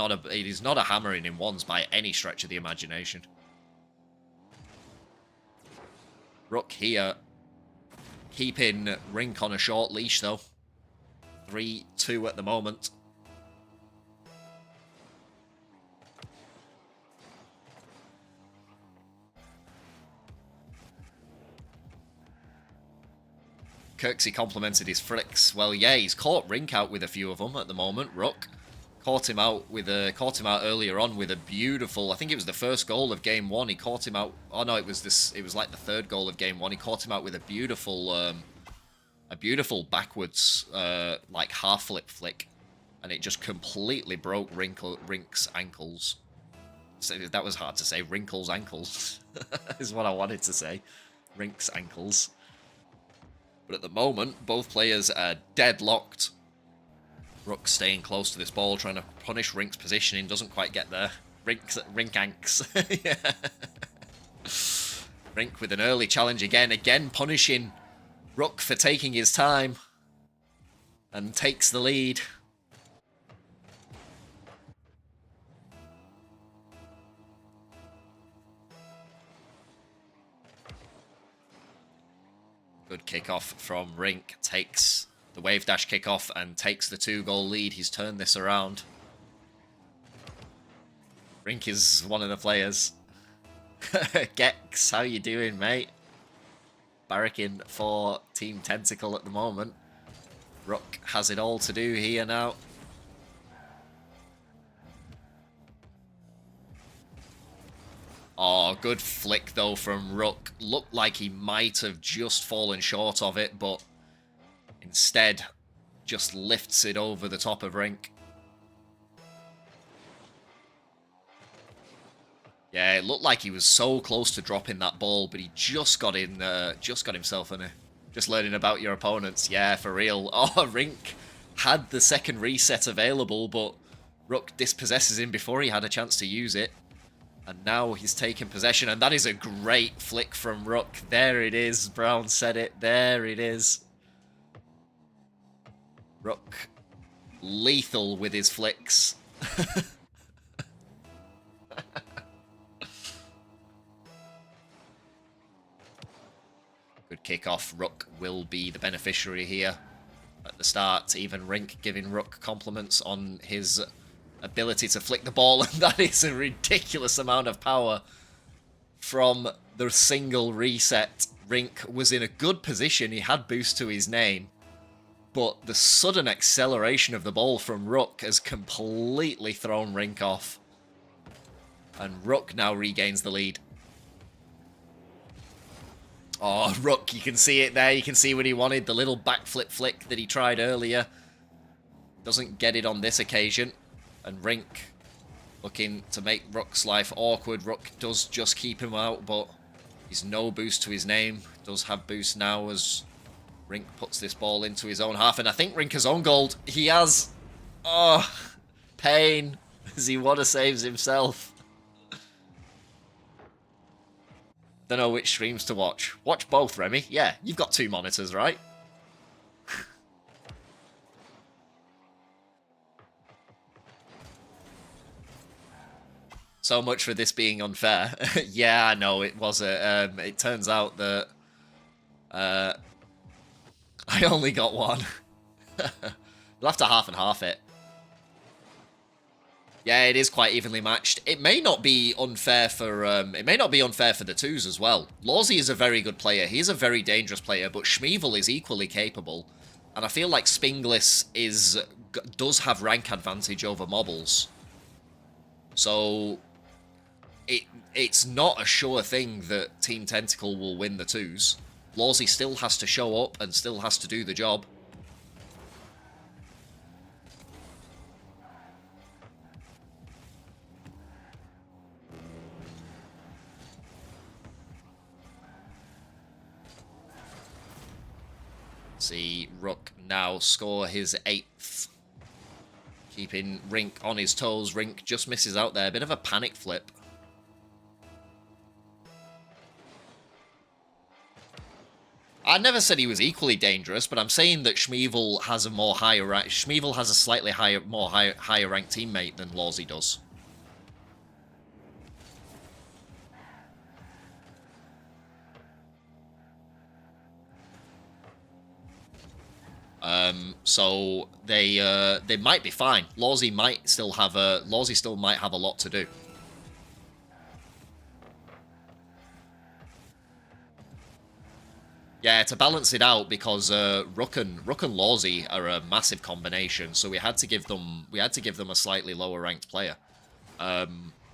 It is not a hammering in ones by any stretch of the imagination. Rook here, keeping Rink on a short leash though. 3-2 at the moment. Kirksey complimented his flicks. Well, yeah, he's caught Rink out with a few of them at the moment. Rook caught him out earlier on with a beautiful. I think it was the first goal of game one. He caught him out. Oh no, it was like the third goal of game one. He caught him out with a beautiful backwards like half flip flick, and it just completely broke Rink's ankles. So that was hard to say. Wrinkle's ankles is what I wanted to say. Rink's ankles. But at the moment, both players are deadlocked. Rook staying close to this ball, trying to punish Rink's positioning. Doesn't quite get there. Rink anks. Yeah. Rink with an early challenge again. Again punishing Rook for taking his time. And takes the lead. Good kickoff from Rink. Takes the wave dash kickoff and takes the 2-goal lead. He's turned this around. Rink is one of the players. Gex, how you doing, mate? Barracking for Team Tentacle at the moment. Rook has it all to do here now. Oh, good flick though from Rook. Looked like he might have just fallen short of it, but instead just lifts it over the top of Rink. Yeah, it looked like he was so close to dropping that ball, but he just got himself in a. Just learning about your opponents. Yeah, for real. Oh, Rink had the second reset available, but Rook dispossesses him before he had a chance to use it. And now he's taken possession, and that is a great flick from Rook. There it is. Brown said it. There it is. Rook, lethal with his flicks. Good kickoff. Rook will be the beneficiary here at the start. Even Rink giving Rook compliments on his ability to flick the ball, and that is a ridiculous amount of power from the single reset. Rink was in a good position. He had boost to his name. But the sudden acceleration of the ball from Rook has completely thrown Rink off. And Rook now regains the lead. Oh, Rook, you can see it there. You can see what he wanted. The little backflip flick that he tried earlier. Doesn't get it on this occasion. And Rink looking to make Rook's life awkward. Rook does just keep him out, but he's no boost to his name. Does have boost now as Rink puts this ball into his own half. And I think Rink has own gold. He has. Oh, pain as he water saves himself. Don't know which streams to watch. Watch both, Remy. Yeah, you've got 2 monitors, right? So much for this being unfair. Yeah, I know, it was it turns out that I only got 1. You'll have to half and half it. Yeah, it is quite evenly matched. It may not be unfair for the twos as well. Lawsy is a very good player. He's a very dangerous player, but Schmeval is equally capable. And I feel like Spinglis does have rank advantage over Mobbles. So it's not a sure thing that Team Tentacle will win the twos. Lawsy still has to show up and still has to do the job. See Rook now score his 8th. Keeping Rink on his toes. Rink just misses out there. A bit of a panic flip. I never said he was equally dangerous, but I'm saying that Schmeval has a more higher rank. Schmeval has a slightly higher ranked teammate than Lawsy does. So they might be fine. Lawsy still might have a lot to do. Yeah, to balance it out, because Rook and Lawsy are a massive combination, so we had to give them a slightly lower ranked player.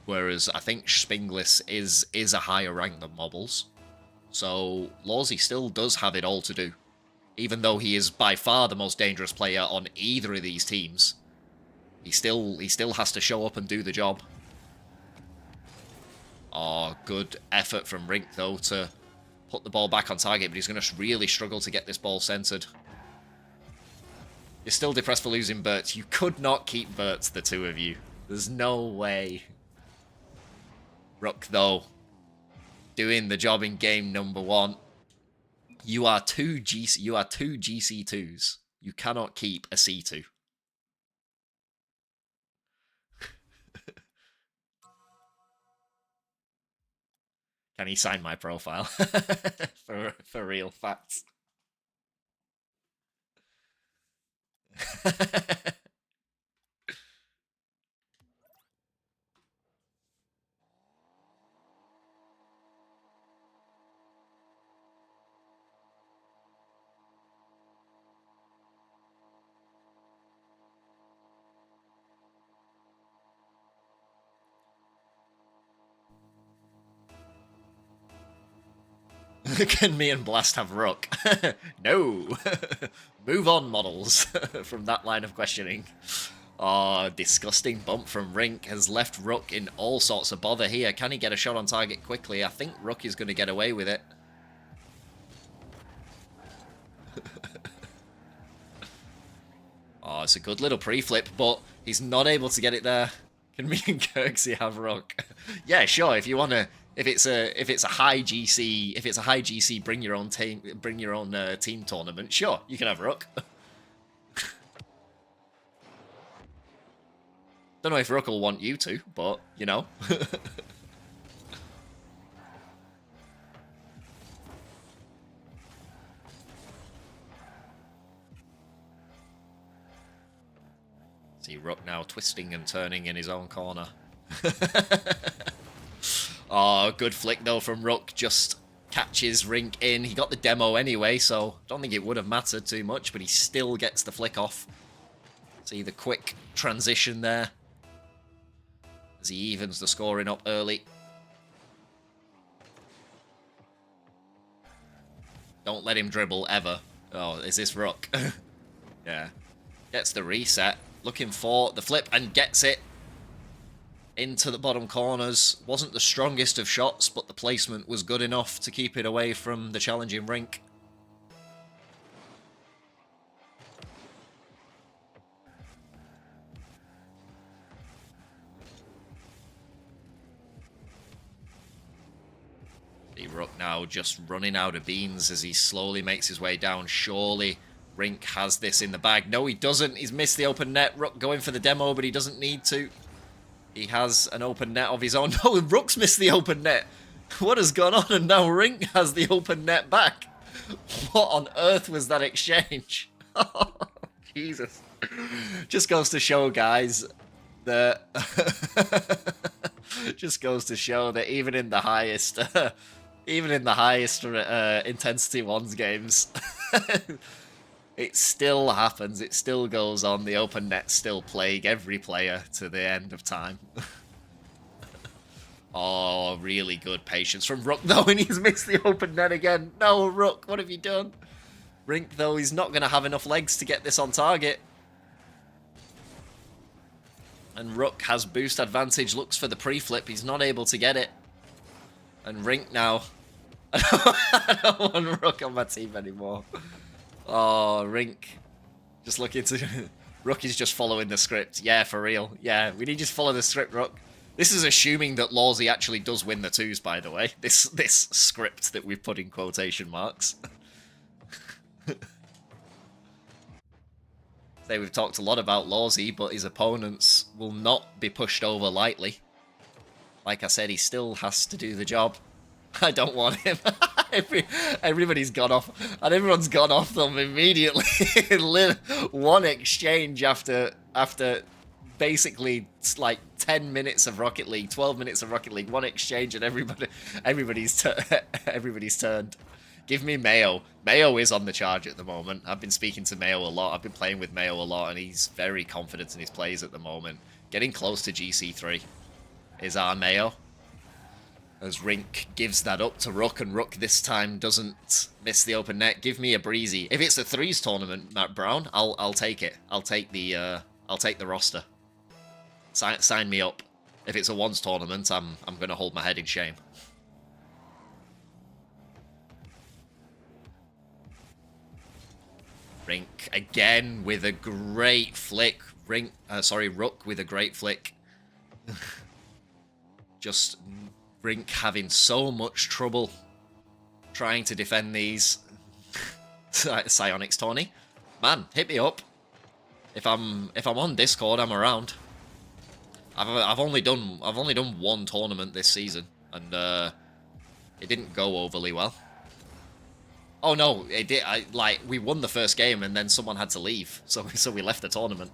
Whereas I think Spinglis is a higher rank than Mobbles. So Lawsy still does have it all to do. Even though he is by far the most dangerous player on either of these teams, he still has to show up and do the job. Oh, good effort from Rink though to put the ball back on target, but he's going to really struggle to get this ball centered. You're still depressed for losing Bert. You could not keep Bert, the two of you. There's no way. Rook though, doing the job in game number 1. You are two GC2s. You cannot keep a C2. Can he sign my profile? for real facts. Can me and Blast have Rook? No! Move on, models, from that line of questioning. Oh, disgusting bump from Rink has left Rook in all sorts of bother here. Can he get a shot on target quickly? I think Rook is going to get away with it. Oh, it's a good little pre-flip, but he's not able to get it there. Can me and Kirksey have Rook? Yeah, sure, if you want to... If it's a high GC, bring your own team tournament. Sure, you can have Rook. Don't know if Rook will want you to, but you know. See Rook now twisting and turning in his own corner. Oh, good flick though from Rook, just catches Rink in. He got the demo anyway, so I don't think it would have mattered too much, but he still gets the flick off. See the quick transition there as he evens the scoring up early. Don't let him dribble ever. Oh, is this Rook? Yeah. Gets the reset. Looking for the flip and gets it into the bottom corners. Wasn't the strongest of shots, but the placement was good enough to keep it away from the challenging Rink. The Rook now just running out of beans as he slowly makes his way down. Surely Rink has this in the bag. No, he doesn't. He's missed the open net. Rook going for the demo, but he doesn't need to. He has an open net of his own. No, Rook's missed the open net. What has gone on? And now Rink has the open net back. What on earth was that exchange? Oh, Jesus. Just goes to show, guys, that... just goes to show that even in the highest... intensity ones games... it still happens, it still goes on, the open net still plague every player to the end of time. Oh, really good patience from Rook, though, and he's missed the open net again. No, Rook, what have you done? Rink, though, he's not going to have enough legs to get this on target. And Rook has boost advantage, looks for the pre-flip, he's not able to get it. And Rink now. I don't want Rook on my team anymore. Oh, Rink. Just looking to... Rook is just following the script. Yeah, for real. Yeah, we need to just follow the script, Rook. This is assuming that Lawsy actually does win the twos, by the way. This script that we've put in quotation marks. Say we've talked a lot about Lawsy, but his opponents will not be pushed over lightly. Like I said, he still has to do the job. I don't want him. Everybody's gone off, and everyone's gone off them immediately. One exchange after basically like 10 minutes of Rocket League, 12 minutes of Rocket League. One exchange, and everybody's turned. Give me Mayo. Mayo is on the charge at the moment. I've been speaking to Mayo a lot. I've been playing with Mayo a lot, and he's very confident in his plays at the moment. Getting close to GC3 is our Mayo. As Rink gives that up to Rook, and Rook this time doesn't miss the open net. Give me a breezy. If it's a threes tournament, Matt Brown, I'll take it. I'll take the roster. Sign me up. If it's a ones tournament, I'm gonna hold my head in shame. Rink again with a great flick. Rook with a great flick. Just Rink having so much trouble trying to defend these. Psionics tourney. Man, hit me up. If I'm on Discord, I'm around. I've only done one tournament this season, and it didn't go overly well. Oh no, it did. We won the first game, and then someone had to leave, so we left the tournament.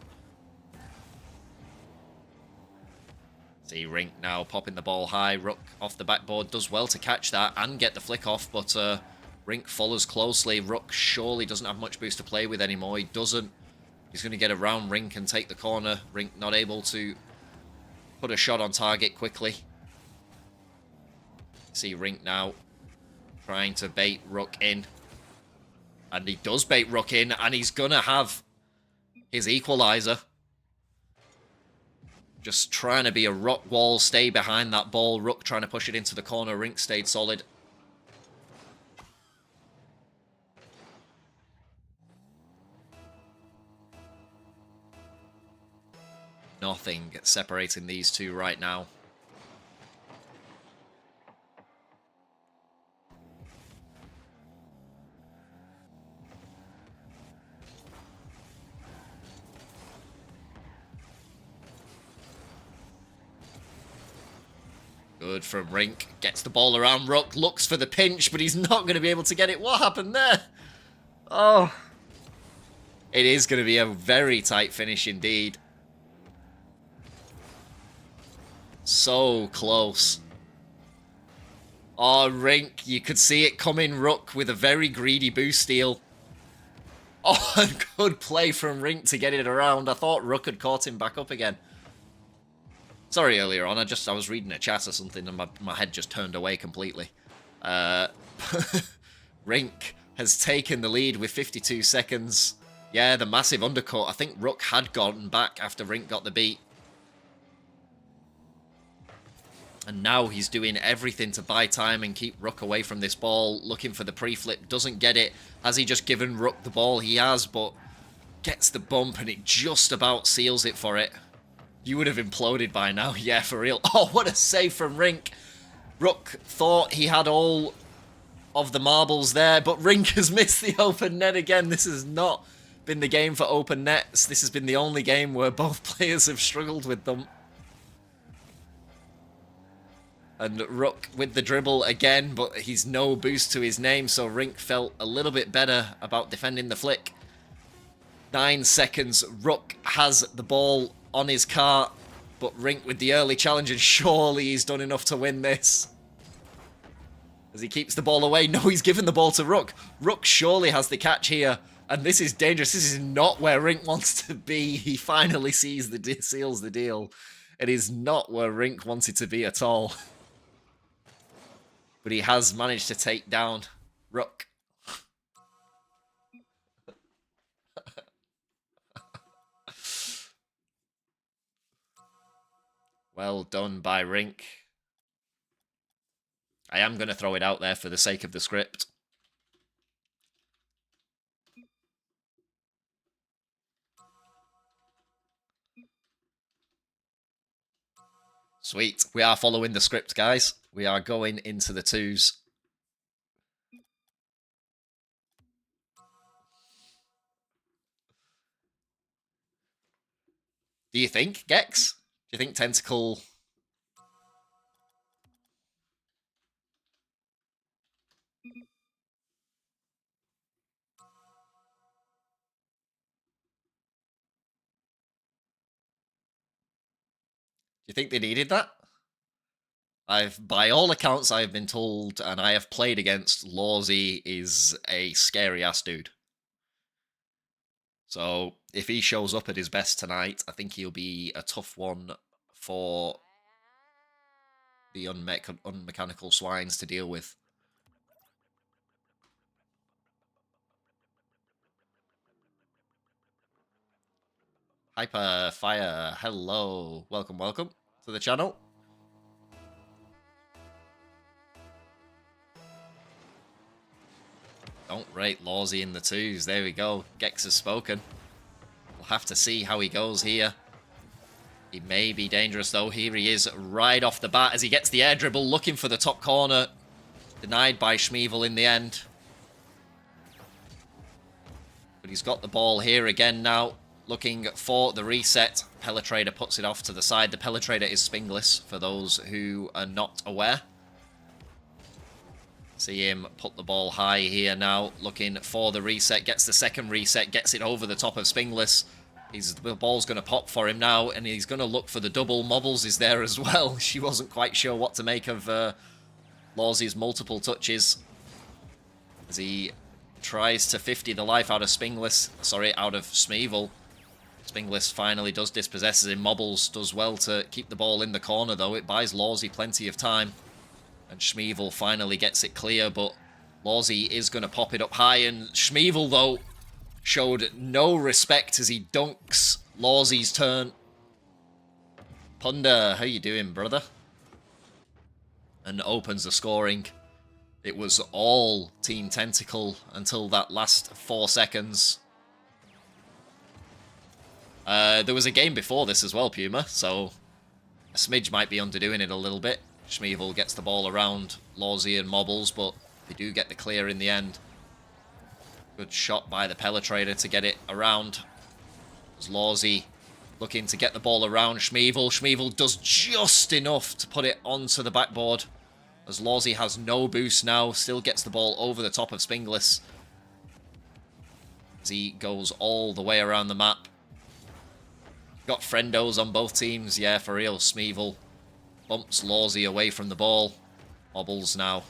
See Rink now popping the ball high. Rook off the backboard does well to catch that and get the flick off, but Rink follows closely. Rook surely doesn't have much boost to play with anymore. He doesn't. He's going to get around Rink and take the corner. Rink not able to put a shot on target quickly. See Rink now trying to bait Rook in. And he does bait Rook in, and he's going to have his equalizer. Just trying to be a rock wall, stay behind that ball. Rook trying to push it into the corner. Rink stayed solid. Nothing separating these two right now. Good from Rink. Gets the ball around Rook. Looks for the pinch, but he's not going to be able to get it. What happened there? Oh. It is going to be a very tight finish indeed. So close. Oh, Rink, you could see it coming. Rook with a very greedy boost steal. Oh, a good play from Rink to get it around. I thought Rook had caught him back up again. Sorry, earlier on, I was reading a chat or something and my head just turned away completely. Rink has taken the lead with 52 seconds. Yeah, the massive undercut. I think Rook had gotten back after Rink got the beat. And now he's doing everything to buy time and keep Rook away from this ball. Looking for the pre-flip. Doesn't get it. Has he just given Rook the ball? He has, but gets the bump and it just about seals it for it. You would have imploded by now. Yeah, for real. Oh, what a save from Rink. Rook thought he had all of the marbles there, but Rink has missed the open net again. This has not been the game for open nets. This has been the only game where both players have struggled with them. And Rook with the dribble again, but he's no boost to his name, so Rink felt a little bit better about defending the flick. 9 seconds. Rook has the ball on his cart, but Rink with the early challenge, and surely he's done enough to win this. As he keeps the ball away. No, he's given the ball to Rook. Rook surely has the catch here, and this is dangerous. This is not where Rink wants to be. He finally seals the deal. It is not where Rink wanted to be at all. But he has managed to take down Rook. Well done by Rink. I am going to throw it out there for the sake of the script. Sweet. We are following the script, guys. We are going into the twos. Do you think, Gex? Do you think Tentacle... Do you think they needed that? By all accounts, I've been told, and I have played against, Lawsy is a scary-ass dude. So, if he shows up at his best tonight, I think he'll be a tough one for the unmechanical Swines to deal with. Hyperfire, hello. Welcome to the channel. Don't rate Lawsy in the twos. There we go. Gex has spoken. We'll have to see how he goes here. He may be dangerous, though. Here he is right off the bat as he gets the air dribble, looking for the top corner. Denied by Schmeval in the end. But he's got the ball here again now. Looking for the reset. Penetrator puts it off to the side. The Penetrator is Spinglis, for those who are not aware. See him put the ball high here now, looking for the reset, gets the second reset, gets it over the top of Spinglis. The ball's going to pop for him now, and he's going to look for the double. Mobbles is there as well. She wasn't quite sure what to make of Lawsy's multiple touches. As he tries to 50 the life out of Spinglis, out of Schmeval. Spinglis finally does dispossess him. Mobbles does well to keep the ball in the corner, though. It buys Lawsy plenty of time. And Schmeval finally gets it clear, but Lawsy is going to pop it up high. And Schmeval, though, showed no respect as he dunks Lawsy's turn. Punda, how you doing, brother? And opens the scoring. It was all Team Tentacle until that last 4 seconds. There was a game before this as well, Puma, so a smidge might be underdoing it a little bit. Schmeval gets the ball around Lawsy and Mobbles, but they do get the clear in the end. Good shot by the Penetrator to get it around. As Lawsy looking to get the ball around Schmeval. Schmeval does just enough to put it onto the backboard. As Lawsy has no boost now, still gets the ball over the top of Spinglis. As he goes all the way around the map. Got friendos on both teams, yeah, for real. Schmeval bumps Lawsy away from the ball. Mobbles now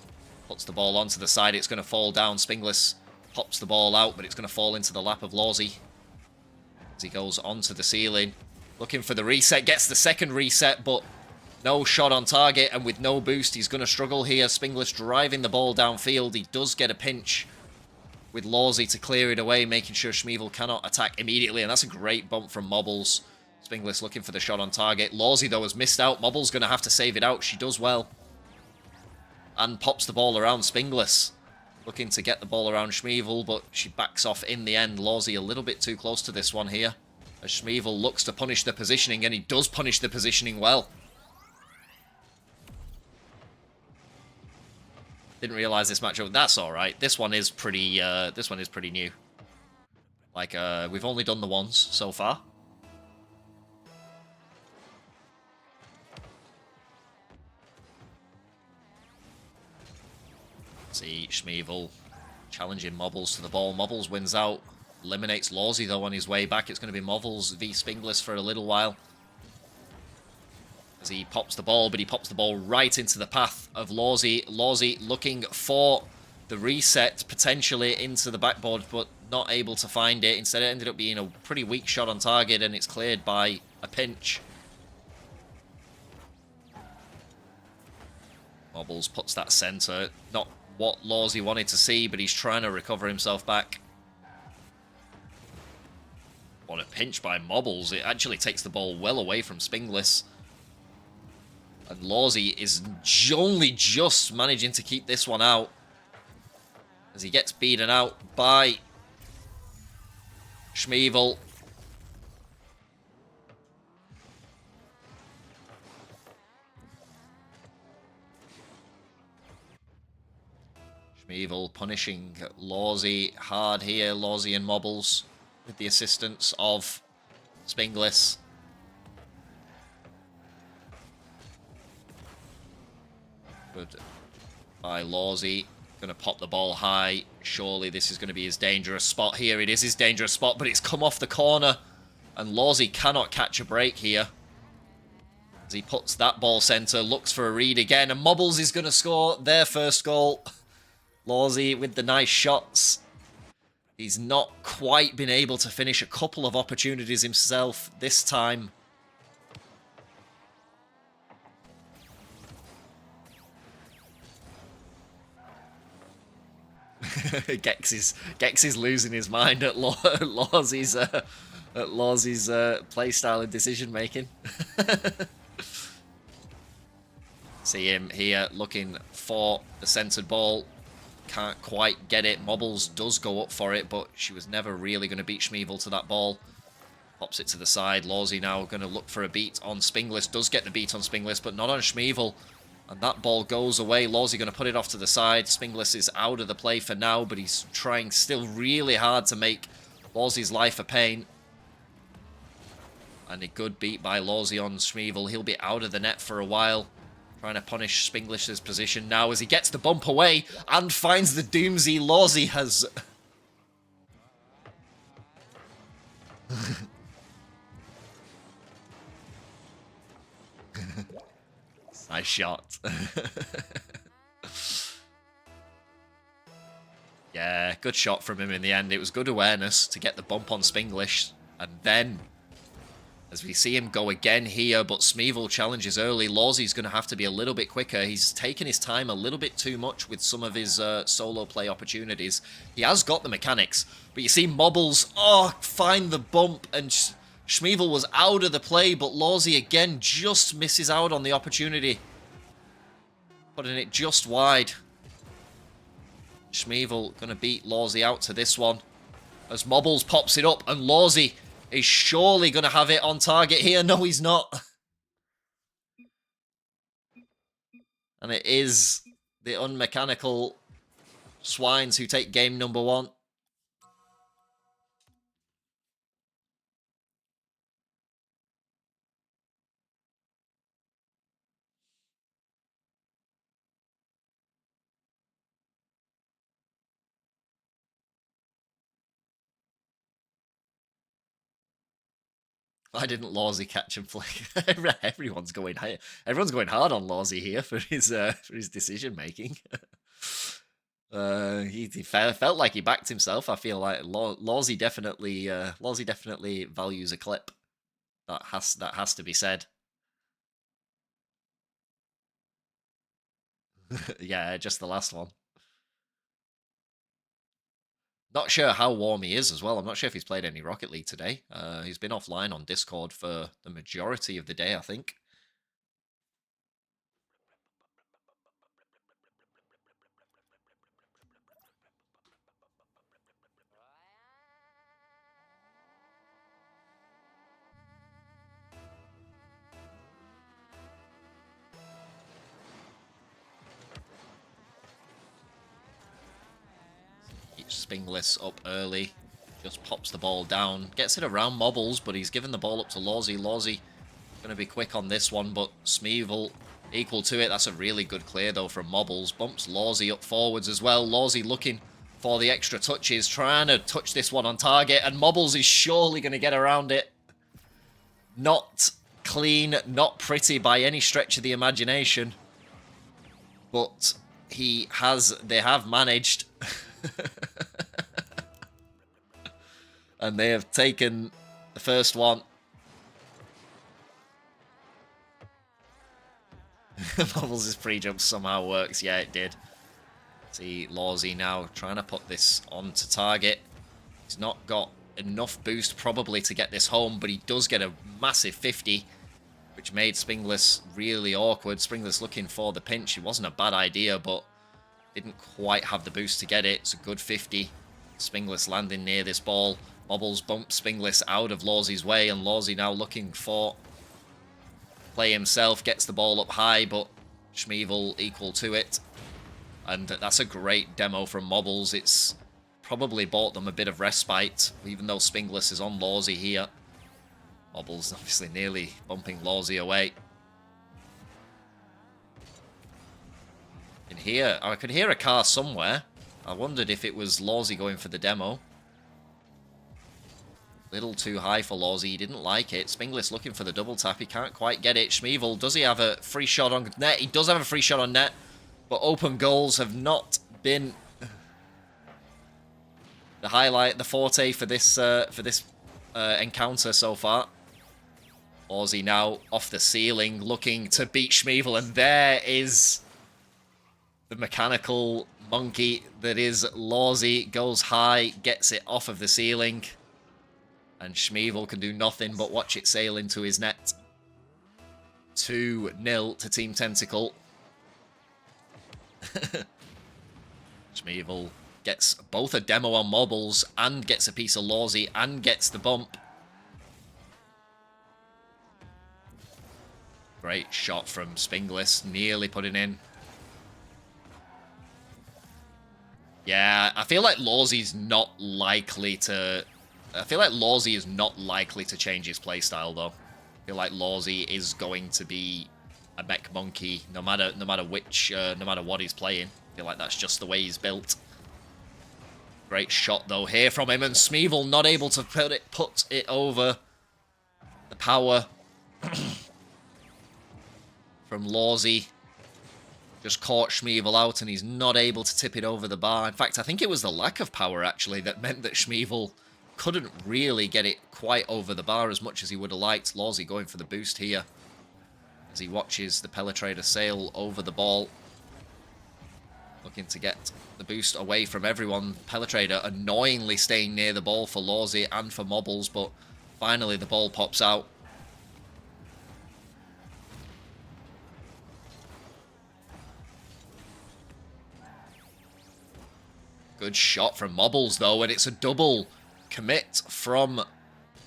puts the ball onto the side. It's going to fall down. Spinglis pops the ball out, but it's going to fall into the lap of Lawsy as he goes onto the ceiling. Looking for the reset. Gets the second reset, but no shot on target. And with no boost, he's going to struggle here. Spinglis driving the ball downfield. He does get a pinch with Lawsy to clear it away, making sure Schmeval cannot attack immediately. And that's a great bump from Mobbles. Spinglis looking for the shot on target. Lawsy, though, has missed out. Mobbles going to have to save it out. She does well. And pops the ball around Spinglis. Looking to get the ball around Schmeval, but she backs off in the end. Lawsy a little bit too close to this one here. As Schmeval looks to punish the positioning, and he does punish the positioning well. Didn't realize this matchup. That's all right. This one is pretty new. Like, we've only done the ones so far. See Schmeval challenging Mobbles to the ball. Mobbles wins out. Eliminates Lawsy, though, on his way back. It's going to be Mobbles v Spinglis for a little while. As he pops the ball, but he pops the ball right into the path of Lawsy. Lawsy looking for the reset, potentially into the backboard, but not able to find it. Instead, it ended up being a pretty weak shot on target, and it's cleared by a pinch. Mobbles puts that center. Not what Lawsy wanted to see, but he's trying to recover himself back. What a pinch by Mobbles. It actually takes the ball well away from Spinglis. And Lawsy is only just managing to keep this one out as he gets beaten out by Schmeval. Schmeval punishing Lawsy hard here. Lawsy and Mobbles with the assistance of Spinglis. Good by Lawsy. Going to pop the ball high. Surely this is going to be his dangerous spot here. It is his dangerous spot, but it's come off the corner. And Lawsy cannot catch a break here. As he puts that ball center, looks for a read again. And Mobbles is going to score their first goal. Lawsy with the nice shots. He's not quite been able to finish a couple of opportunities himself this time. Gex is losing his mind at Lawsy's playstyle and decision making. See him here looking for the centered ball. Can't quite get it. Mobbles does go up for it, but she was never really going to beat Schmeval to that ball. Pops it to the side. Lawsy now going to look for a beat on Spinglis. Does get the beat on Spinglis, but not on Schmeval. And that ball goes away. Lawsy going to put it off to the side. Spinglis is out of the play for now, but he's trying still really hard to make Lawsy's life a pain. And a good beat by Lawsy on Schmeval. He'll be out of the net for a while. Trying to punish Spinglis's position now as he gets the bump away and finds the Doomsy. Lawsy has... Nice shot. Yeah, good shot from him in the end. It was good awareness to get the bump on Spinglis. And then, as we see him go again here, but Schmeval challenges early. Lawsy's going to have to be a little bit quicker. He's taken his time a little bit too much with some of his solo play opportunities. He has got the mechanics, but you see Mobbles, find the bump, and Schmeval was out of the play, but Lawsy again just misses out on the opportunity. Putting it just wide. Schmeval going to beat Lawsy out to this one. As Mobbles pops it up, and Lawsy is surely going to have it on target here. No, he's not. And it is the Unmechanical Swines who take game number 1. Why didn't Lawsy catch and flick? Everyone's going high. Everyone's going hard on Lawsy here for his decision making. He felt like he backed himself. I feel like Lawsy definitely values a clip. That has to be said. Yeah, just the last one. Not sure how warm he is as well. I'm not sure if he's played any Rocket League today. He's been offline on Discord for the majority of the day, I think. Spinglis up early, just pops the ball down, gets it around Mobbles, but he's given the ball up to Lawsy. Lawsy going to be quick on this one, but Schmeval equal to it. That's a really good clear, though, from Mobbles. Bumps Lawsy up forwards as well. Lawsy looking for the extra touches, trying to touch this one on target, and Mobbles is surely going to get around it. Not clean, not pretty by any stretch of the imagination, but they have managed. And they have taken the first one. Mobbles' pre-jump somehow works. Yeah, it did. See Lawsy now trying to put this onto target. He's not got enough boost probably to get this home, but he does get a massive 50, which made Spinglis really awkward. Spinglis looking for the pinch. It wasn't a bad idea, but didn't quite have the boost to get it. It's a good 50. Spinglis landing near this ball. Mobbles bumps Spinglis out of Lawsy's way, and Lawsy now looking for play himself. Gets the ball up high, but Schmeval equal to it. And that's a great demo from Mobbles. It's probably bought them a bit of respite, even though Spinglis is on Lawsy here. Mobbles obviously nearly bumping Lawsy away. I could hear a car somewhere. I wondered if it was Lawsy going for the demo. Little too high for Lawsy. He didn't like it. Spinglis looking for the double tap. He can't quite get it. Schmeval, does he have a free shot on net? He does have a free shot on net, but open goals have not been the highlight, the forte for this encounter so far. Lawsy now off the ceiling, looking to beat Schmeval, and there is the mechanical monkey that is Lawsy. Goes high, gets it off of the ceiling, and Schmeval can do nothing but watch it sail into his net. 2-0 to Team Tentacle. Schmeval gets both a demo on Mobbles and gets a piece of Lawsy and gets the bump. Great shot from Spinglis, nearly putting in. Yeah, I feel like Lawsy's not likely to... I feel like Lawsy is not likely to change his playstyle, though. I feel like Lawsy is going to be a mech monkey, no matter what he's playing. I feel like that's just the way he's built. Great shot, though, here from him, and Schmeval not able to put it over. The power from Lawsy just caught Schmeval out, and he's not able to tip it over the bar. In fact, I think it was the lack of power, actually, that meant that Schmeval couldn't really get it quite over the bar as much as he would have liked. Lawsy going for the boost here as he watches the Penetrator sail over the ball. Looking to get the boost away from everyone. Penetrator annoyingly staying near the ball for Lawsy and for Mobbles, but finally the ball pops out. Good shot from Mobbles, though, and it's a double commit from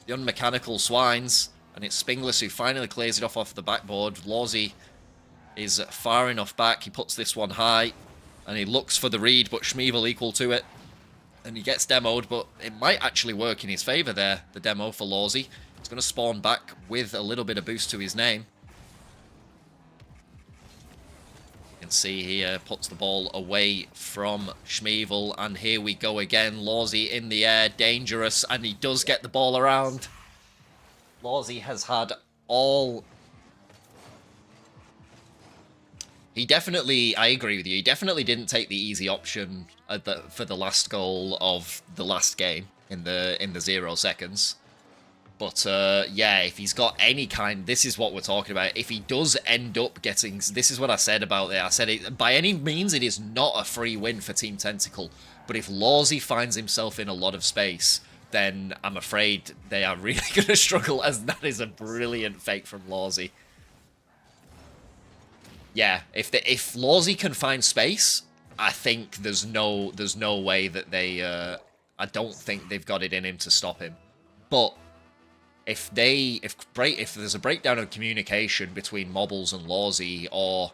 the Unmechanical Swines, and it's Spinglis who finally clears it off the backboard. Lawsy is far enough back. He puts this one high, and he looks for the read, but Schmeval equal to it, and he gets demoed, but it might actually work in his favour there, the demo for Lawsy. He's going to spawn back with a little bit of boost to his name. You can see here, puts the ball away from Schmeval, and here we go again. Lawsy in the air, dangerous, and he does get the ball around. Lawsy has had all... He definitely, I agree with you, he definitely didn't take the easy option for the last goal of the last game in the 0 seconds. But yeah, if he's got any kind, this is what we're talking about. If he does end up getting, this is what I said about it. I said it, by any means, it is not a free win for Team Tentacle. But if Lawsy finds himself in a lot of space, then I'm afraid they are really going to struggle, as that is a brilliant fake from Lawsy. Yeah, if Lawsy can find space, I think there's no way that they, I don't think they've got it in him to stop him. But if there's a breakdown of communication between Mobbles and Lawsy, or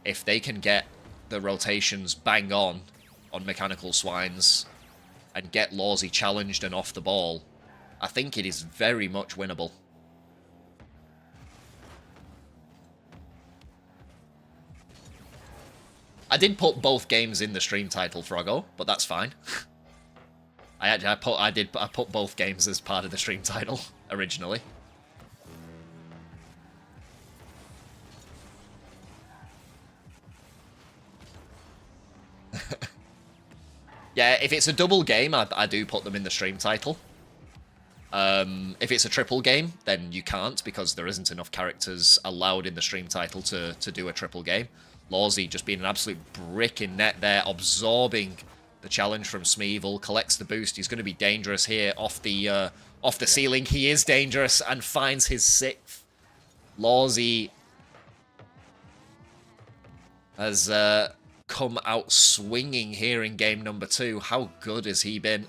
if they can get the rotations bang on Mechanical Swines and get Lawsy challenged and off the ball, I think it is very much winnable. I did put both games in the stream title, Froggo, but that's fine. I put both games as part of the stream title originally. Yeah, if it's a double game, I do put them in the stream title. If it's a triple game, then you can't, because there isn't enough characters allowed in the stream title to do a triple game. Lawsy just being an absolute brick in net there, absorbing the challenge from Schmeval, collects the boost. He's going to be dangerous here off the ceiling. He is dangerous and finds his 6th. Lawsy has come out swinging here in game number 2. How good has he been?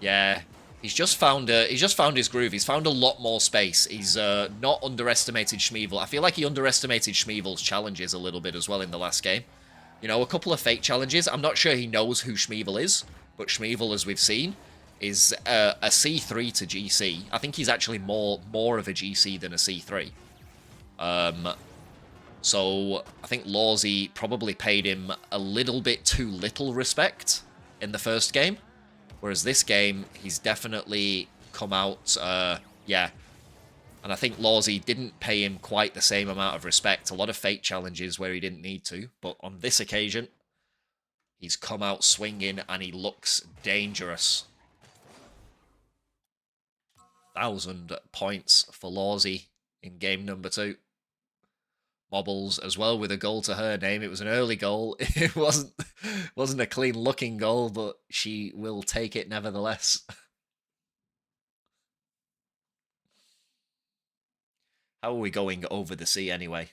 Yeah, he's just found his groove. He's found a lot more space. He's not underestimated Schmeval. I feel like he underestimated Schmeval's challenges a little bit as well in the last game. You know, a couple of fake challenges. I'm not sure he knows who Schmeval is, but Schmeval, as we've seen, is a C3 to GC. I think he's actually more of a GC than a C3. So I think Lawsy probably paid him a little bit too little respect in the first game. Whereas this game, he's definitely come out, yeah. And I think Lawsy didn't pay him quite the same amount of respect. A lot of fake challenges where he didn't need to. But on this occasion, he's come out swinging and he looks dangerous. 1,000 points for Lawsy in game number 2. Mobbles as well with a goal to her name. It was an early goal. It wasn't a clean looking goal, but she will take it nevertheless. How are we going over the sea anyway?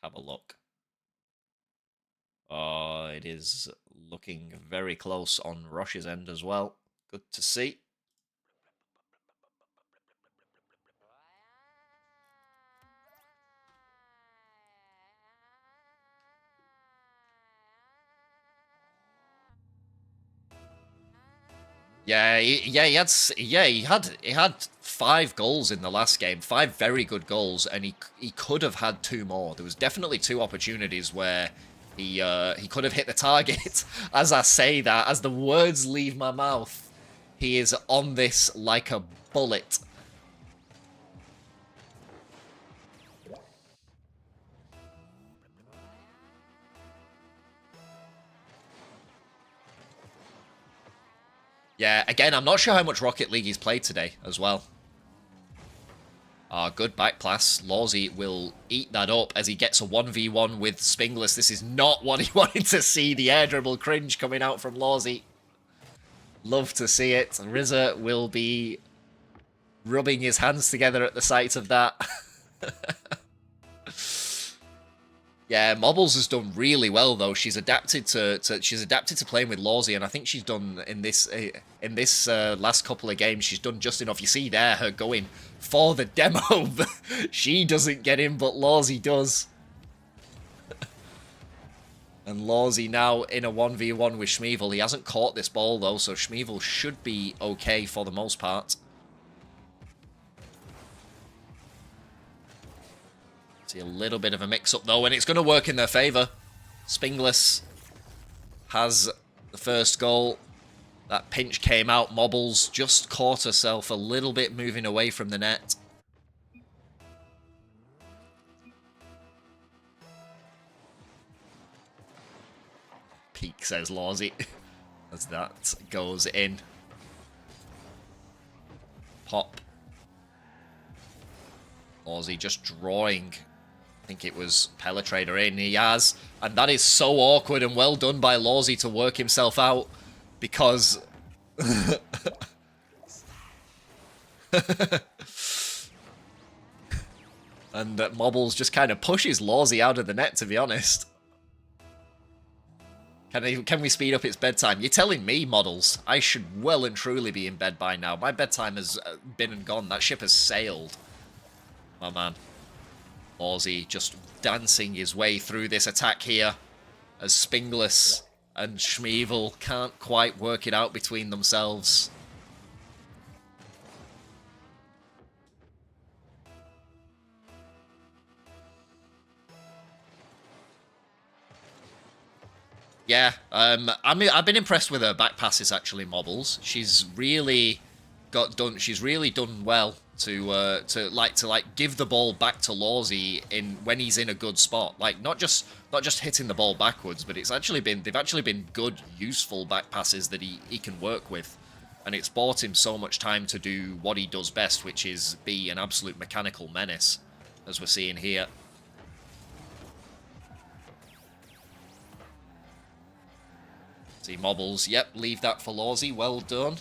Have a look. Oh, it is looking very close on Rosh's end as well. Good to see. Yeah, he had 5 goals in the last game, 5 very good goals, and he could have had 2 more. There was definitely 2 opportunities where he could have hit the target. As I say that, as the words leave my mouth, he is on this like a bullet. Yeah, again, I'm not sure how much Rocket League he's played today as well. Good back pass. Lawsy will eat that up as he gets a 1v1 with Spinglis. This is not what he wanted to see. The air dribble cringe coming out from Lawsy. Love to see it. Rizza will be rubbing his hands together at the sight of that. Yeah, Mobbles has done really well though. She's adapted to playing with Lawsy, and I think she's done in this last couple of games. She's done just enough. You see there her going for the demo. She doesn't get in, but Lawsy does. And Lawsy now in a 1v1 with Schmeval. He hasn't caught this ball though, so Schmeval should be okay for the most part. See a little bit of a mix-up, though, and it's going to work in their favour. Spinglis has the first goal. That pinch came out. Mobbles just caught herself a little bit moving away from the net. Peak, says Lawsy, as that goes in. Pop. Lawsy just drawing. I think it was Penetrator in. He has. And that is so awkward, and well done by Lawsy to work himself out. Because... and Mobbles just kind of pushes Lawsy out of the net, to be honest. Can we speed up its bedtime? You're telling me, Models. I should well and truly be in bed by now. My bedtime has been and gone. That ship has sailed. My man. Lawsy just dancing his way through this attack here. As Spinglis and Schmeval can't quite work it out between themselves. Yeah, I've been impressed with her back passes actually, Mobbles. She's really done well to give the ball back to Lawsy when he's in a good spot. Like not just hitting the ball backwards, but they've actually been good, useful back passes that he can work with. And it's bought him so much time to do what he does best, which is be an absolute mechanical menace, as we're seeing here. See, Mobbles, yep, leave that for Lawsy, well done.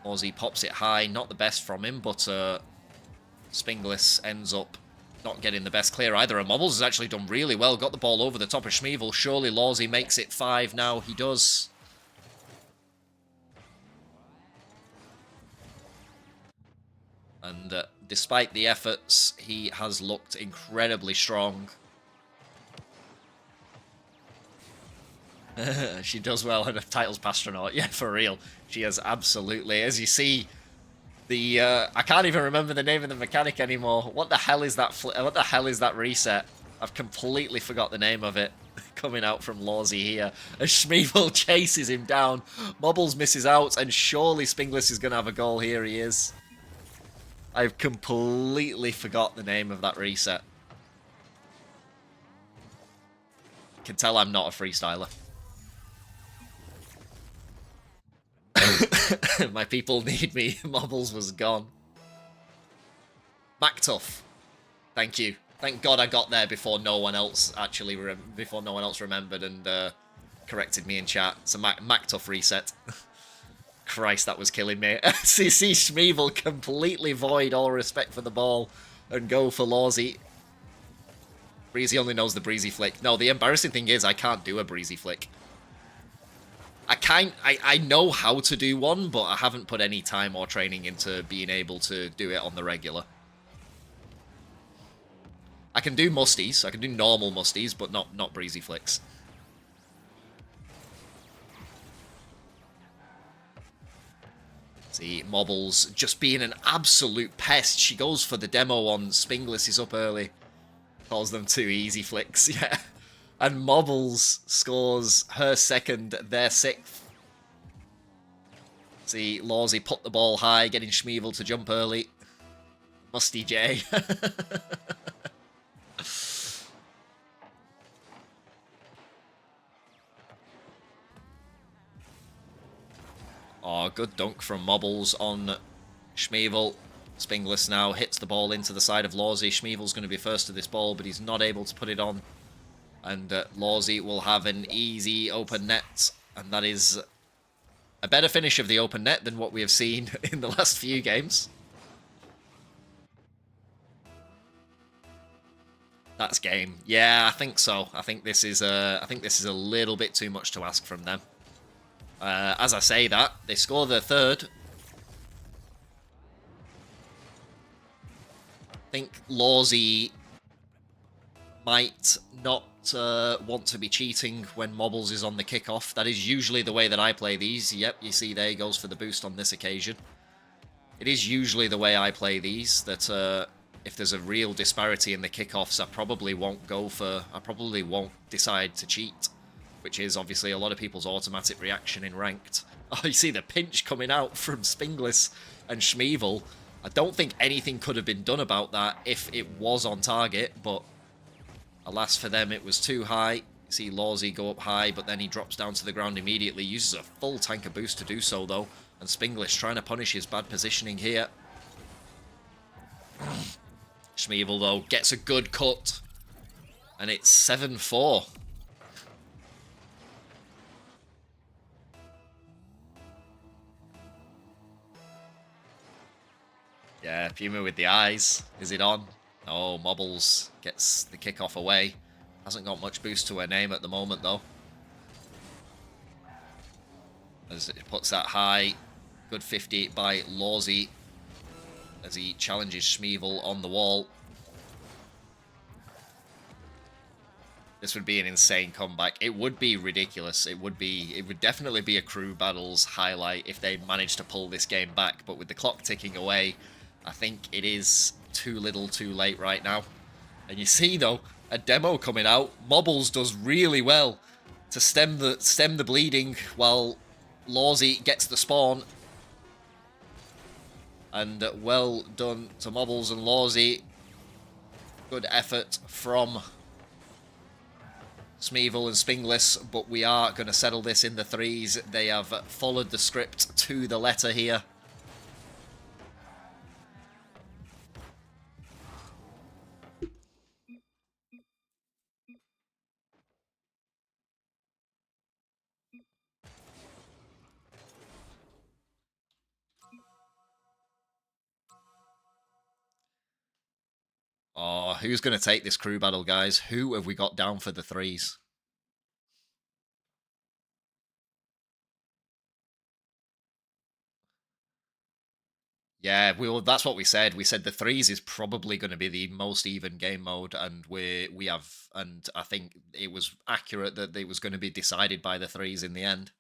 Lawsy pops it high, not the best from him, but Spinglis ends up not getting the best clear either. And Mobbles has actually done really well, got the ball over the top of Schmeval. Surely Lawsy makes it 5 now, he does. And despite the efforts, he has looked incredibly strong. She does well in her title's astronaut. Yeah, for real. She has absolutely. As you see, the I can't even remember the name of the mechanic anymore. What the hell is that? What the hell is that reset? I've completely forgot the name of it. Coming out from Lawsy here, as Schmeval chases him down. Mobbles misses out, and surely Spinglis is going to have a goal. Here he is. I've completely forgot the name of that reset. You can tell I'm not a freestyler. My people need me. Mobbles was gone. MacTuff. Thank you. Thank God I got there before no one else actually remembered and corrected me in chat. It's a MacTuff reset. Christ, that was killing me. See Schmeval completely void all respect for the ball and go for Lawsy. Breezy only knows the breezy flick. No, the embarrassing thing is I can't do a breezy flick. I know how to do one, but I haven't put any time or training into being able to do it on the regular. I can do musties, I can do normal musties, but not breezy flicks. See, Mobbles just being an absolute pest. She goes for the demo on Spinglis, is up early. Calls them 2 easy flicks, yeah. And Mobbles scores her 2nd, their 6th. See, Lawsy put the ball high, getting Schmeval to jump early. Musty J. Oh, good dunk from Mobbles on Schmeval. Spinglis now hits the ball into the side of Lawsy. Schmeval's going to be first to this ball, but he's not able to put it on. And Lawsy will have an easy open net. And that is a better finish of the open net than what we have seen in the last few games. That's game. Yeah, I think so. I think this is a little bit too much to ask from them. As I say that, they score their 3rd. I think Lawsy might not want to be cheating when Mobbles is on the kickoff. That is usually the way that I play these. Yep, you see there he goes for the boost on this occasion. It is usually the way I play these, that if there's a real disparity in the kickoffs, I probably won't decide to cheat. which is obviously a lot of people's automatic reaction in ranked. Oh, you see the pinch coming out from Spinglis and Schmeval. I don't think anything could have been done about that if it was on target, but alas for them, it was too high. You see Lawsy go up high, but then he drops down to the ground immediately. Uses a full tanker boost to do so, though. And Spinglis trying to punish his bad positioning here. Schmeval, though, gets a good cut. And it's 7-4. Yeah, Puma with the eyes. Is it on? Oh, Mobbles gets the kickoff away. Hasn't got much boost to her name at the moment, though. As it puts that high. Good 50 by Lawsy. As he challenges Schmeval on the wall. This would be an insane comeback. It would be ridiculous. It would definitely be a crew battles highlight if they managed to pull this game back. But with the clock ticking away, I think it is too little too late right now. And you see, though, a demo coming out. Mobbles does really well to stem the bleeding while Lawsy gets the spawn. And well done to Mobbles and Lawsy. Good effort from Schmeval and Spinglis, but we are going to settle this in the threes. They have followed the script to the letter here. Oh, who's going to take this crew battle, guys? Who have we got down for the threes? Yeah, that's what we said. We said the threes is probably going to be the most even game mode, and and I think it was accurate that it was going to be decided by the threes in the end.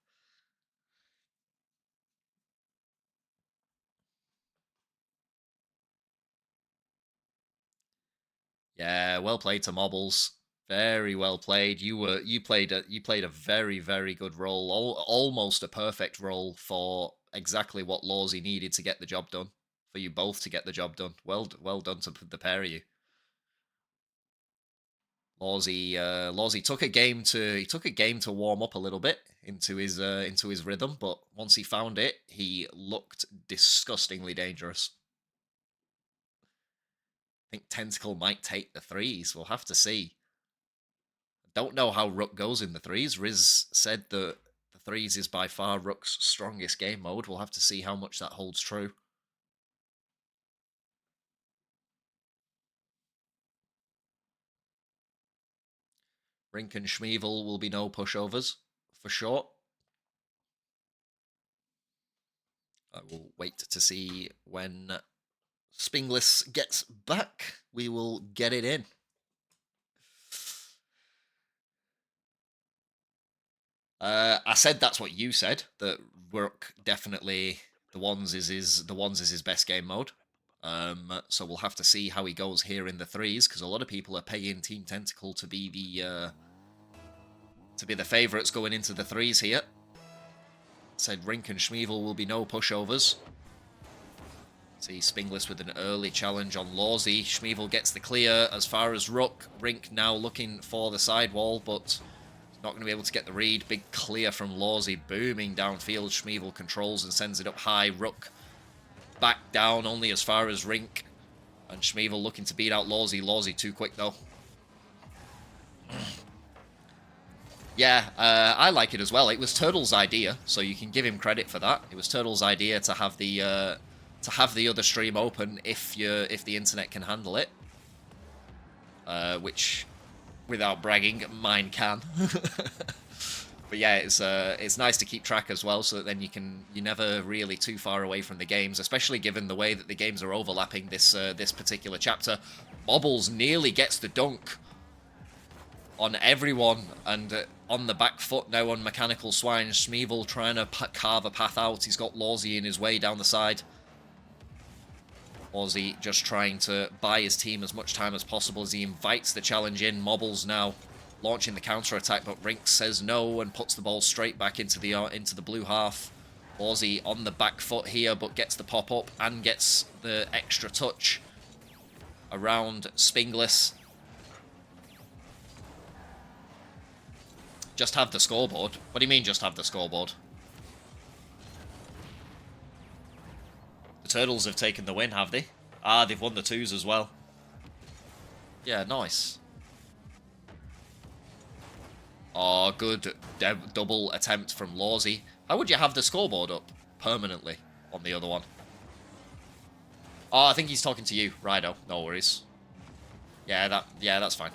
Yeah, well played to Mobbles. Very well played. You played a very, very good role, almost a perfect role for exactly what Lawsy needed to get the job done. For you both to get the job done. Well done to the pair of you. Lawsy took a game to warm up a little bit into his rhythm, but once he found it, he looked disgustingly dangerous. I think Tentacle might take the threes. We'll have to see. Don't know how Rook goes in the threes. Riz said that the threes is by far Rook's strongest game mode. We'll have to see how much that holds true. Rink and Schmeval will be no pushovers, for sure. I will wait to see when Spinglis gets back. We will get it in. I said that's what you said, that Rook definitely the ones is his best game mode. So we'll have to see how he goes here in the threes, because a lot of people are paying Team Tentacle to be the favourites going into the threes here. Said Rink and Schmeval will be no pushovers. See Spinglis with an early challenge on Lawsy. Schmeval gets the clear as far as Rook. Rink now looking for the sidewall, but not going to be able to get the read. Big clear from Lawsy, booming downfield. Schmeval controls and sends it up high. Rook back down only as far as Rink. And Schmeval looking to beat out Lawsy. Lawsy too quick, though. Yeah, I like it as well. It was Turtle's idea, so you can give him credit for that. It was Turtle's idea to have the other stream open if the internet can handle it. Which, without bragging, mine can. But yeah, it's nice to keep track as well, so that then you're never really too far away from the games, especially given the way that the games are overlapping this particular chapter. Mobbles nearly gets the dunk on everyone, and on the back foot now on Mechanical Swines. Schmeval trying to carve a path out. He's got Lawsy in his way down the side. Lawsy just trying to buy his team as much time as possible as he invites the challenge in. Mobbles now launching the counter-attack, but Rink says no and puts the ball straight back into the blue half. Lawsy on the back foot here, but gets the pop-up and gets the extra touch around Spinglis. Just have the scoreboard. What do you mean just have the scoreboard? The Turtles have taken the win, have they? Ah, they've won the 2s as well. Yeah, nice. Oh, good double attempt from Lawsy. How would you have the scoreboard up permanently on the other one? Oh, I think he's talking to you. Righto, no worries. Yeah, that's fine.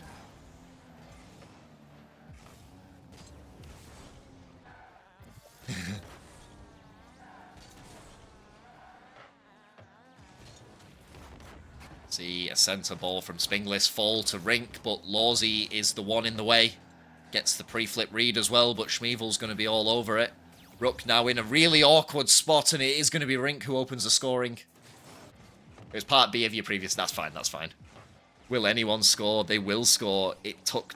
See a centre ball from Spinglis fall to Rink, but Lawsy is the one in the way. Gets the pre-flip read as well, but Schmeval's going to be all over it. Rook now in a really awkward spot, and it is going to be Rink who opens the scoring. It was part B of your previous... That's fine, that's fine. Will anyone score? They will score. It took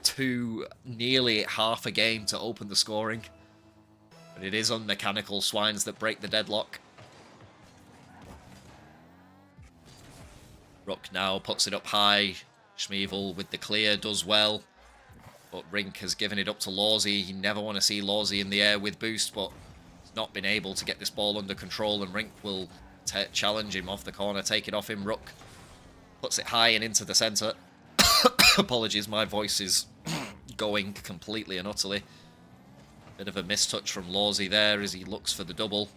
nearly half a game to open the scoring. But it is Unmechanical Swines that break the deadlock. Rook now puts it up high. Schmeval with the clear does well. But Rink has given it up to Lawsy. You never want to see Lawsy in the air with boost, but he's not been able to get this ball under control, and Rink will challenge him off the corner, take it off him. Rook puts it high and into the centre. Apologies, my voice is going completely and utterly. Bit of a mistouch from Lawsy there as he looks for the double.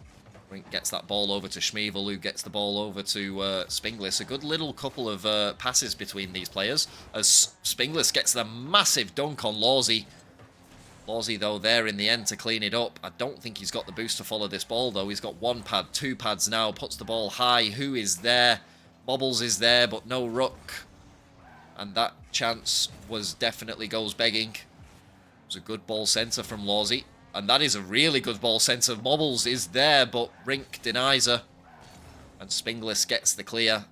Rink gets that ball over to Schmeval, who gets the ball over to Spinglis. A good little couple of passes between these players, as Spinglis gets the massive dunk on Lawsy. Lawsy, though, there in the end to clean it up. I don't think he's got the boost to follow this ball, though. He's got 1 pad, 2 pads now, puts the ball high. Who is there? Mobbles is there, but no Rook. And that chance definitely goes begging. It was a good ball centre from Lawsy. And that is a really good ball centre. Mobbles is there, but Rink denies her. And Spinglis gets the clear.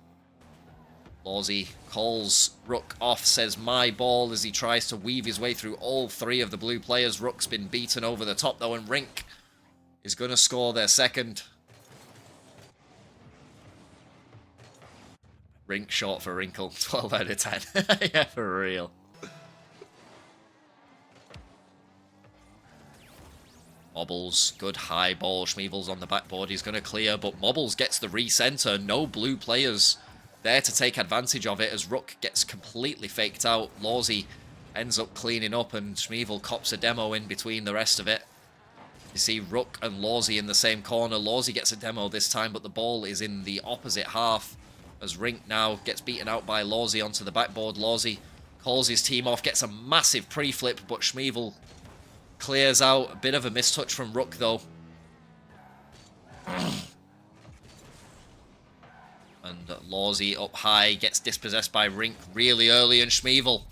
Lawsy calls Rook off, says my ball, as he tries to weave his way through all 3 of the blue players. Rook's been beaten over the top, though, and Rink is going to score their second. Rink short for Wrinkle. 12 out of 10. Yeah, for real. Mobbles, good high ball. Schmeval's on the backboard. He's going to clear, but Mobbles gets the recenter. No blue players there to take advantage of it as Rook gets completely faked out. Lawsy ends up cleaning up, and Schmeval cops a demo in between the rest of it. You see Rook and Lawsy in the same corner. Lawsy gets a demo this time, but the ball is in the opposite half as Rink now gets beaten out by Lawsy onto the backboard. Lawsy calls his team off, gets a massive pre-flip, but Schmeval clears out. A bit of a mistouch from Rook, though. And Lawsy up high gets dispossessed by Rink really early, and Schmeval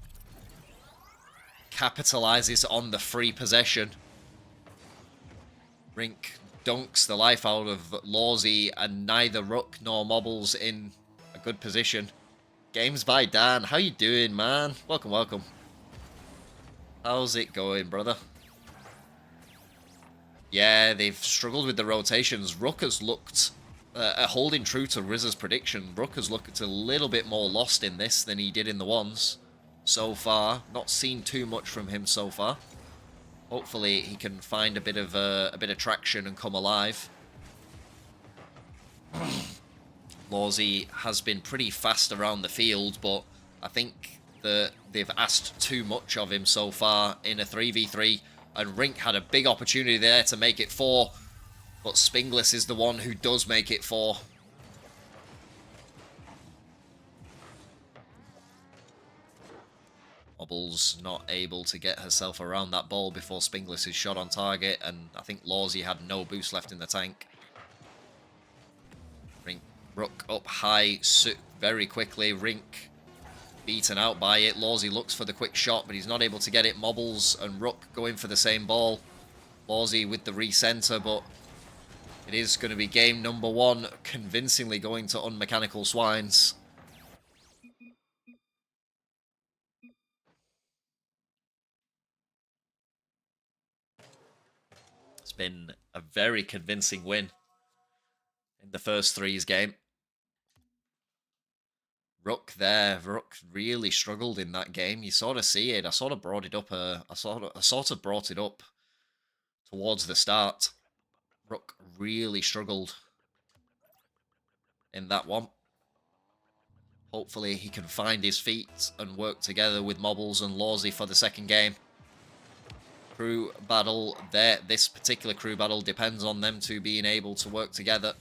capitalizes on the free possession. Rink dunks the life out of Lawsy, and neither Rook nor Mobbles in a good position. Games by Dan. How you doing, man? Welcome, welcome. How's it going, brother? Yeah, they've struggled with the rotations. Rook has looked, holding true to Rizza's prediction, Rook has looked a little bit more lost in this than he did in the ones so far. Not seen too much from him so far. Hopefully he can find a bit of traction and come alive. Lawsy has been pretty fast around the field, but I think that they've asked too much of him so far in a 3v3. And Rink had a big opportunity there to make it 4. But Spinglis is the one who does make it 4. Mobbles not able to get herself around that ball before Spinglis is shot on target. And I think Lawsy had no boost left in the tank. Rook up high very quickly. Rink beaten out by it. Lawsy looks for the quick shot, but he's not able to get it. Mobbles and Rook going for the same ball. Lawsy with the recenter, but it is going to be game number 1, convincingly going to Unmechanical Swines. been a very convincing win in the first threes game. Rook there. Rook really struggled in that game. You sort of see it. I sort of brought it up. I sort of brought it up towards the start. Rook really struggled in that one. Hopefully he can find his feet and work together with Mobbles and Lawsy for the second game. Crew battle there. This particular crew battle depends on them two being able to work together.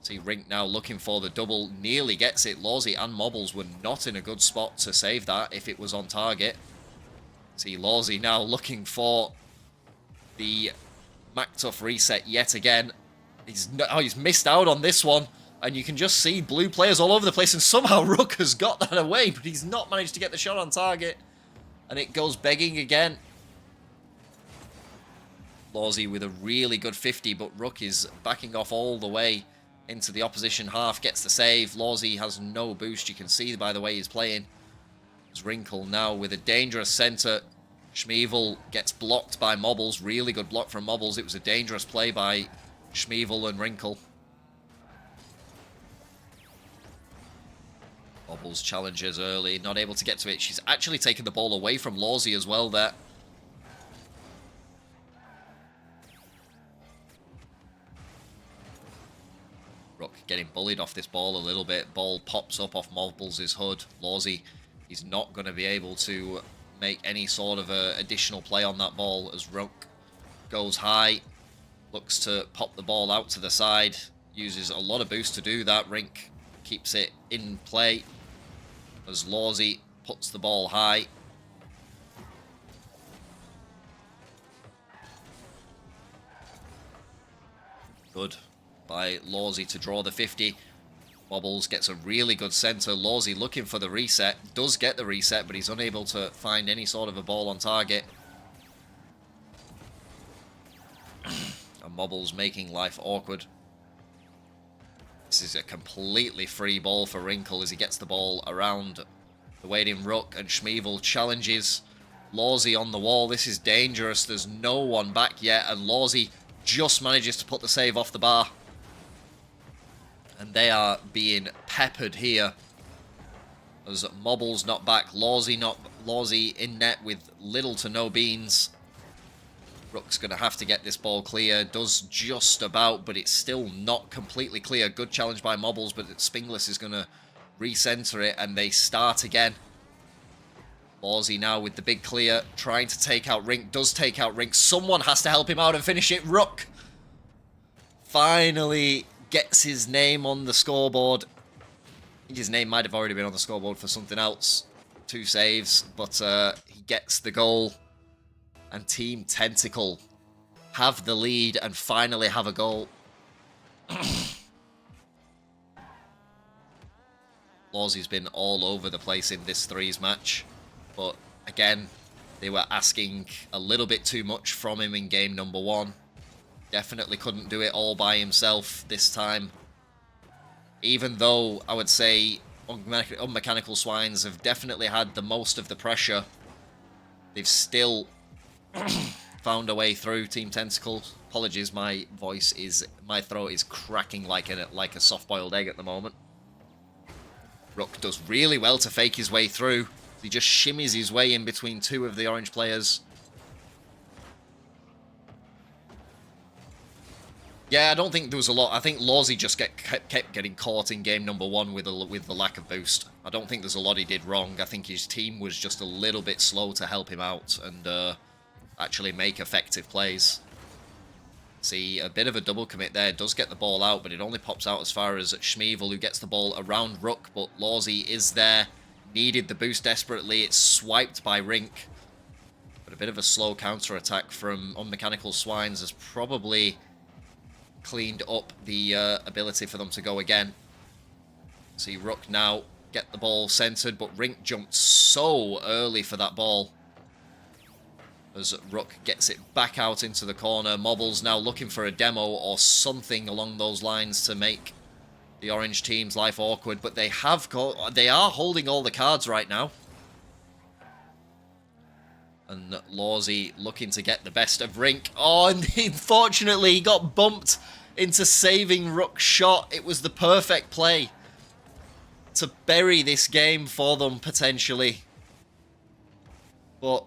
See Rink now looking for the double. Nearly gets it. Lawsy and Mobbles were not in a good spot to save that if it was on target. See Lawsy now looking for the MacTuff reset yet again. He's missed out on this one. And you can just see blue players all over the place. And somehow Rook has got that away. But he's not managed to get the shot on target. And it goes begging again. Lawsy with a really good 50. But Rook is backing off all the way into the opposition half. Gets the save. Lawsy has no boost. You can see by the way he's playing. There's Wrinkle now with a dangerous center. Schmeval gets blocked by Mobbles. Really good block from Mobbles. It was a dangerous play by Schmeval and Wrinkle. Mobbles challenges early, not able to get to it. She's actually taken the ball away from Lawsy as well there. Rook getting bullied off this ball a little bit. Ball pops up off Mobbles' hood. Lawsy, he's not going to be able to make any sort of additional play on that ball as Rook goes high. Looks to pop the ball out to the side. Uses a lot of boost to do that. Rink keeps it in play as Lawsy puts the ball high. Good by Lawsy to draw the 50. Mobbles gets a really good center. Lawsy looking for the reset. Does get the reset, but he's unable to find any sort of a ball on target. And Mobbles making life awkward. This is a completely free ball for Wrinkle as he gets the ball around the waiting Rook, and Schmeval challenges Lawsy on the wall. This is dangerous. There's no one back yet, and Lawsy just manages to put the save off the bar. And they are being peppered here as Mobbles not back. Lawsy in net with little to no beans. Rook's going to have to get this ball clear. Does just about, but it's still not completely clear. Good challenge by Mobbles, but Spinglis is going to recenter it, and they start again. Lawsy now with the big clear, trying to take out Rink. Does take out Rink. Someone has to help him out and finish it. Rook finally gets his name on the scoreboard. I think his name might have already been on the scoreboard for something else. 2 saves, but he gets the goal. And Team Tentacle have the lead and finally have a goal. Lawsy's been all over the place in this threes match. But again, they were asking a little bit too much from him in game number 1. Definitely couldn't do it all by himself this time. Even though I would say Unmechanical Swines have definitely had the most of the pressure, they've still found a way through. Team Tentacle. Apologies, my throat is cracking like a soft-boiled egg at the moment. Rook does really well to fake his way through. He just shimmies his way in between 2 of the orange players. Yeah, I don't think there was a lot. I think Lawsy just kept getting caught in game number 1 with the lack of boost. I don't think there's a lot he did wrong. I think his team was just a little bit slow to help him out and actually make effective plays. See, a bit of a double commit there. Does get the ball out, but it only pops out as far as Schmeval, who gets the ball around Rook, but Lawsy is there. Needed the boost desperately. It's swiped by Rink. But a bit of a slow counter-attack from Unmechanical Swines has probably cleaned up the ability for them to go again. See Rook now get the ball centered, but Rink jumped so early for that ball. As Rook gets it back out into the corner. Mobbles now looking for a demo or something along those lines to make the orange team's life awkward, but they are holding all the cards right now. And Lawsy looking to get the best of Rink. Oh, and unfortunately, he got bumped into saving Rook's shot. It was the perfect play to bury this game for them, potentially. But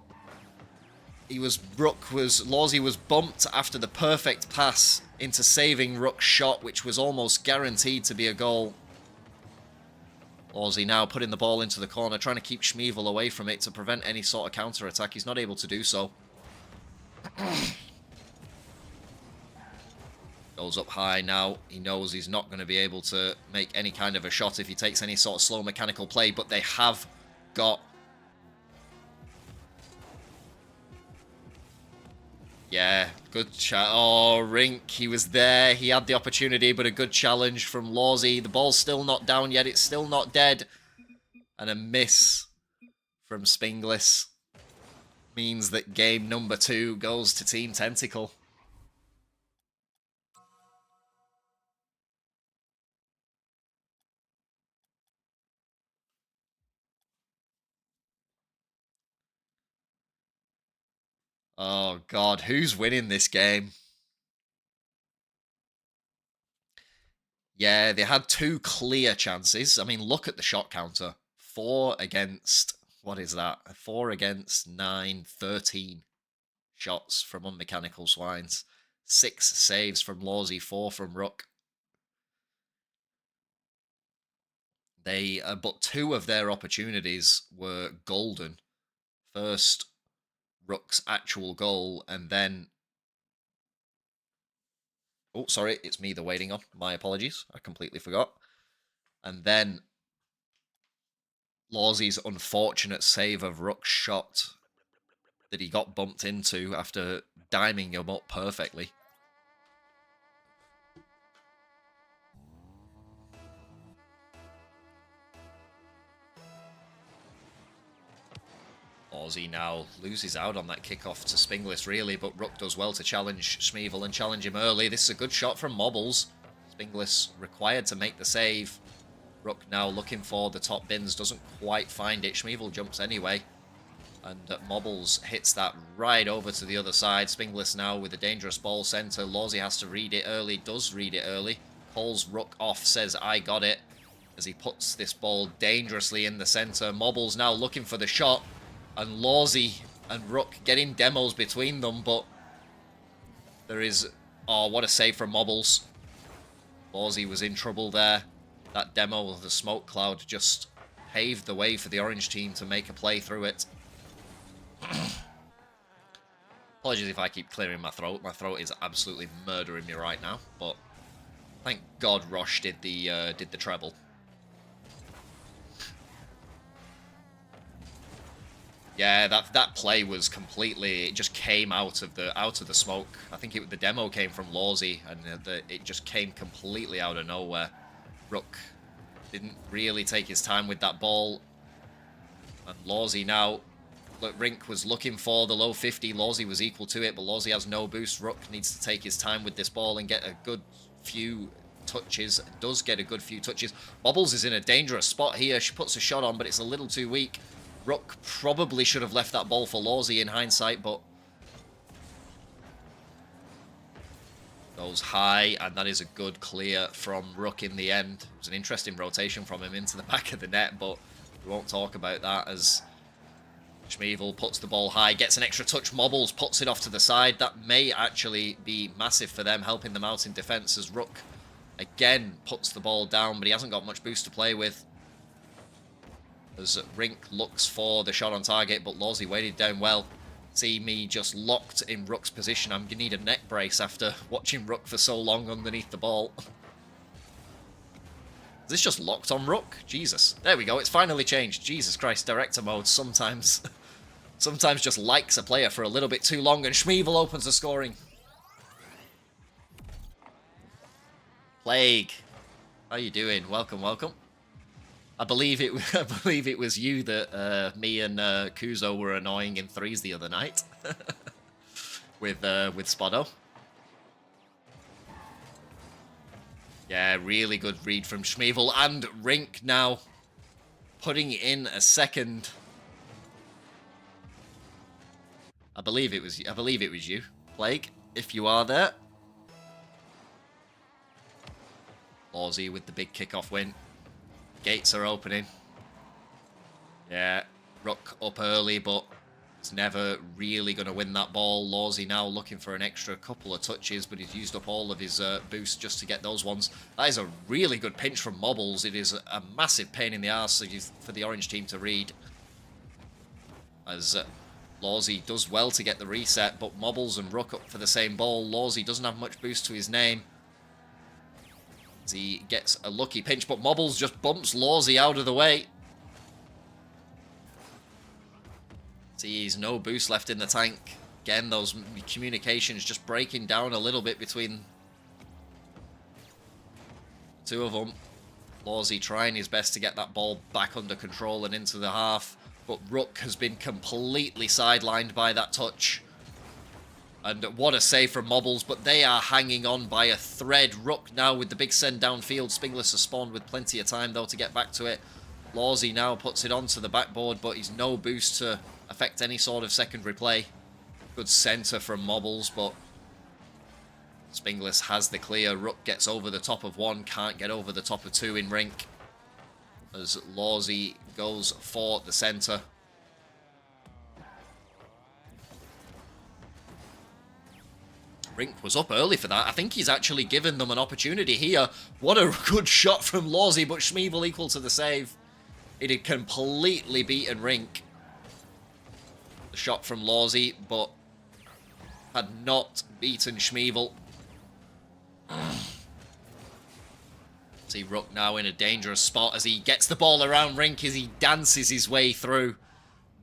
Lawsy was bumped after the perfect pass into saving Rook's shot, which was almost guaranteed to be a goal. Lawsy now putting the ball into the corner, trying to keep Schmeval away from it to prevent any sort of counter-attack. He's not able to do so. Goes up high now. He knows he's not going to be able to make any kind of a shot if he takes any sort of slow mechanical play, but they have got... Yeah, good chat. Oh, Rink, he was there. He had the opportunity, but a good challenge from Lawsy. The ball's still not down yet. It's still not dead. And a miss from Spinglis means that game number 2 goes to Team Tentacle. Oh, God. Who's winning this game? Yeah, they had 2 clear chances. I mean, look at the shot counter. 4 against... What is that? 4 against 9, 13 shots from Unmechanical Swines. 6 saves from Lawsy, 4 from Rook. But 2 of their opportunities were golden. First, Rook's actual goal, and then... Oh, sorry, it's me they're waiting on. My apologies. I completely forgot. And then Lawsy's unfortunate save of Rook's shot that he got bumped into after diming him up perfectly. Lawsy now loses out on that kickoff to Spinglis, really, but Rook does well to challenge Schmeval and challenge him early. This is a good shot from Mobbles. Spinglis required to make the save. Rook now looking for the top bins, doesn't quite find it. Schmeval jumps anyway. And Mobbles hits that right over to the other side. Spinglis now with a dangerous ball centre. Lawsy has to read it early, does read it early. Calls Rook off, says, I got it, as he puts this ball dangerously in the centre. Mobbles now looking for the shot. And Lawsy and Rook getting demos between them, but there is... Oh, what a save from Mobbles. Lawsy was in trouble there. That demo of the smoke cloud just paved the way for the orange team to make a play through it. Apologies if I keep clearing my throat. My throat is absolutely murdering me right now, but thank God Roche did the treble. Yeah, that play was completely... It just came out of the smoke. I think the demo came from Lawsy, and it just came completely out of nowhere. Rook didn't really take his time with that ball. And Lawsy now... Look, Rink was looking for the low 50. Lawsy was equal to it, but Lawsy has no boost. Rook needs to take his time with this ball and get a good few touches. Does get a good few touches. Mobbles is in a dangerous spot here. She puts a shot on, but it's a little too weak. Rook probably should have left that ball for Lawsy in hindsight, but goes high, and that is a good clear from Rook in the end. It was an interesting rotation from him into the back of the net, but we won't talk about that as Schmeval puts the ball high, gets an extra touch. Mobbles puts it off to the side. That may actually be massive for them, helping them out in defense as Rook again puts the ball down, but he hasn't got much boost to play with. As Rink looks for the shot on target, but Lawsy weighted down well. See me just locked in Rook's position. I'm going to need a neck brace after watching Rook for so long underneath the ball. Is this just locked on Rook? Jesus. There we go. It's finally changed. Jesus Christ, director mode sometimes just likes a player for a little bit too long, and Schmeval opens the scoring. Plague. How you doing? Welcome, welcome. I believe it was you that me and Kuzo were annoying in threes the other night with Spotto. Yeah, really good read from Schmeval, and Rink now putting in a second. I believe it was you, Plague, if you are there. Lawsy with the big kickoff win. Gates are opening. Yeah, Rook up early, but it's never really going to win that ball. Lawsy now looking for an extra couple of touches, but he's used up all of his boosts just to get those ones. That is a really good pinch from Mobbles. It is a massive pain in the arse for the orange team to read. As Lawsy does well to get the reset, but Mobbles and Rook up for the same ball. Lawsy doesn't have much boost to his name. As he gets a lucky pinch, but Mobbles just bumps Lawsy out of the way. Sees no boost left in the tank. Again, those communications just breaking down a little bit between two of them. Lawsy trying his best to get that ball back under control and into the half, but Rook has been completely sidelined by that touch. And what a save from Mobbles, but they are hanging on by a thread. Rook now with the big send downfield. Spinglis has spawned with plenty of time, though, to get back to it. Lawsy now puts it onto the backboard, but he's no boost to affect any sort of secondary play. Good center from Mobbles, but Spinglis has the clear. Rook gets over the top of one, can't get over the top of two in Rink. As Lawsy goes for the center. Rink was up early for that. I think he's actually given them an opportunity here. What a good shot from Lawsy, but Schmeval equal to the save. It had completely beaten Rink. The shot from Lawsy, but had not beaten Schmeval. See Rook now in a dangerous spot as he gets the ball around Rink as he dances his way through.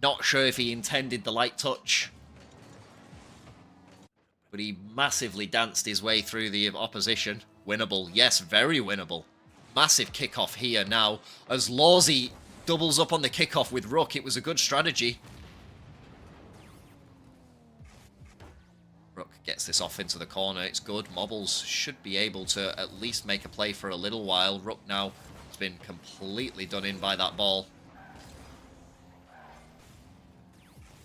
Not sure if he intended the light touch, but he massively danced his way through the opposition. Winnable. Yes, very winnable. Massive kickoff here now. As Lawsy doubles up on the kickoff with Rook, it was a good strategy. Rook gets this off into the corner. It's good. Mobbles should be able to at least make a play for a little while. Rook now has been completely done in by that ball.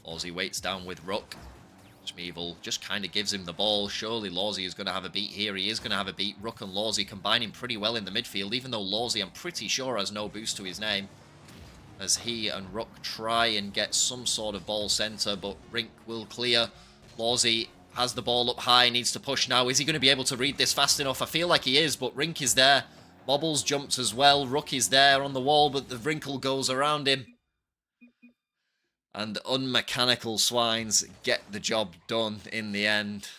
Lawsy waits down with Rook. Schmeval just kind of gives him the ball. Surely Lawsy is going to have a beat here. He is going to have a beat. Rook and Lawsy combining pretty well in the midfield, even though Lawsy, I'm pretty sure, has no boost to his name. As he and Rook try and get some sort of ball center, but Rink will clear. Lawsy has the ball up high, needs to push now. Is he going to be able to read this fast enough? I feel like he is, but Rink is there. Mobbles jumps as well. Rook is there on the wall, but the wrinkle goes around him. And Unmechanical Swines get the job done in the end.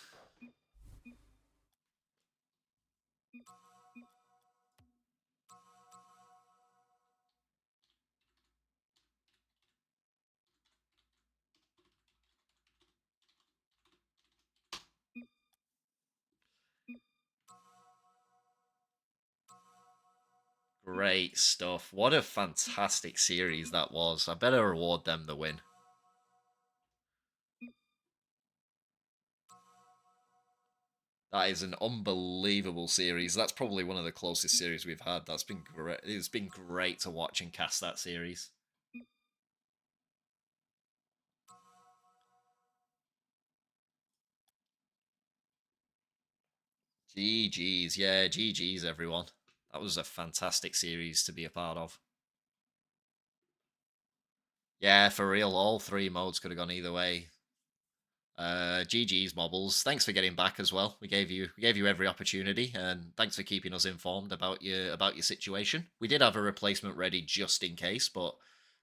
Great stuff. What a fantastic series that was. I better reward them the win. That is an unbelievable series. That's probably one of the closest series we've had. That's been great. It's been great to watch and cast that series. GG's. Yeah, GG's, everyone. That was a fantastic series to be a part of. Yeah, for real. All three modes could have gone either way. GG's Mobbles. Thanks for getting back as well. We gave you every opportunity, and thanks for keeping us informed about your situation. We did have a replacement ready just in case, but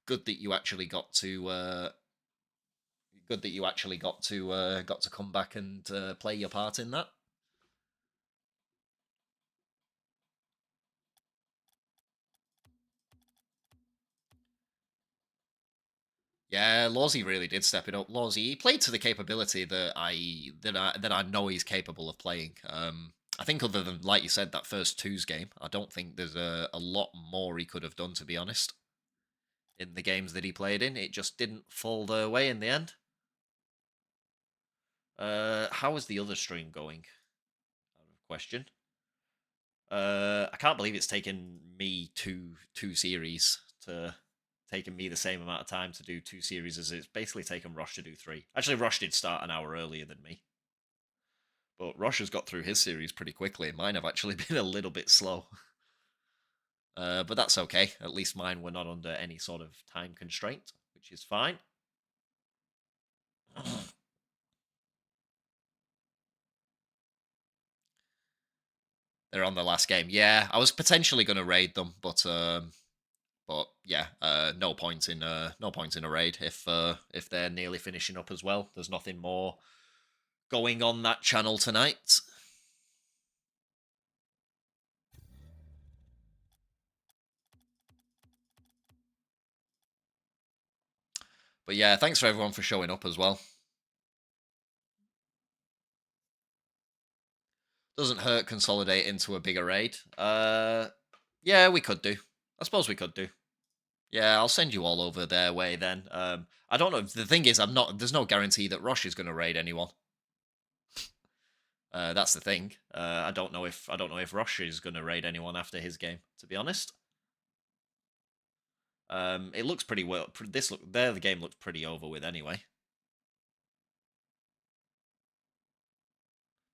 good that you actually got to got to come back and play your part in that. Yeah, Lawsy really did step it up. Lawsy, he played to the capability that I know he's capable of playing. I think other than, like you said, that first twos game, I don't think there's a lot more he could have done, to be honest. In the games that he played in, it just didn't fall their way in the end. How is the other stream going? Question. I can't believe it's taken me two series to taken me the same amount of time to do 2 series as it's basically taken Rosh to do 3. Actually, Rosh did start an hour earlier than me. But Rosh has got through his series pretty quickly. Mine have actually been a little bit slow. But that's okay. At least mine were not under any sort of time constraint, which is fine. They're on the last game. Yeah, I was potentially going to raid them, but yeah, no point in a raid if they're nearly finishing up as well. There's nothing more going on that channel tonight. But yeah, thanks for everyone for showing up as well. Doesn't hurt consolidate into a bigger raid. Yeah, we could do. I suppose we could do. Yeah, I'll send you all over their way then. I don't know. The thing is, there's no guarantee that Rosh is going to raid anyone. That's the thing. I don't know if Rosh is going to raid anyone after his game. To be honest, it looks pretty well. The game looks pretty over with anyway.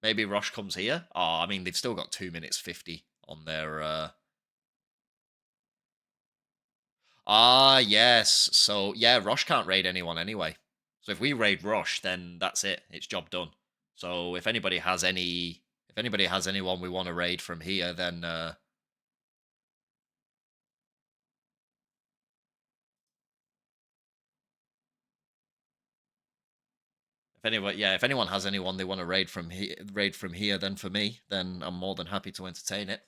Maybe Rosh comes here. Oh, I mean, they've still got 2 minutes 50 on their. Yes. So yeah, Rosh can't raid anyone anyway. So if we raid Rosh, then that's it. It's job done. So if anybody has anyone we want to raid from here, then if anyone has anyone they want to raid from here, then for me, then I'm more than happy to entertain it.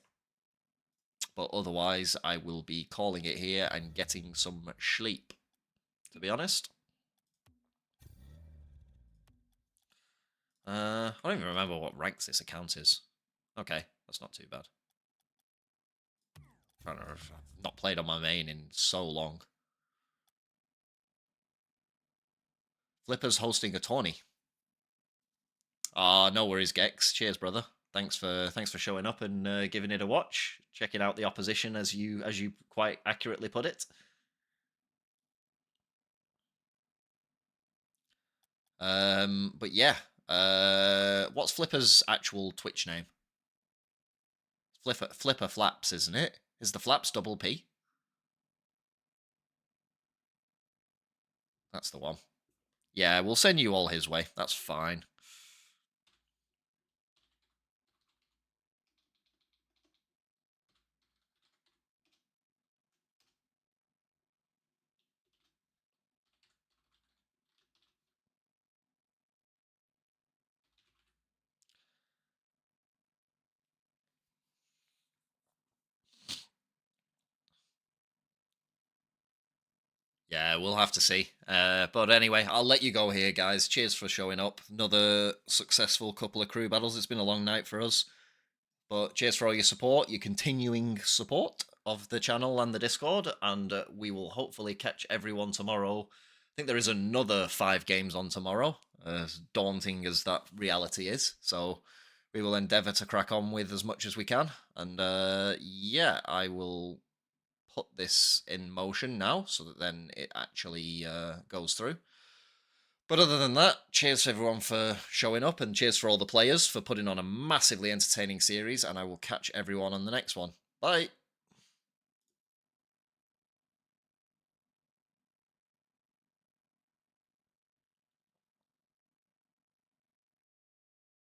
But otherwise, I will be calling it here and getting some sleep, to be honest. I don't even remember what ranks this account is. Okay, that's not too bad. I've not played on my main in so long. Flipper's hosting a tourney. No worries, Gex. Cheers, brother. Thanks for showing up and giving it a watch, checking out the opposition as you quite accurately put it. But yeah, what's Flipper's actual Twitch name? Flipper Flaps, isn't it? Is the Flaps double P? That's the one. Yeah, we'll send you all his way. That's fine. Yeah, we'll have to see. But anyway, I'll let you go here, guys. Cheers for showing up. Another successful couple of crew battles. It's been a long night for us. But cheers for all your support, your continuing support of the channel and the Discord. And we will hopefully catch everyone tomorrow. I think there is another 5 games on tomorrow, as daunting as that reality is. So we will endeavour to crack on with as much as we can. And yeah, I will put this in motion now so that then it actually goes through. But other than that, cheers to everyone for showing up and cheers for all the players for putting on a massively entertaining series, and I will catch everyone on the next one. Bye!